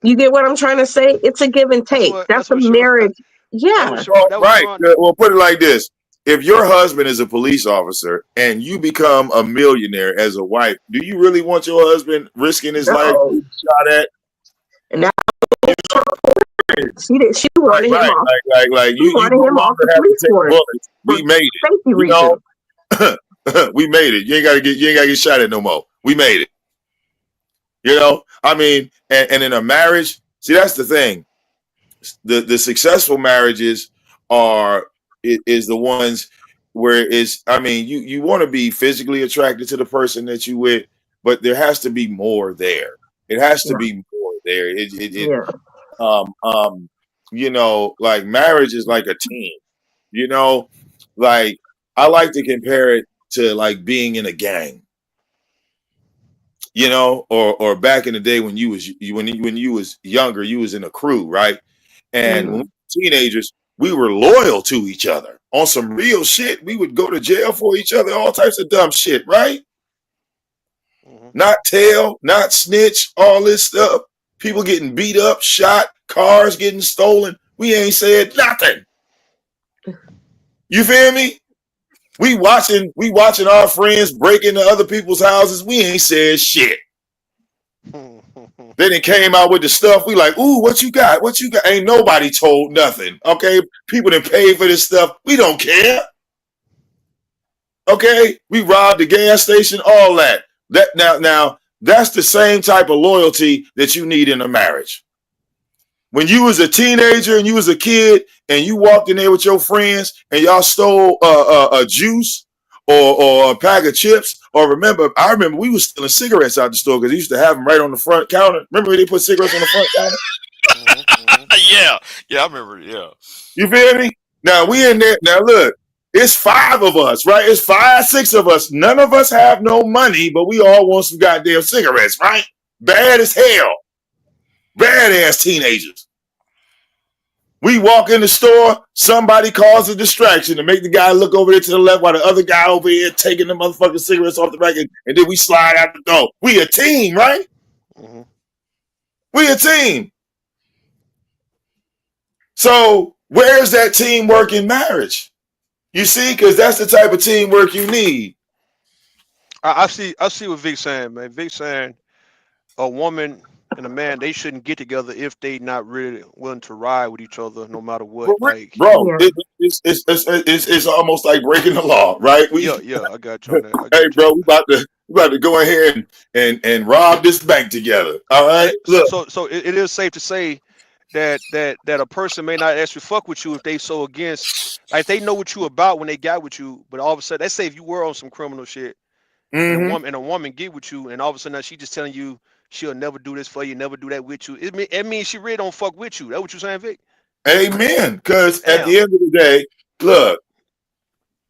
You get what I'm trying to say? It's a give and take. That's a marriage. Yeah. Right. Well, put it like this. If your husband is a police officer and you become a millionaire as a wife, do you really want your husband risking his life to be shot at? And now she wanted him off. Like you no longer have to take bullets. We made it. You know? We made it. You ain't gotta get shot at no more. We made it. You know, I mean, and in a marriage, see, that's the thing. The successful marriages is the ones where you want to be physically attracted to the person that you with, but there has to be more there. It has to be more there. You know, like marriage is like a team. You know, like I like to compare it to like being in a gang. You know, or back in the day when you was younger, you was in a crew, right? And when we were teenagers, we were loyal to each other on some real shit. We would go to jail for each other, all types of dumb shit, right? Not tell, not snitch, all this stuff. People getting beat up, shot, cars getting stolen. We ain't said nothing. You feel me? We watching our friends break into other people's houses. We ain't said shit. Then it came out with the stuff. We like, ooh, what you got? What you got? Ain't nobody told nothing. Okay, people that paid for this stuff. We don't care. Okay, we robbed the gas station, all that. Now that's the same type of loyalty that you need in a marriage. When you was a teenager and you was a kid and you walked in there with your friends and y'all stole a juice or a pack of chips, or I remember we was stealing cigarettes out the store because they used to have them right on the front counter. Remember when they put cigarettes on the front counter? Yeah, I remember. Yeah, you feel me? Now we in there. Now look, it's 5 of us, right? It's 5, 6 of us. None of us have no money, but we all want some goddamn cigarettes, right? Bad as hell. Badass teenagers. We walk in the store, somebody calls a distraction to make the guy look over there to the left while the other guy over here taking the motherfucking cigarettes off the rack, and then we slide out the door. We a team, right? Mm-hmm. We a team. So where's that teamwork in marriage? You see, because that's the type of teamwork you need. I see what Vic's saying, man. Vic's saying a woman and a man, they shouldn't get together if they not really willing to ride with each other no matter what. Like, bro, Yeah. it's almost like breaking the law, right? yeah, I got you on that. Hey, bro, we about to go ahead and rob this bank together. All right. Look. So it is safe to say that a person may not actually fuck with you if they so against, like they know what you about when they got with you, but all of a sudden, let's say if you were on some criminal shit, Mhm. and a woman get with you, and all of a sudden now she just telling you she'll never do this for you, never do that with you. It means she really don't fuck with you. That what you saying, Vic? Amen. Because at Damn. the end of the day, look,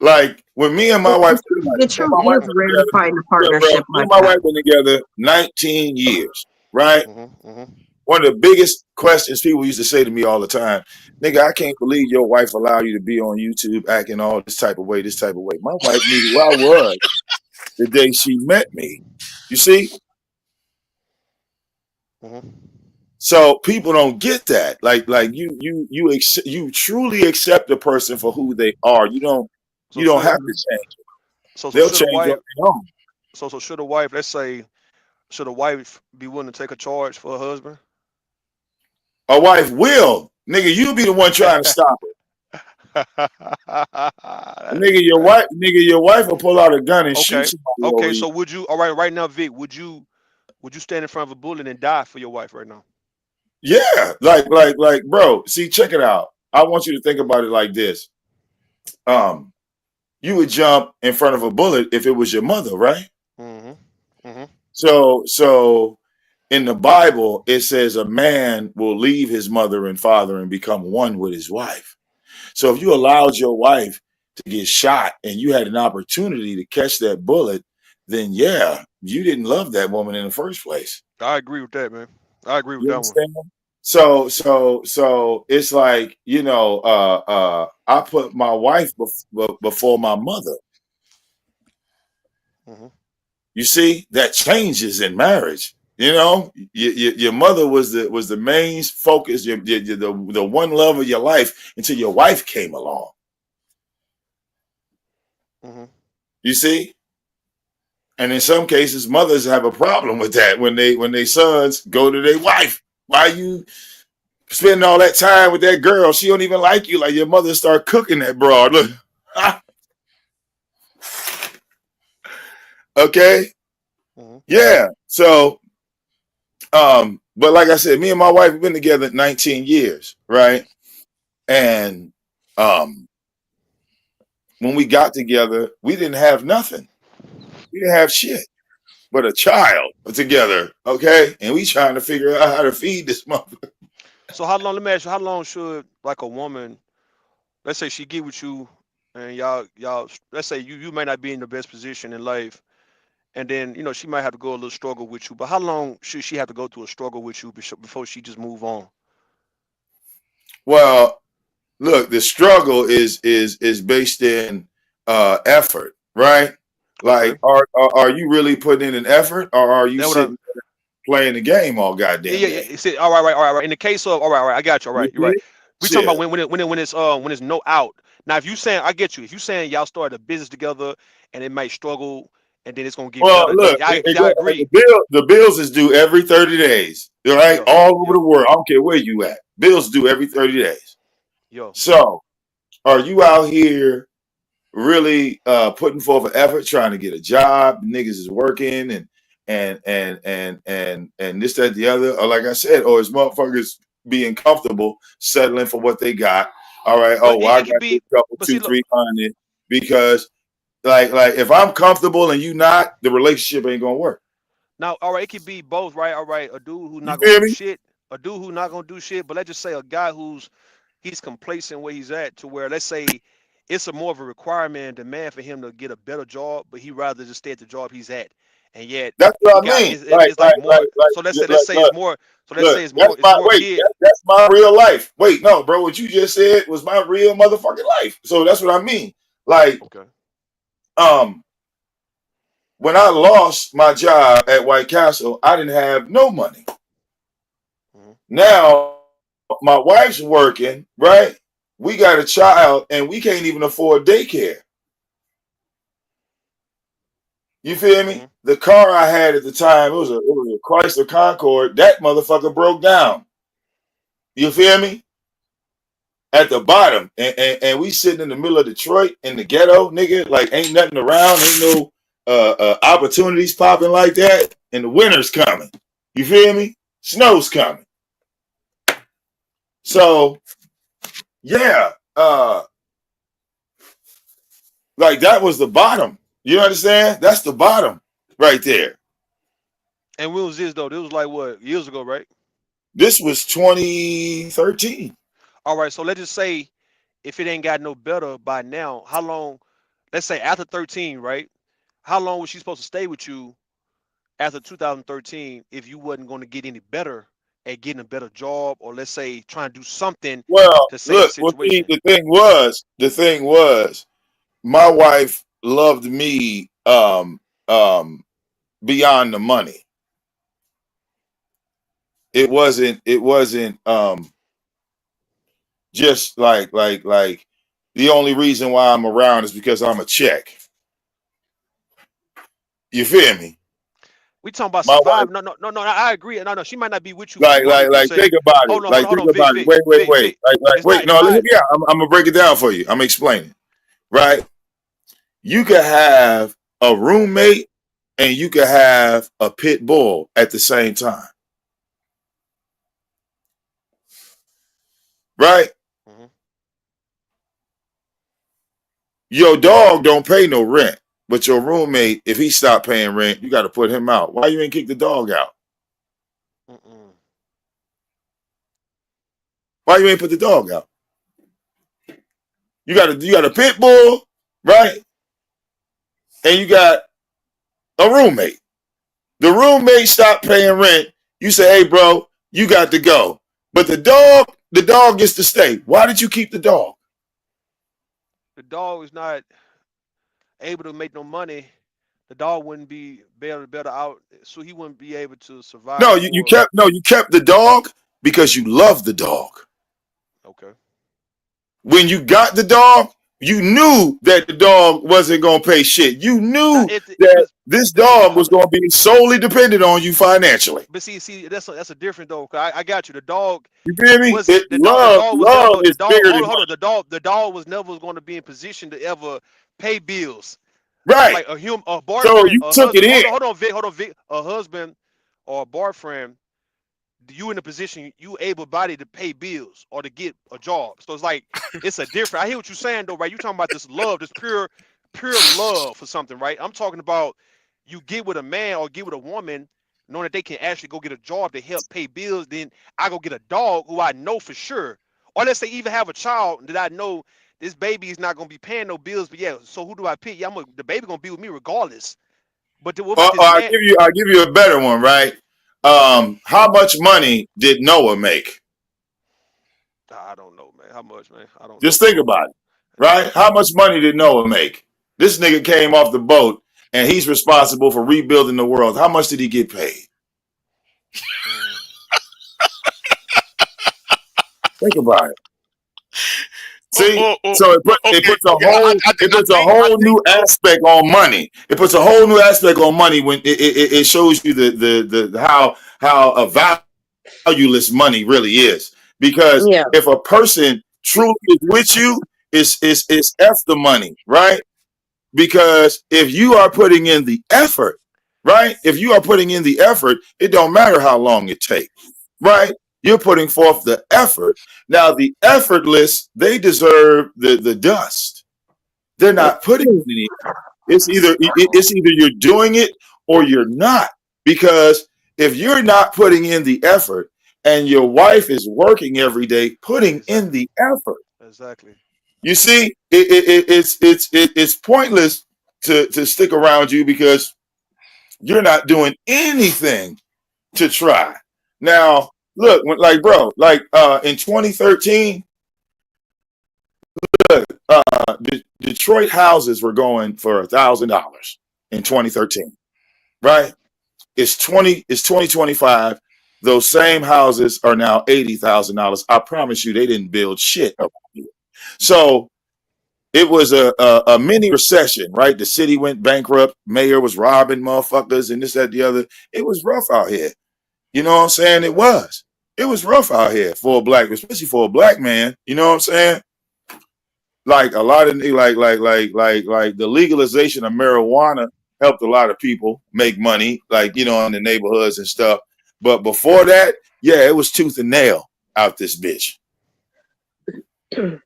like when me and my wife, The truth is rare to find a partnership me like and my wife that. been together 19 years, right? Mm-hmm. One of the biggest questions people used to say to me all the time, nigga, I can't believe your wife allowed you to be on YouTube acting all this type of way. My wife knew who I was the day she met me. You see? Mm-hmm. So people don't get that. Like you truly accept a person for who they are. You don't have to change them. So They'll should a change wife? on their own. So should a wife? Let's say, should a wife be willing to take a charge for her husband? A wife will. Nigga, you be the one trying to stop it. Nigga, your wife will pull out a gun and shoot somebody over So you. would you? All right now, Vic, would you stand in front of a bullet and die for your wife right now? Yeah, like, bro. See, check it out. I want you to think about it like this. You would jump in front of a bullet if it was your mother, right? Mm-hmm. Mm-hmm. So in the Bible, it says a man will leave his mother and father and become one with his wife. So if you allowed your wife to get shot and you had an opportunity to catch that bullet, then yeah, you didn't love that woman in the first place. I agree with that, man. I agree with You that understand? So it's like, I put my wife before my mother. one. You see, that changes in marriage. You know, your mother was the main focus, the one love of your life until your wife came along. Mm-hmm. You see, and in some cases, mothers have a problem with that when they sons go to their wife. Why you spending all that time with that girl? She don't even like you. Like your mother start cooking that broad. Look, okay, Mm-hmm. yeah. So, but like I said, me and my wife have been together 19 years, right? And when we got together, we didn't have nothing. We didn't have shit but a child together, okay? And we trying to figure out how to feed this mother. So how long? Let me ask you. How long should like a woman? Let's say she get with you, and y'all. Let's say you may not be in the best position in life, and then she might have to go a little struggle with you. But how long should she have to go through a struggle with you before she just move on? Well, look, the struggle is based in effort, right? Like, are you really putting in an effort, or are you sitting playing the game all goddamn day? Yeah. See, all right. In the case of all right. I got you. All right, you're right. We talking about Shit. when it's no out. Now, if you saying, I get you. If you saying y'all started a business together and it might struggle and then it's gonna get Well, better, look, then I agree. the bills is due every 30 days. All right, Yeah, all over yeah, the world. I don't care where you at. Bills due every 30 days. yeah. So, are you out here really putting forth an effort trying to get a job? Niggas is working and this, that, the other. Or like I said, or is motherfuckers being comfortable settling for what they got? All right. But Oh, well, I it could got this be. couple But see, two, look. 300 because like if I'm comfortable and you not, the relationship ain't gonna work. Now, all right, it could be both, right? All right, a dude who's You not gonna feel do me? shit, but let's just say a guy he's complacent where he's at to where let's say it's a more of a requirement and demand for him to get a better job, but he rather just stay at the job he's at, and yet That's he what I got mean. Like, it's like more. So like, look, look. That's it's my more wait. kid. That's my real life. Wait, no, bro. What you just said was my real motherfucking life. So that's what I mean. Like, Okay. when I lost my job at White Castle, I didn't have no money. Mm-hmm. Now my wife's working, right? We got a child and we can't even afford daycare. You feel me? Mm-hmm. The car I had at the time, it was a Chrysler Concorde. That motherfucker broke down. You feel me? At the bottom. And we sitting in the middle of Detroit in the ghetto, nigga. Like ain't nothing around, ain't no opportunities popping like that. And the winter's coming. You feel me? Snow's coming. So yeah, like that was the bottom. You understand? That's the bottom right there. And when was this though? This was like what, years ago, right? This was 2013. All right, so let's just say if it ain't got no better by now, how long? Let's say after 13, right? How long was she supposed to stay with you after 2013 if you wasn't going to get any better at getting a better job, or let's say trying to do something Well, to save the look, well, see, situation? the thing was, my wife loved me beyond the money. It wasn't just like the only reason why I'm around is because I'm a check. You feel me? We talking about My wife, survive. No. I agree. No. She might not be with you for money per se. think about it. Like, Hold think on, about it. Vic, Wait, wait, Vic, wait. Vic. Wait. No, It's not. yeah, I'm gonna break it down for you. I'm explaining. Right? You could have a roommate and you could have a pit bull at the same time. Right? Mhm. Your dog don't pay no rent, but your roommate, if he stopped paying rent, you got to put him out. Why you ain't kick the dog out? Mm-mm. Why you ain't put the dog out? You got a pit bull, right? And you got a roommate. The roommate stopped paying rent. You say, hey, bro, you got to go. But the dog gets to stay. Why did you keep the dog? The dog is not able to make no money. The dog wouldn't be better out, so he wouldn't be able to No, survive you for. kept the dog because you love the dog. Okay. When you got the dog, you knew that the dog wasn't gonna pay shit. You Now, knew that this dog was hold, gonna be solely dependent on you financially. but see, that's a different though. 'Cause I got you. The dog You feel me? wasn't the Love dog was never is bigger than hold on. money. The dog was never going to be in position to ever pay bills. Right. Like a So boyfriend, you a took it husband. in. Hold on, Vic. A husband or a boyfriend, you in a position you able body to pay bills or to get a job. So it's like it's a different. I hear what you're saying though, right? You talking about this love, this pure love for something, right? I'm talking about you get with a man or get with a woman knowing that they can actually go get a job to help pay bills. Then I go get a dog who I know for sure, or let's say even have a child that I know this baby is not gonna be paying no bills. But yeah, so who do I pick? Yeah, the baby gonna be with me regardless. But what about Or this man? I'll give you a better one, right? How much money did Noah make? I don't know, man. How much, man? I don't know, Just think bro. about it, right? How much money did Noah make? This nigga came off the boat and he's responsible for rebuilding the world. How much did he get paid? Mm. Think about it. See, oh, so it okay, puts a okay. whole I whole think new so. aspect on money. It puts a whole new aspect on money when it shows you the how a valueless money really is. Because Yeah. if a person truly is with you, it's F the money, right? Because if you are putting in the effort, right? If you are putting in the effort, it don't matter how long it takes, right? You're putting forth the effort. Now, the effortless, they deserve the dust. They're not putting in any. It's either you're doing it or you're not. Because if you're not putting in the effort and your wife is working every day putting in Exactly. the effort, Exactly. you see, it's pointless to stick around you because you're not doing anything to try. Now, look, like bro, like in 2013, Detroit houses were going for $1,000 in 2013, right? It's 2025. Those same houses are now $80,000. I promise you, they didn't build shit up here. So it was a mini recession, right? The city went bankrupt. Mayor was robbing motherfuckers and this, that, the other. It was rough out here. You know what I'm saying? It was. It was rough out here for a black, especially for a black man. You know what I'm saying? Like a lot of like the legalization of marijuana helped a lot of people make money, like in the neighborhoods and stuff. But before that, yeah, it was tooth and nail out this bitch. When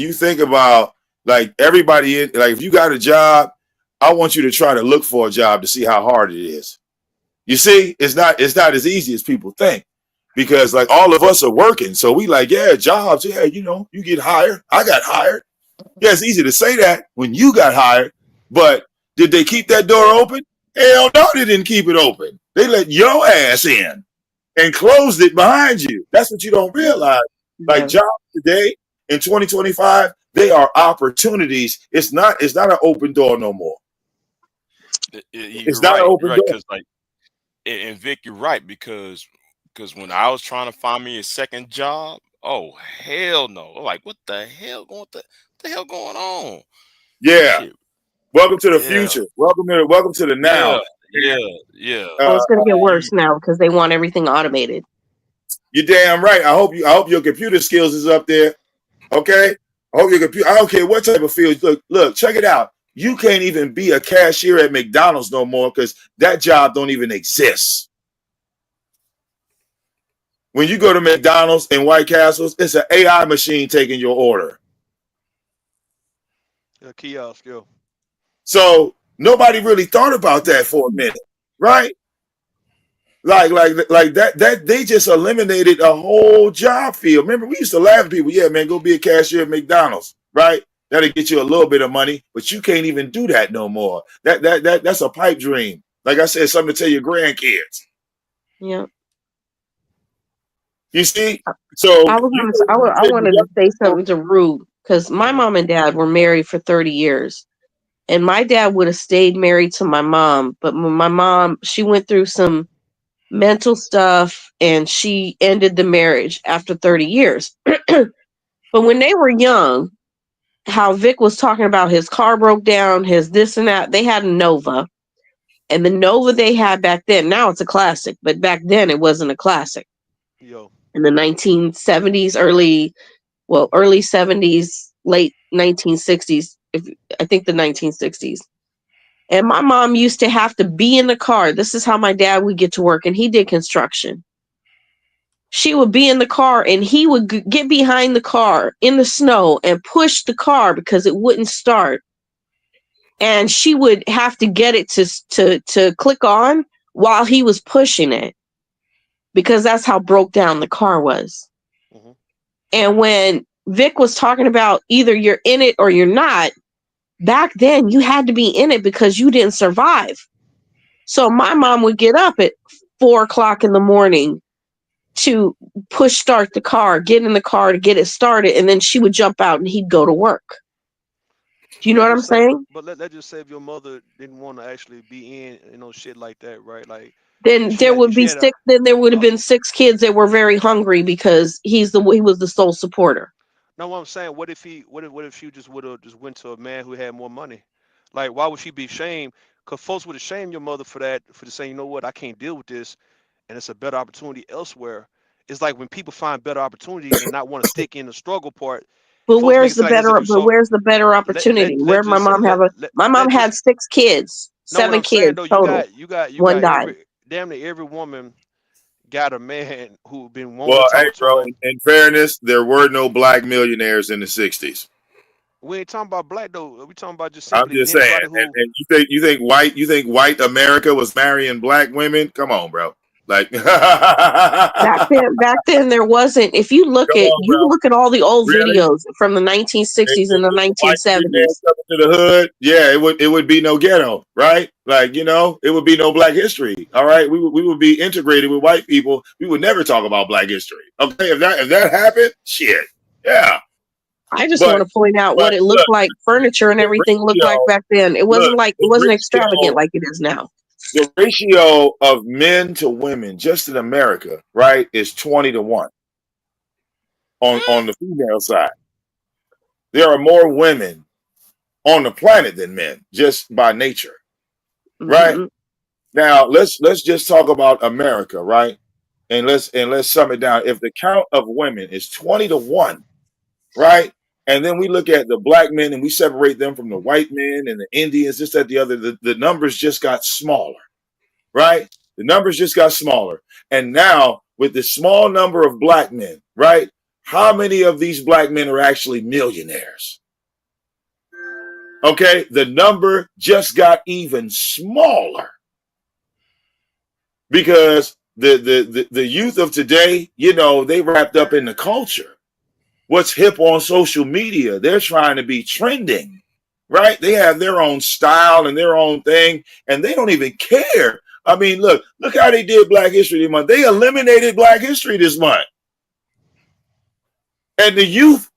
you think about like everybody like if you got a job, I want you to try to look for a job to see how hard it is. You see, it's not as easy as people think because like all of us are working. So we like, yeah, jobs, yeah, you get hired. I got hired. Yeah, it's easy to say that when you got hired, but did they keep that door open? Hell no, they didn't keep it open. They let your ass in and closed it behind you. That's what you don't realize. Like Yeah. jobs today in 2025, they are opportunities. It's not an open door no more. You're It's not an right. You're open right. door. Because like, and Vic, you're right. Because when I was trying to find me a second job, oh hell no! Like, what the hell going on? Yeah. Shit. Welcome to the Yeah. future. Welcome to the now. Yeah. Yeah. Yeah. Oh, Uh, it's gonna get You. worse now because they want everything automated. you're damn right. I hope your computer skills is up there. Okay. I hope your computer. I don't care what type of field. Look. Check it out. You can't even be a cashier at McDonald's no more because that job don't even exist. When you go to McDonald's and White Castles, it's an AI machine taking your order. A kiosk, yo. So nobody really thought about that for a minute, right? Like that they just eliminated a whole job field. Remember, we used to laugh at people, yeah, man, go be a cashier at McDonald's, right? That'll get you a little bit of money, but you can't even do that no more. That's a pipe dream. Like I said, something to tell your grandkids. Yeah. You see? So I was you gonna. I wanted to say something to Rube because my mom and dad were married for 30 years, and my dad would have stayed married to my mom, but when my mom, she went through some mental stuff and she ended the marriage after 30 years. But when they were young, how Vic was talking about his car broke down, his this and that, they had a Nova. And the Nova they had back then, now it's a classic, but back then it wasn't a classic. Yo. In the 1970s, early 70s, late 1960s, I think the 1960s. And my mom used to have to be in the car. This is how my dad would get to work, and he did construction. She would be in the car, and he would get behind the car in the snow and push the car because it wouldn't start. And she would have to get it to click on while he was pushing it because that's how broke down the car was. Mm-hmm. And when Vic was talking about either you're in it or you're not, back then you had to be in it because you didn't survive. So my mom would get up at 4:00 in the morning to push start the car, get in the car to get it started, and then she would jump out and he'd go to work. Do you know what I'm saying? But let's just say if your mother didn't want to actually be in, shit like that, right? Like Then if she there had, would if she be had a, six. Then there would have been 6 kids that were very hungry because he was the sole supporter. No, what I'm saying, what if she just would have just went to a man who had more money? Like, why would she be shamed? Cause folks would have shamed your mother for that, for just saying, you know what, I can't deal with this, and it's a better opportunity elsewhere. It's like when people find better opportunities and not want to stick in the struggle part, But folks make it seem like as if you so. where's the better opportunity? Where my mom have a my mom let had just 6 kids, know what 7 I'm saying kids though. total. You One got died. every damn near every woman got a man who been wanting Well, to hey, talk to bro. them. In fairness, there were no black millionaires in the '60s. We ain't talking about black though. We talking about just I'm simply just saying. anybody who. And you think white America was marrying black women? Come on, bro. Like, come Back then there wasn't. If you look on, bro. at all the old Really? videos from the 1960s and the White millionaires 1970s. coming to the hood, yeah, it would be no ghetto, right? Like, it would be no black history. All right, we would be integrated with white people. We would never talk about black history. Okay, if that happened, shit, yeah. I just But want to point out but what it looked look, like. Furniture and the everything looked like ratio, back then. It look, wasn't extravagant like it is now. the ratio of men to women just in America, right, is 20-1 on the female side. There are more women on the planet than men, just by nature, right? Mm-hmm. Now let's just talk about America, right? And let's sum it down. If the count of women is 20-1, right? And then we look at the black men and we separate them from the white men and the Indians, this, that, the other, the numbers just got smaller, right? The numbers just got smaller. And now with the small number of black men, right? How many of these black men are actually millionaires? Okay, the number just got even smaller because the youth of today, they wrapped up in the culture. What's hip on social media? They're trying to be trending, right? They have their own style and their own thing, and they don't even care. I mean, look how they did Black History Month. They eliminated Black History this month. And the youth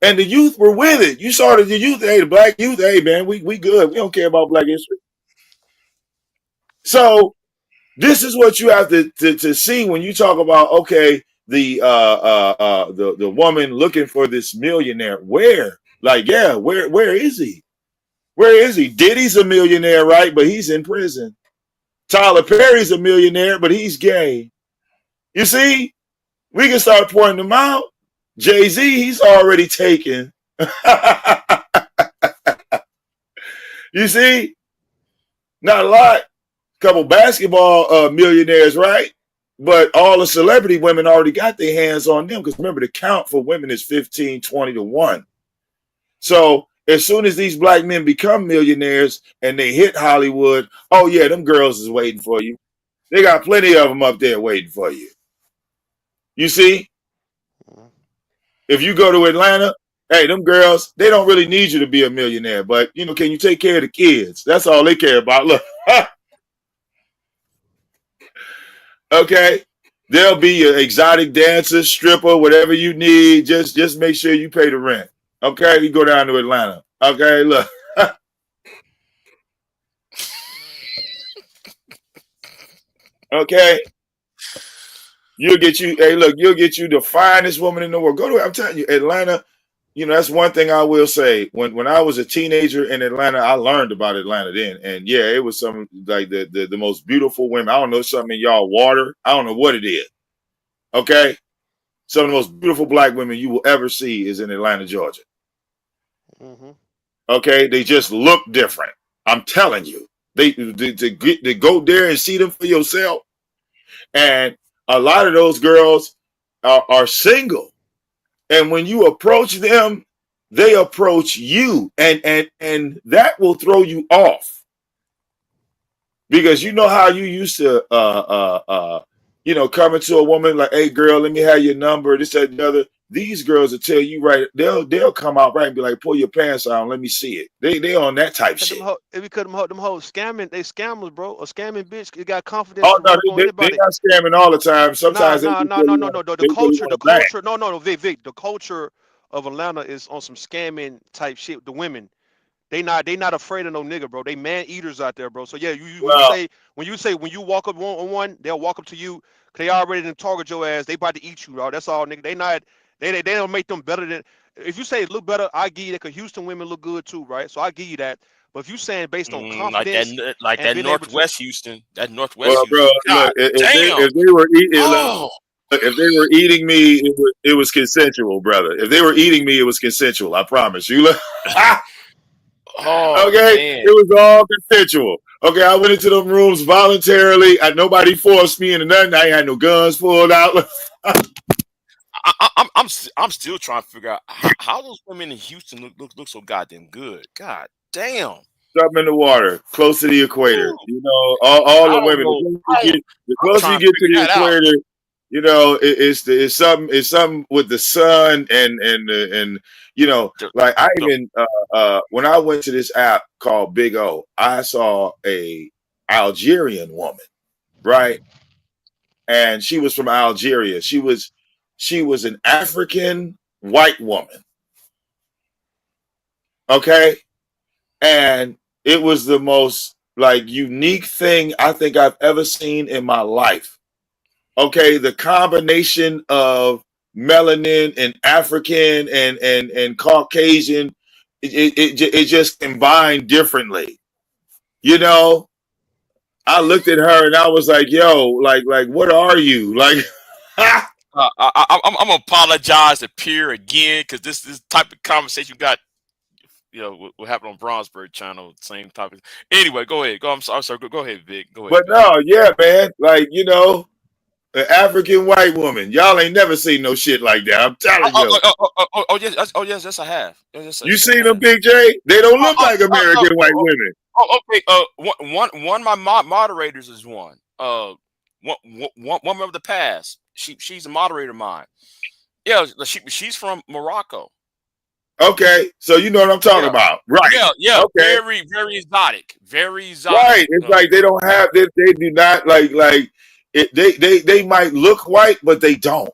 were with it. You saw the youth, hey, the black youth, hey man, we good. We don't care about Black history. So this is what you have to see when you talk about, okay, the woman looking for this millionaire. Where? Like, yeah, where is he? Where is he? Diddy's a millionaire, right? But he's in prison. Tyler Perry's a millionaire, but he's gay. You see, we can start pointing them out. Jay-Z, he's already taken. You see? Not a lot. Couple basketball millionaires, right? But all the celebrity women already got their hands on them because remember, the count for women is 15, 20-1. So as soon as these black men become millionaires and they hit Hollywood, oh yeah, them girls is waiting for you. They got plenty of them up there waiting for you. You see? If you go to Atlanta, hey, them girls, they don't really need you to be a millionaire, but can you take care of the kids? That's all they care about. Look. Okay. They'll be your exotic dancer, stripper, whatever you need. Just make sure you pay the rent. Okay. You go down to Atlanta. Okay. Look. Okay. You'll get you the finest woman in the world. Go to, I'm telling you, Atlanta, that's one thing I will say. When I was a teenager in Atlanta, I learned about Atlanta then. And yeah, it was some like the most beautiful women. I don't know, something in y'all water. I don't know what it is. Okay. Some of the most beautiful black women you will ever see is in Atlanta, Georgia. Mm-hmm. Okay. They just look different. I'm telling you. They go there and see them for yourself. And a lot of those girls are single. And when you approach them, they approach you. And that will throw you off. Because you know how you used to coming to a woman like, hey girl, let me have your number, this, that, the other. These girls will tell you right, they'll come out right and be like, pull your pants down, let me see it. They on that type shit. If we cut them hoes scamming, they scammers, bro. A scamming bitch, you got confidence Oh to no, work on anybody. they're not scamming all the time. Sometimes No. The culture. No, Vic. The culture of Atlanta is on some scamming type shit. The women, they not afraid of no nigga, bro. They man eaters out there, bro. So yeah, when you walk up on one, they'll walk up to you. They already done target your ass. They about to eat you, bro. That's all, nigga. They don't make them better than. if you say look better, I give you that because Houston women look good too, right? So I give you that. But if you saying based on confidence like and that being able to, Northwest Houston, that Northwest Well, bro, Houston. God look, if they damn. if they were eating, Oh, if they were eating me, it was consensual, brother. If they were eating me, it was consensual. I promise you. Look, oh okay, man. it was all consensual. Okay, I went into them rooms voluntarily. Nobody forced me into nothing. I ain't had no guns pulled out. I'm still trying to figure out how those women in Houston look so goddamn good. God damn. Something in the water, close to the equator. Ooh, You know, all I the don't women. know. The I'm closer you trying to get to figure the that out. equator, you know, it's something with the sun and you know, The- like I the- even when I went to this app called Big O, I saw a Algerian woman, right? And she was from Algeria. She was an African white woman, okay? And it was the most like unique thing I think I've ever seen in my life. Okay, the combination of melanin and African and Caucasian, it just combined differently. You know, I looked at her and I was like, "Yo, like, what are you like?" I'm gonna apologize to Pierre again because this type of conversation you got, what happened on Bronzeberg channel, same topic. Anyway, go ahead. I'm sorry. Go ahead, Vic. Go ahead, But Vic. no, yeah, man, like you know, an African white woman. Y'all ain't never seen no shit like that. I'm telling you. Yes, I have. You Yes, I seen them, have. Big J? They don't Oh, look like American white women. okay. One of my moderators is one. One member of the past. She's a moderator of mine. Yeah, she's from Morocco. Okay, so you know what I'm talking Yeah, about, right? yeah. Okay, Very exotic. Very exotic. right. It's like they don't have they do not like it. They might look white, but they don't.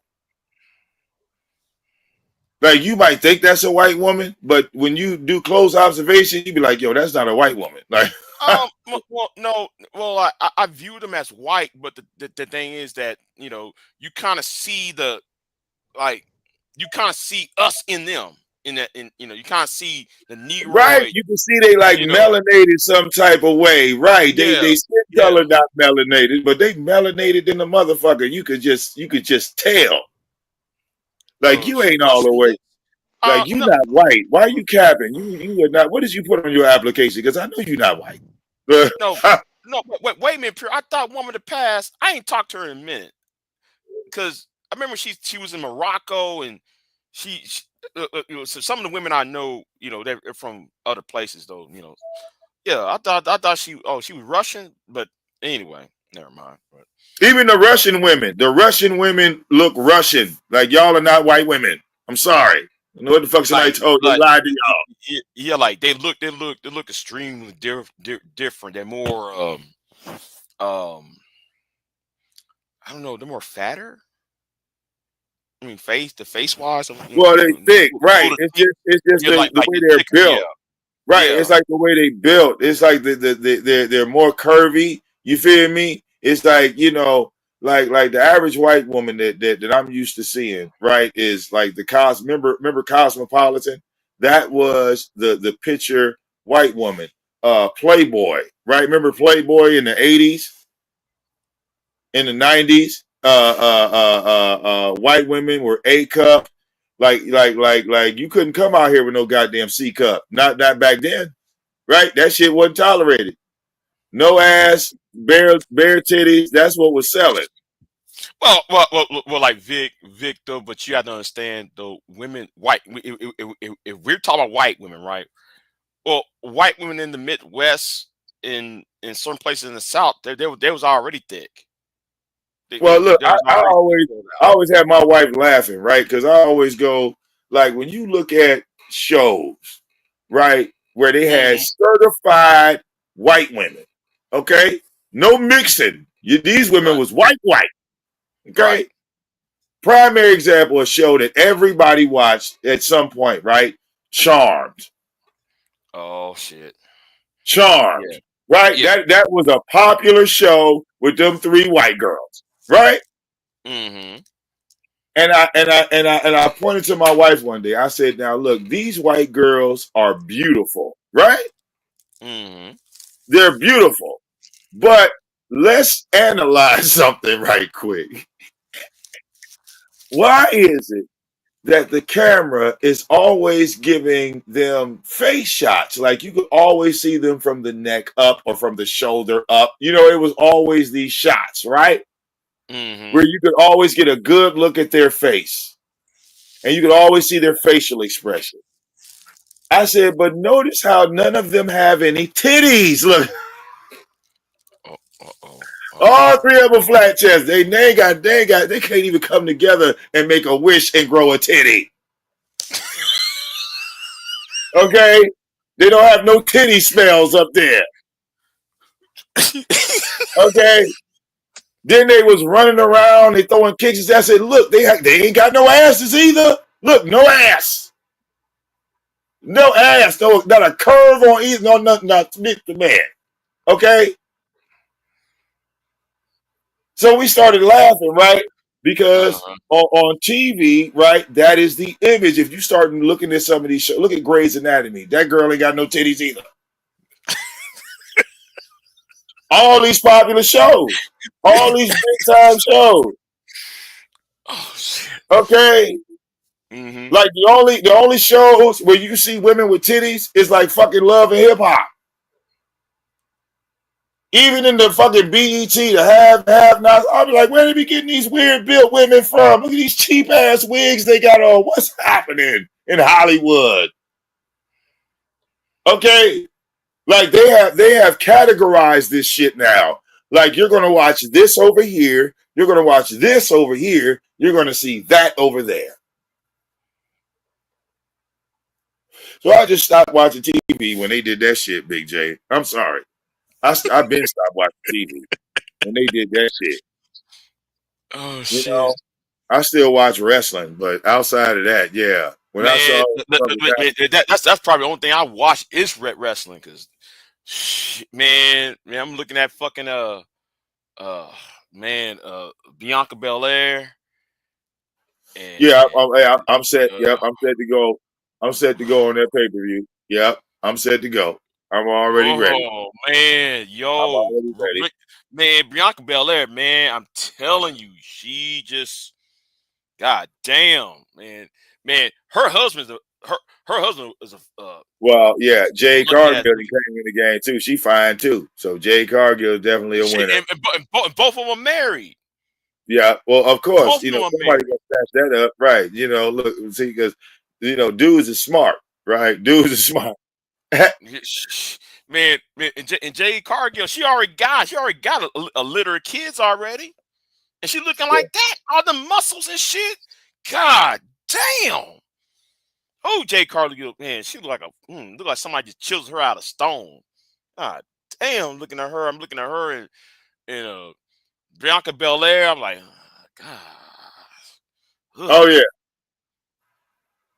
Like you might think that's a white woman, but when you do close observation, you be like, "Yo, that's not a white woman." Like, Well, no, well, I view them as white, but the thing is that you kind of see like you kind of see us in them in that you kind of see the right? Negroid, You can see they like you know, melanated some type of way, right? yeah, They skin yeah. color not melanated, but they melanated in the motherfucker. You could just tell. Like Oh, you ain't all the way. shit. Like you No, not white. Why are you capping? You are not. What did you put on your application? Because I know you're not white. no, no. Wait a minute, Pierre. I thought woman of the past. I ain't talked to her in a minute because I remember she was in Morocco and she so some of the women I know, they're from other places though. Yeah, I thought she was Russian, but anyway, never mind. But, Even the Russian women look Russian. Like y'all are not white women. I'm sorry. You know what the fuck somebody told they lied to y'all. yeah, like they look extremely different. They're more I don't know, they're more fatter. I mean, the face wise, Well, they thick, right? It's just yeah, the like way the they're thicker, yeah, built. Right. It's yeah. like the way they built. It's like they're more curvy. You feel me? It's like, you know, like the average white woman that I'm used to seeing, right, is like the remember Cosmopolitan? That was the picture white woman. Playboy, right? Remember Playboy in the 80s, in the 90s? White women were A cup. Like you couldn't come out here with no goddamn C cup. Not back then. Right? That shit wasn't tolerated. No ass, bare titties. That's what was selling. Well, like Victor, but you have to understand though, women, white. If we're talking about white women, right? Well, white women in the Midwest, in certain places in the South, they was already thick. Well, look, They was I already always filled I out. always have my wife laughing, right? Because I always go like when you look at shows, right, where they had Hmm. certified white women, okay, no mixing. These women Right, was white, right. okay. Primary example, a show that everybody watched at some point, right? Charmed. Oh shit. Charmed, Yeah, right? yeah. That was a popular show with them three white girls, right? Hmm. I pointed to my wife one day. I said, "Now look, these white girls are beautiful, right? Mm-hmm. They're beautiful, but let's analyze something right quick. Why is it that the camera is always giving them face shots? Like you could always see them from the neck up or from the shoulder up. You know, it was always these shots, right? Mm-hmm. Where you could always get a good look at their face and you could always see their facial expression. I said, but notice how none of them have any titties. Look, Uh-oh. all three of them flat chest. They can't even come together and make a wish and grow a titty. Okay? They don't have no titty smells up there. Okay? Then they was running around, they throwing kicks. I said, look, they ain't got no asses either. Look, no ass. No ass. No, not a curve on either. No, nothing, not the man. Okay? So we started laughing, right? Because on TV, right, that is the image. If you start looking at some of these shows, look at Grey's Anatomy. That girl ain't got no titties either. All these popular shows, all these big time shows. Oh shit. Okay, Mm-hmm. like the only shows where you see women with titties is like fucking Love and Hip Hop. Even in the fucking BET, the have nots, I'll be like, where they be getting these weird built women from? Look at these cheap ass wigs they got on. What's happening in Hollywood? Okay, like they have categorized this shit now. Like you're gonna watch this over here, you're gonna watch this over here, you're gonna see that over there. So I just stopped watching TV when they did that shit, Big J. I'm sorry. I've been stopped watching TV when they did that shit. Oh You shit. know, I still watch wrestling, but outside of that, yeah. When I saw that's probably the only thing I watch is wrestling, because man, I'm looking at fucking Bianca Belair. And, yeah, I'm set. Yep, I'm set to go. I'm set to go on that pay per view. Yep, I'm set to go. I'm already ready. Oh man, I'm already ready. man, Bianca Belair, man, I'm telling you, she just, god damn, man, her husband is a Well, yeah, Jade lucky ass Cargill dude. came in the game too. She fine too. So Jade Cargill is definitely a winner. And both of them are married. Yeah, well, of course, Both you of know, them are somebody married. gonna snatch that up, right? You know, look, see, because you know, dudes is smart, right? Dudes is smart. Man, and Jade Cargill, she already got a litter of kids already, and she looking like that, all the muscles and shit. God damn. Oh, Jade Cargill, man, she look like somebody just chiseled her out of stone. God damn, looking at her, I'm looking at her and Bianca Belair. I'm like, God. Oh yeah,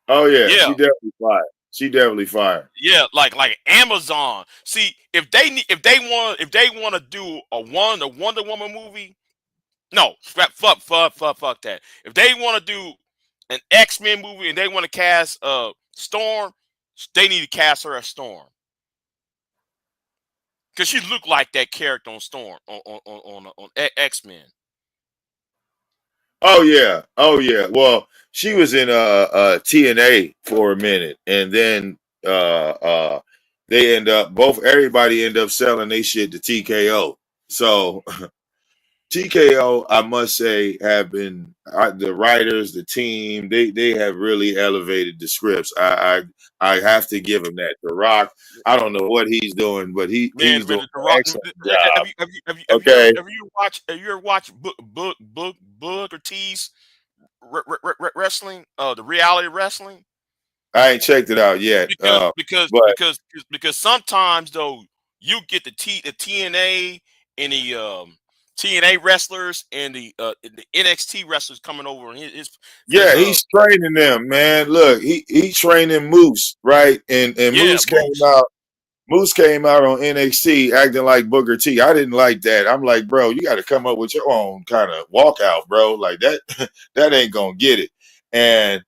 oh yeah, Yeah. she definitely fired. She definitely fired. Yeah, like Amazon. See, if they want to do a Wonder Woman movie, no, fuck that. If they want to do an X-Men movie and they want to cast Storm, they need to cast her as Storm, because she looked like that character on Storm on X-Men. Oh yeah, oh yeah. Well, she was in TNA for a minute, and then they everybody end up selling they shit to TKO. So TKO, I must say, have been the writers, the team. They have really elevated the scripts. I have to give him that. The Rock, I don't know what he's doing, but he's doing The an Rock. excellent job. Have you ever watched Booker T's wrestling? The reality wrestling. I ain't checked it out yet. Because sometimes though you get the TNA and the TNA wrestlers and the NXT wrestlers coming over and he's training them, man. Look, he training Moose, right? And Moose came out. Moose came out on NXT acting like Booker T. I didn't like that. I'm like, bro, you got to come up with your own kind of walkout, bro. Like that, that ain't gonna get it. And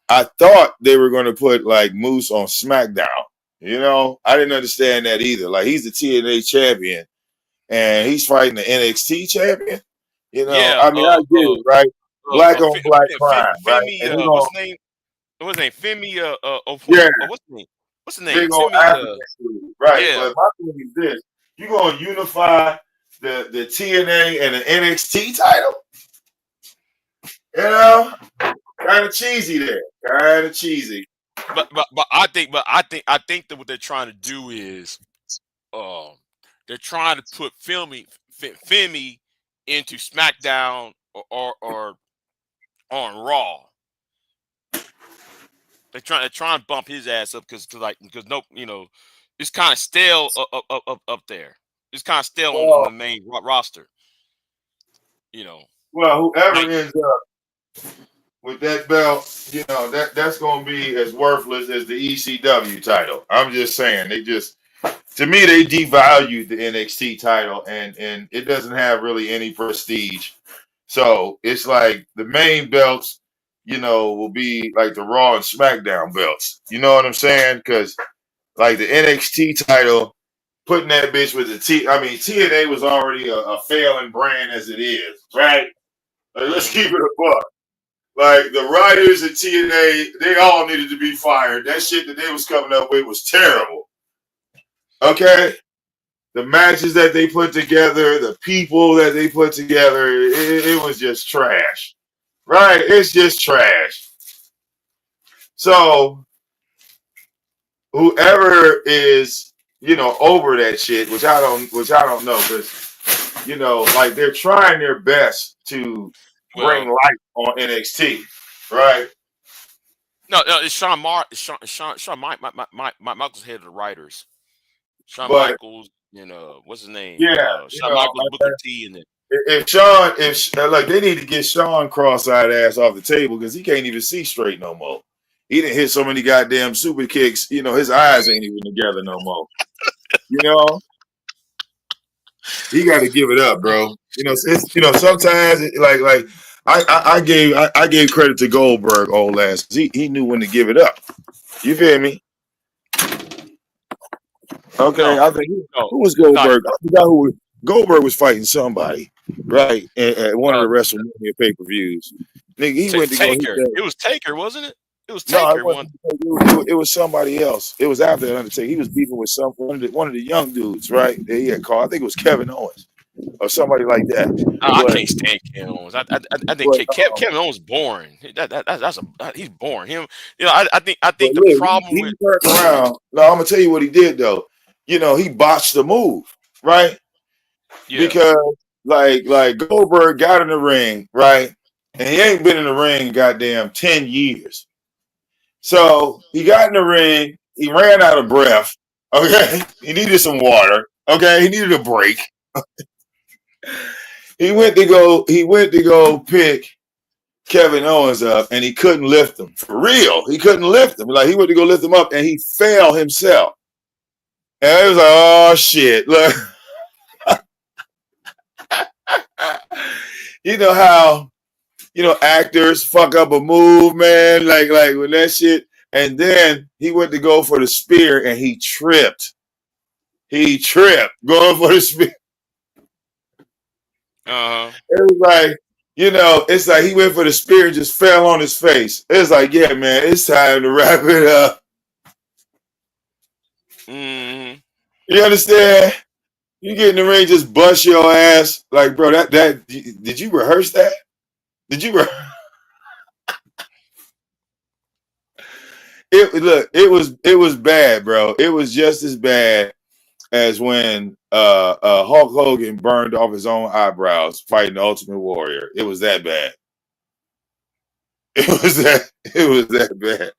I thought they were gonna put like Moose on SmackDown. You know, I didn't understand that either. Like he's the TNA champion and he's fighting the NXT champion. You know, Yeah. I mean, I get it, right? Black on black crime, right? Femi, And they what's gonna, his name? What's his name? Femi. yeah, What's the name? What's the big name? old Femi. African dude, right? Yeah. But my thing is this: you gonna unify the TNA and the NXT title? You know, kind of cheesy there, kind of cheesy. But I think that what they're trying to do is they're trying to put Femi into SmackDown or on Raw. They're trying to bump his ass up because no, you know, it's kind of stale up there. It's kind of stale on the main roster. You know. Well, whoever Like, ends up with that belt, you know, that's gonna be as worthless as the ECW title. I'm just saying, to me they devalued the NXT title and it doesn't have really any prestige. So it's like the main belts, you know, will be like the Raw and SmackDown belts. You know what I'm saying? Because like the NXT title, putting that bitch with TNA was already a failing brand as it is, right? Like, let's keep it a buck. Like the writers at TNA, they all needed to be fired. That shit that they was coming up with was terrible. Okay? The matches that they put together, the people that they put together, it was just trash. Right? It's just trash. So whoever is, you know, over that shit, which I don't know, because you know, like they're trying their best to bring light on NXT, right? No, it's Shawn Michaels head of the writers. Shawn But Michaels and what's his name? yeah, you Shawn know, Michaels, Booker T, and then if like they need to get Sean cross-eyed ass off the table because he can't even see straight no more. He didn't hit so many goddamn super kicks, you know, his eyes ain't even together no more. You know, he got to give it up, bro. You know, it's sometimes I gave credit to Goldberg all last. He knew when to give it up. You feel me? Okay, no, I think who was Goldberg? I forgot who Goldberg was fighting somebody, right? At one of the WrestleMania pay-per-views. Nigga, he went to go hit Taker. that. It was Taker, wasn't it? It was No, Taker. it wasn't. It was somebody else. It was after the Undertaker. He was beefing with one of the young dudes, right? That he had called. I think it was Kevin Owens or somebody like that. I can't stand Kevin Owens. I think Kevin Owens is boring. He's boring. Him, you know. I think the look, problem he with turned around. No, I'm gonna tell you what he did though. You know, he botched the move, right? Because like Goldberg got in the ring, right? And he ain't been in the ring goddamn 10 years. So he got in the ring, he ran out of breath. Okay. He needed some water. Okay, he needed a break. He went to go pick Kevin Owens up and he couldn't lift him. For real. He couldn't lift him. Like he went to go lift him up and he fell himself. And it was like, oh shit. Look. You know how, you know, actors fuck up a move, man. Like when that shit. And then he went to go for the spear and he tripped. He tripped going for the spear. It was like, you know, it's like he went for the spear and just fell on his face. It's like, yeah, man, it's time to wrap it up. Mm-hmm. You understand? You get in the ring, just bust your ass. Like, bro, that did you rehearse that? Did you it was bad, bro. It was just as bad as when Hulk Hogan burned off his own eyebrows fighting the Ultimate Warrior. It was that bad. It was that bad.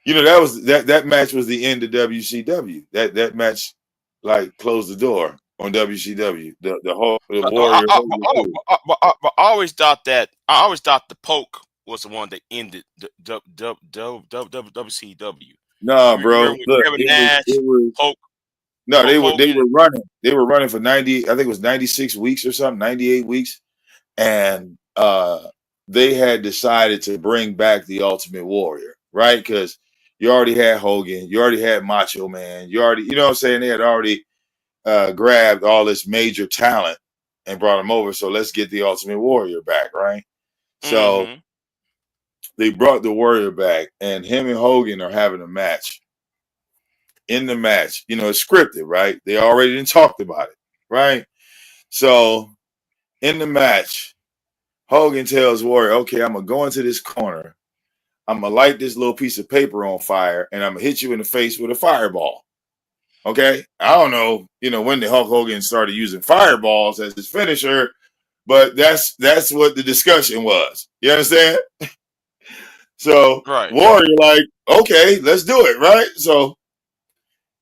You know, that match was the end of WCW. That match like closed the door on WCW. The Warrior. I always thought the Poke was the one that ended the WCW. Nah, You bro. remember when Look, Kevin it Nash, was Hulk, no, Hulk they Hogan? were running. They were running for 90, I think it was 96 weeks or something, 98 weeks. And they had decided to bring back the Ultimate Warrior, right? Because you already had Hogan, you already had Macho Man, you already, you know what I'm saying? They had already grabbed all this major talent and brought him over. So let's get the Ultimate Warrior back, right? So Mm-hmm. they brought the Warrior back, and him and Hogan are having a match. In the match, you know, it's scripted, right? They already didn't talked about it, right? So in the match, Hogan tells Warrior, okay, I'm gonna go into this corner, I'm gonna light this little piece of paper on fire, and I'm gonna hit you in the face with a fireball. Okay, I don't know, you know, when the Hulk Hogan started using fireballs as his finisher, but that's what the discussion was. You understand? So Right. Warrior like, okay, let's do it, right? So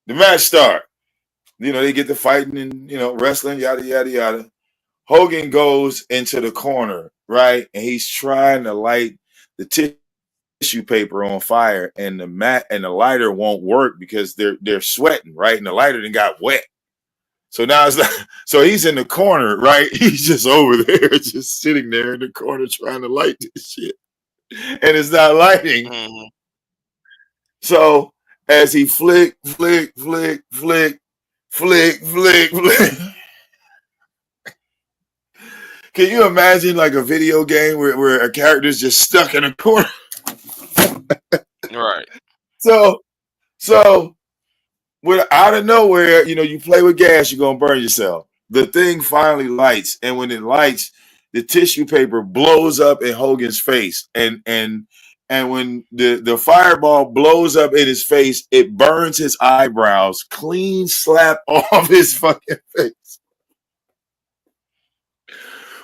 the match start. You know, they get to fighting and, you know, wrestling, yada yada yada. Hogan goes into the corner, right, and he's trying to light the tissue paper on fire, and the lighter won't work because they're sweating, right, and the lighter then got wet. So now it's like, so he's in the corner, right? He's just over there, just sitting there in the corner trying to light this shit, and it's not lighting. Mm-hmm. So as he flick, flick, flick, flick, flick, flick, flick. Can you imagine like a video game where a character's just stuck in a corner? Right. So with out of nowhere, you know, you play with gas, you're gonna burn yourself. The thing finally lights, and when it lights, the tissue paper blows up in Hogan's face, and when the fireball blows up in his face, it burns his eyebrows clean slap off his fucking face.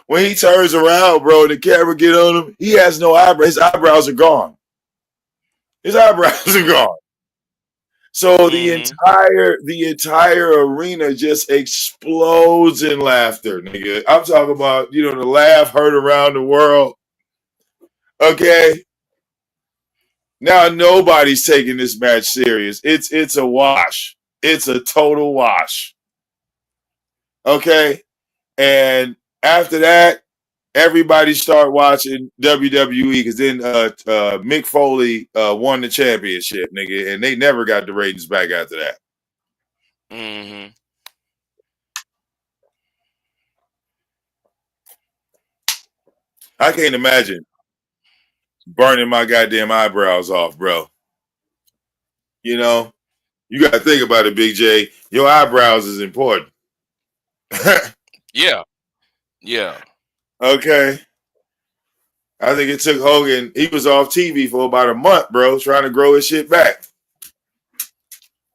When he turns around, bro, the camera get on him, he has no eyebrows. His eyebrows are gone. His eyebrows are gone. So Mm-hmm. the entire arena just explodes in laughter, nigga. I'm talking about, you know, the laugh heard around the world. Okay. Now nobody's taking this match serious. It's a wash. It's a total wash. Okay. And after that, everybody start watching WWE because then Mick Foley won the championship, nigga, and they never got the ratings back after that. Mm-hmm. I can't imagine burning my goddamn eyebrows off, bro. You know, you got to think about it, Big J. Your eyebrows is important. Yeah. Yeah. Okay. I think it took Hogan, he was off TV for about a month, bro, trying to grow his shit back.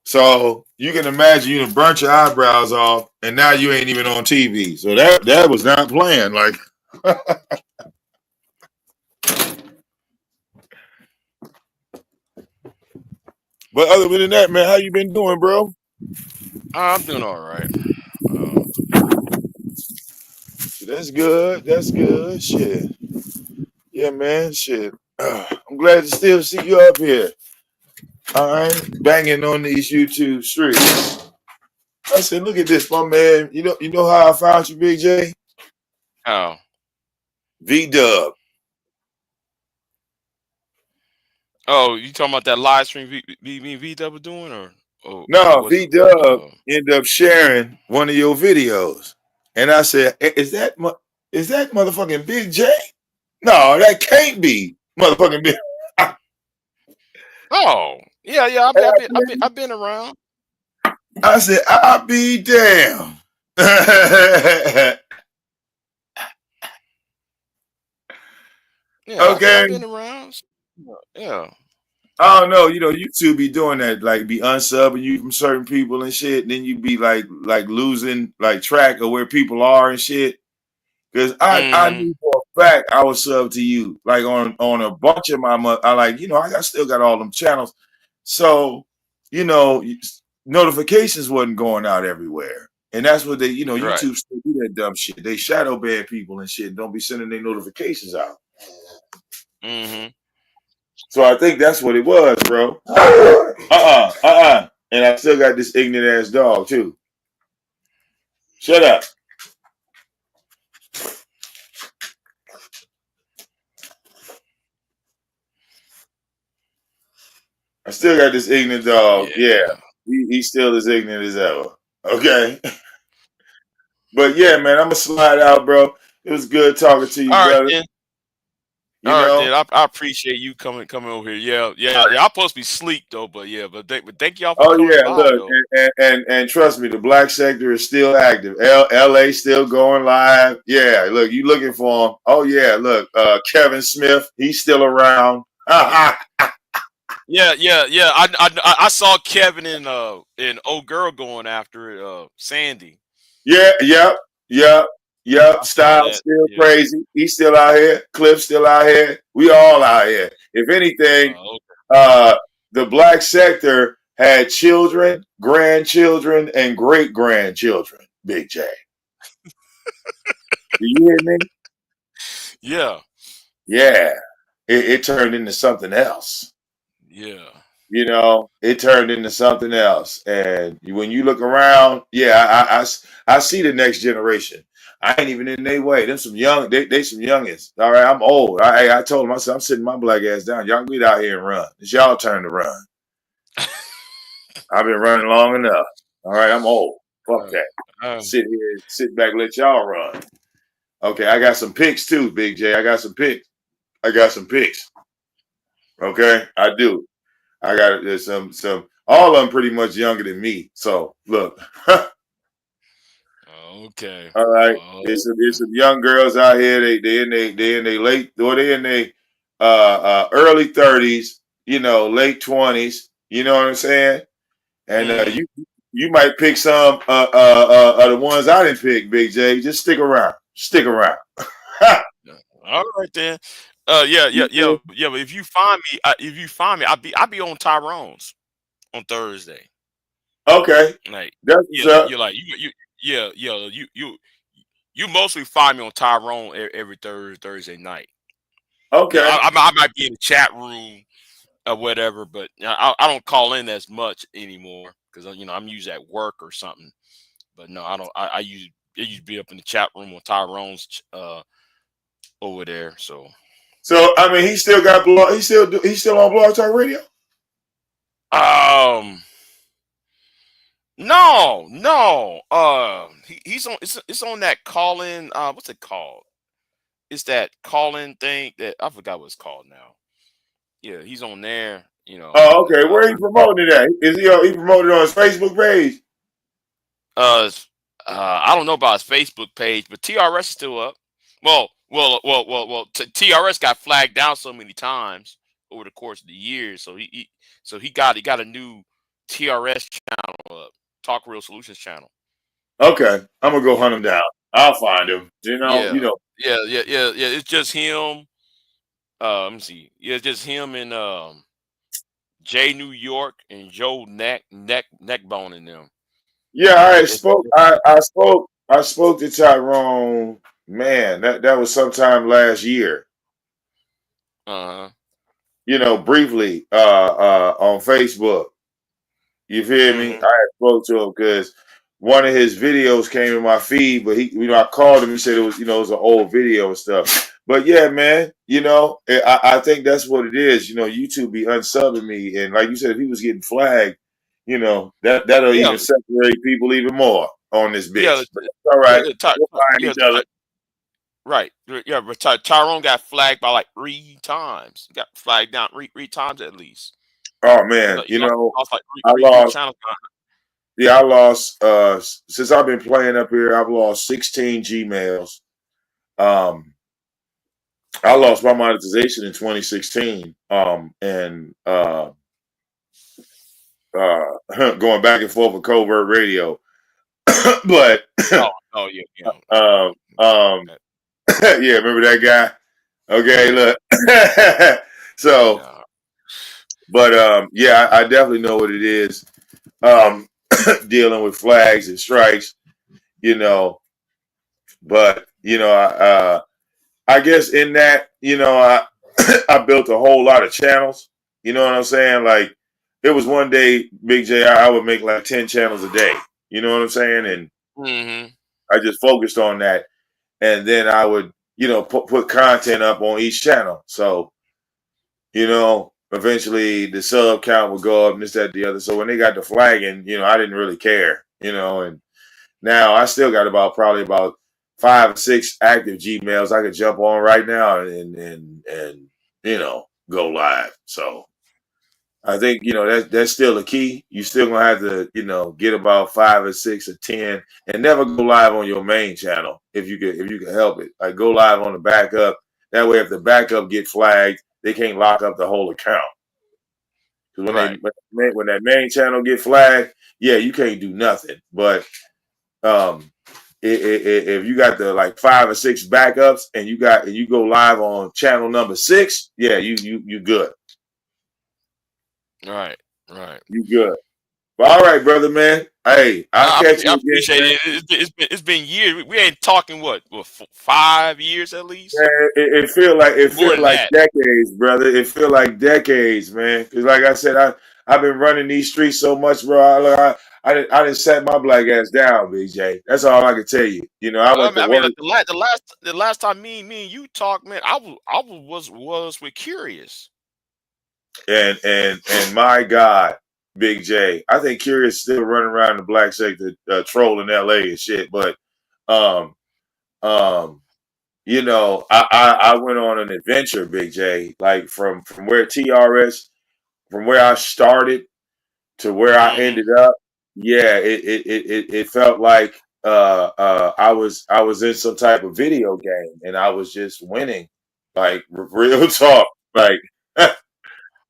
So you can imagine you done burnt your eyebrows off and now you ain't even on TV. So that was not planned. Like, but other than that, man, how you been doing, bro? I'm doing all right. That's good. That's good. Shit. Yeah, man. Shit. I'm glad to still see you up here. All right, banging on these YouTube streets. I said, look at this, my man. You know how I found you, Big J? Oh. V-Dub. Oh, you talking about that live stream V was doing, or No, was it? V-Dub ended up sharing one of your videos, and I said, is that motherfucking Big J? No, that can't be motherfucking Big. Oh, yeah, yeah. I've been around. I said, I'll be damn. Yeah, Okay. I've been around. Yeah. I don't know, you know, YouTube be doing that, like be unsubbing you from certain people and shit, and then you be like losing like track of where people are and shit. Because I Mm-hmm. knew for a fact I was sub to you, like on a bunch of my I like, you know, I still got all them channels, so you know, notifications wasn't going out everywhere, and that's what they, you know, Right. YouTube still do that dumb shit. They shadow ban people and shit. Don't be sending their notifications out. Mm-hmm. So I think that's what it was, bro. And I still got this ignorant ass dog too. Shut up. I still got this ignorant dog. Yeah. He's still as ignorant as ever. Okay. But yeah, man, I'm gonna slide out, bro. It was good talking to you, All right, brother. then. You All right, know? then. I appreciate you coming over here. Yeah. I'm supposed to be asleep though, but thank y'all for Oh coming yeah, by look, though. and trust me, the black sector is still active. LA still going live. Yeah, look, you looking for him. Oh yeah, look, Kevin Smith, he's still around. Yeah. I saw Kevin and old girl going after it, Sandy. Yep. I saw Styles that. still Yeah. crazy. He's still out here. Cliff's still out here. We all out here. If anything, Okay. the black sector had children, grandchildren, and great grandchildren. Big J. Do you hear me? Yeah. Yeah. It turned into something else. Yeah. You know, it turned into something else. And when you look around, yeah, I see the next generation. I ain't even in their way. Them some young, they some youngins. All right, I'm old. I told them, I said, I'm sitting my black ass down. Y'all get out here and run. It's y'all turn to run. I've been running long enough. All right, I'm old. Fuck that. Sit here, sit back, let y'all run. Okay, I got some picks too, Big J. I got some picks. Okay, I do. I got there's some all of them pretty much younger than me. So look, Okay. all right. There's some young girls out here. They in they late or they in they early 30s. You know, late 20s. You know what I'm saying? And you might pick some of the ones I didn't pick, Big J. Just stick around. Stick around. All right then. But if you find me, I'll be on Tyrone's on Thursday. Okay, Like, that's what's up. you're like you mostly find me on Tyrone every Thursday night. Okay. Yeah, I might be in the chat room or whatever, but I don't call in as much anymore because I'm usually at work or something. But no, I don't. I usually be up in the chat room on Tyrone's over there. So I mean, he still got blog. He's still on Blog Talk Radio. No. He's on. It's on that call in. What's it called? It's that call in thing that I forgot what it's called now. Yeah, he's on there. Oh, okay. Where he promoting it at? Is he promoted on his Facebook page? I don't know about his Facebook page, but TRS is still up. Well. TRS got flagged down so many times over the course of the years, so he got a new TRS channel up, Talk Real Solutions channel. Okay, I'm gonna go hunt him down. I'll find him. Yeah. It's just him. Let me see. Yeah, it's just him and Jay New York and Joe Neckbone and them. Yeah, I spoke to Tyrone. Man, that was sometime last year. Briefly on Facebook. You feel me? I had spoke to him because one of his videos came in my feed, but I called him. He said it was, it was an old video and stuff. But yeah, man, I think that's what it is. YouTube be unsubbing me, and like you said, if he was getting flagged, that'll even separate people even more on this bitch. Yeah, but it's all right. We'll find each other. Right. Yeah, but Tyrone got flagged by like 3 times. He got flagged down 3 times at least. Oh man, lost like I three lost. channels. Yeah, I lost. Since I've been playing up here, I've lost 16 Gmails. I lost my monetization in 2016. And going back and forth with Covert Radio, but yeah. yeah, remember that guy? Okay, look. So, but yeah, I definitely know what it is. Dealing with flags and strikes, but I guess in that, I built a whole lot of channels. You know what I'm saying? Like, it was one day, Big J, I would make like 10 channels a day. You know what I'm saying? And Mm-hmm. I just focused on that. And then I would, put content up on each channel. So, eventually the sub count would go up and this, that, the other. So when they got the flagging, I didn't really care, and now I still got probably about 5 or 6 active Gmails I could jump on right now and go live. So I think that's still a key. You still gonna have to get about 5 or 6 or 10, and never go live on your main channel if you can help it. Like, go live on the backup. That way, if the backup get flagged, they can't lock up the whole account. Because Right. when that main channel get flagged, yeah, you can't do nothing. But if you got the like 5 or 6 backups and you go live on channel number 6, yeah, you good. Right. Right. You good. But all right, brother, man. Hey, I'll catch you I again. appreciate it. It's been years. We ain't talking what 5 years at least. Man, it feel like More than that. decades, brother. It feel like decades, man. Because like I said, I've been running these streets so much, bro. I didn't set my black ass down, BJ. That's all I can tell you. I went to I mean, work. the last time me and you talked, man, I was with Curious. And my God, Big J, I think Curious still running around the black sector trolling LA and shit. But I went on an adventure, Big J, like from where TRS, from where I started to where I ended up. Yeah, it felt like I was in some type of video game and I was just winning, like real talk, like.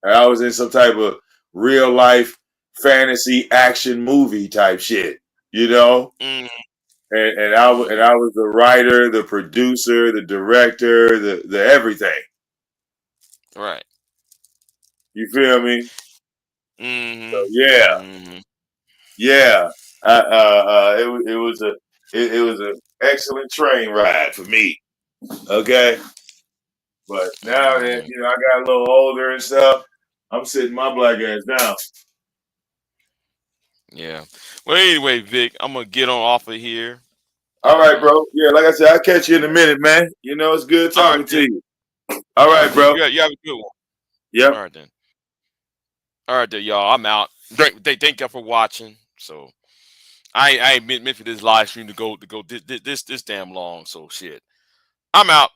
I was in some type of real life fantasy action movie type shit, Mm-hmm. And I was the writer, the producer, the director, the everything. Right. You feel me? Mm-hmm. So yeah, Mm-hmm. yeah. It was a excellent train ride for me. Okay, but now that Mm-hmm. I got a little older and stuff, I'm sitting my black ass down. Yeah. Well, anyway, Vic, I'm gonna get on off of here. All right, bro. Yeah, like I said, I'll catch you in a minute, man. It's good All right, talking to then. you. All right, Then. bro. You have a good one. Yep. All right, then. All right, then, y'all. I'm out. Thank y'all for watching. So I ain't meant for this live stream to go this damn long. So shit. I'm out.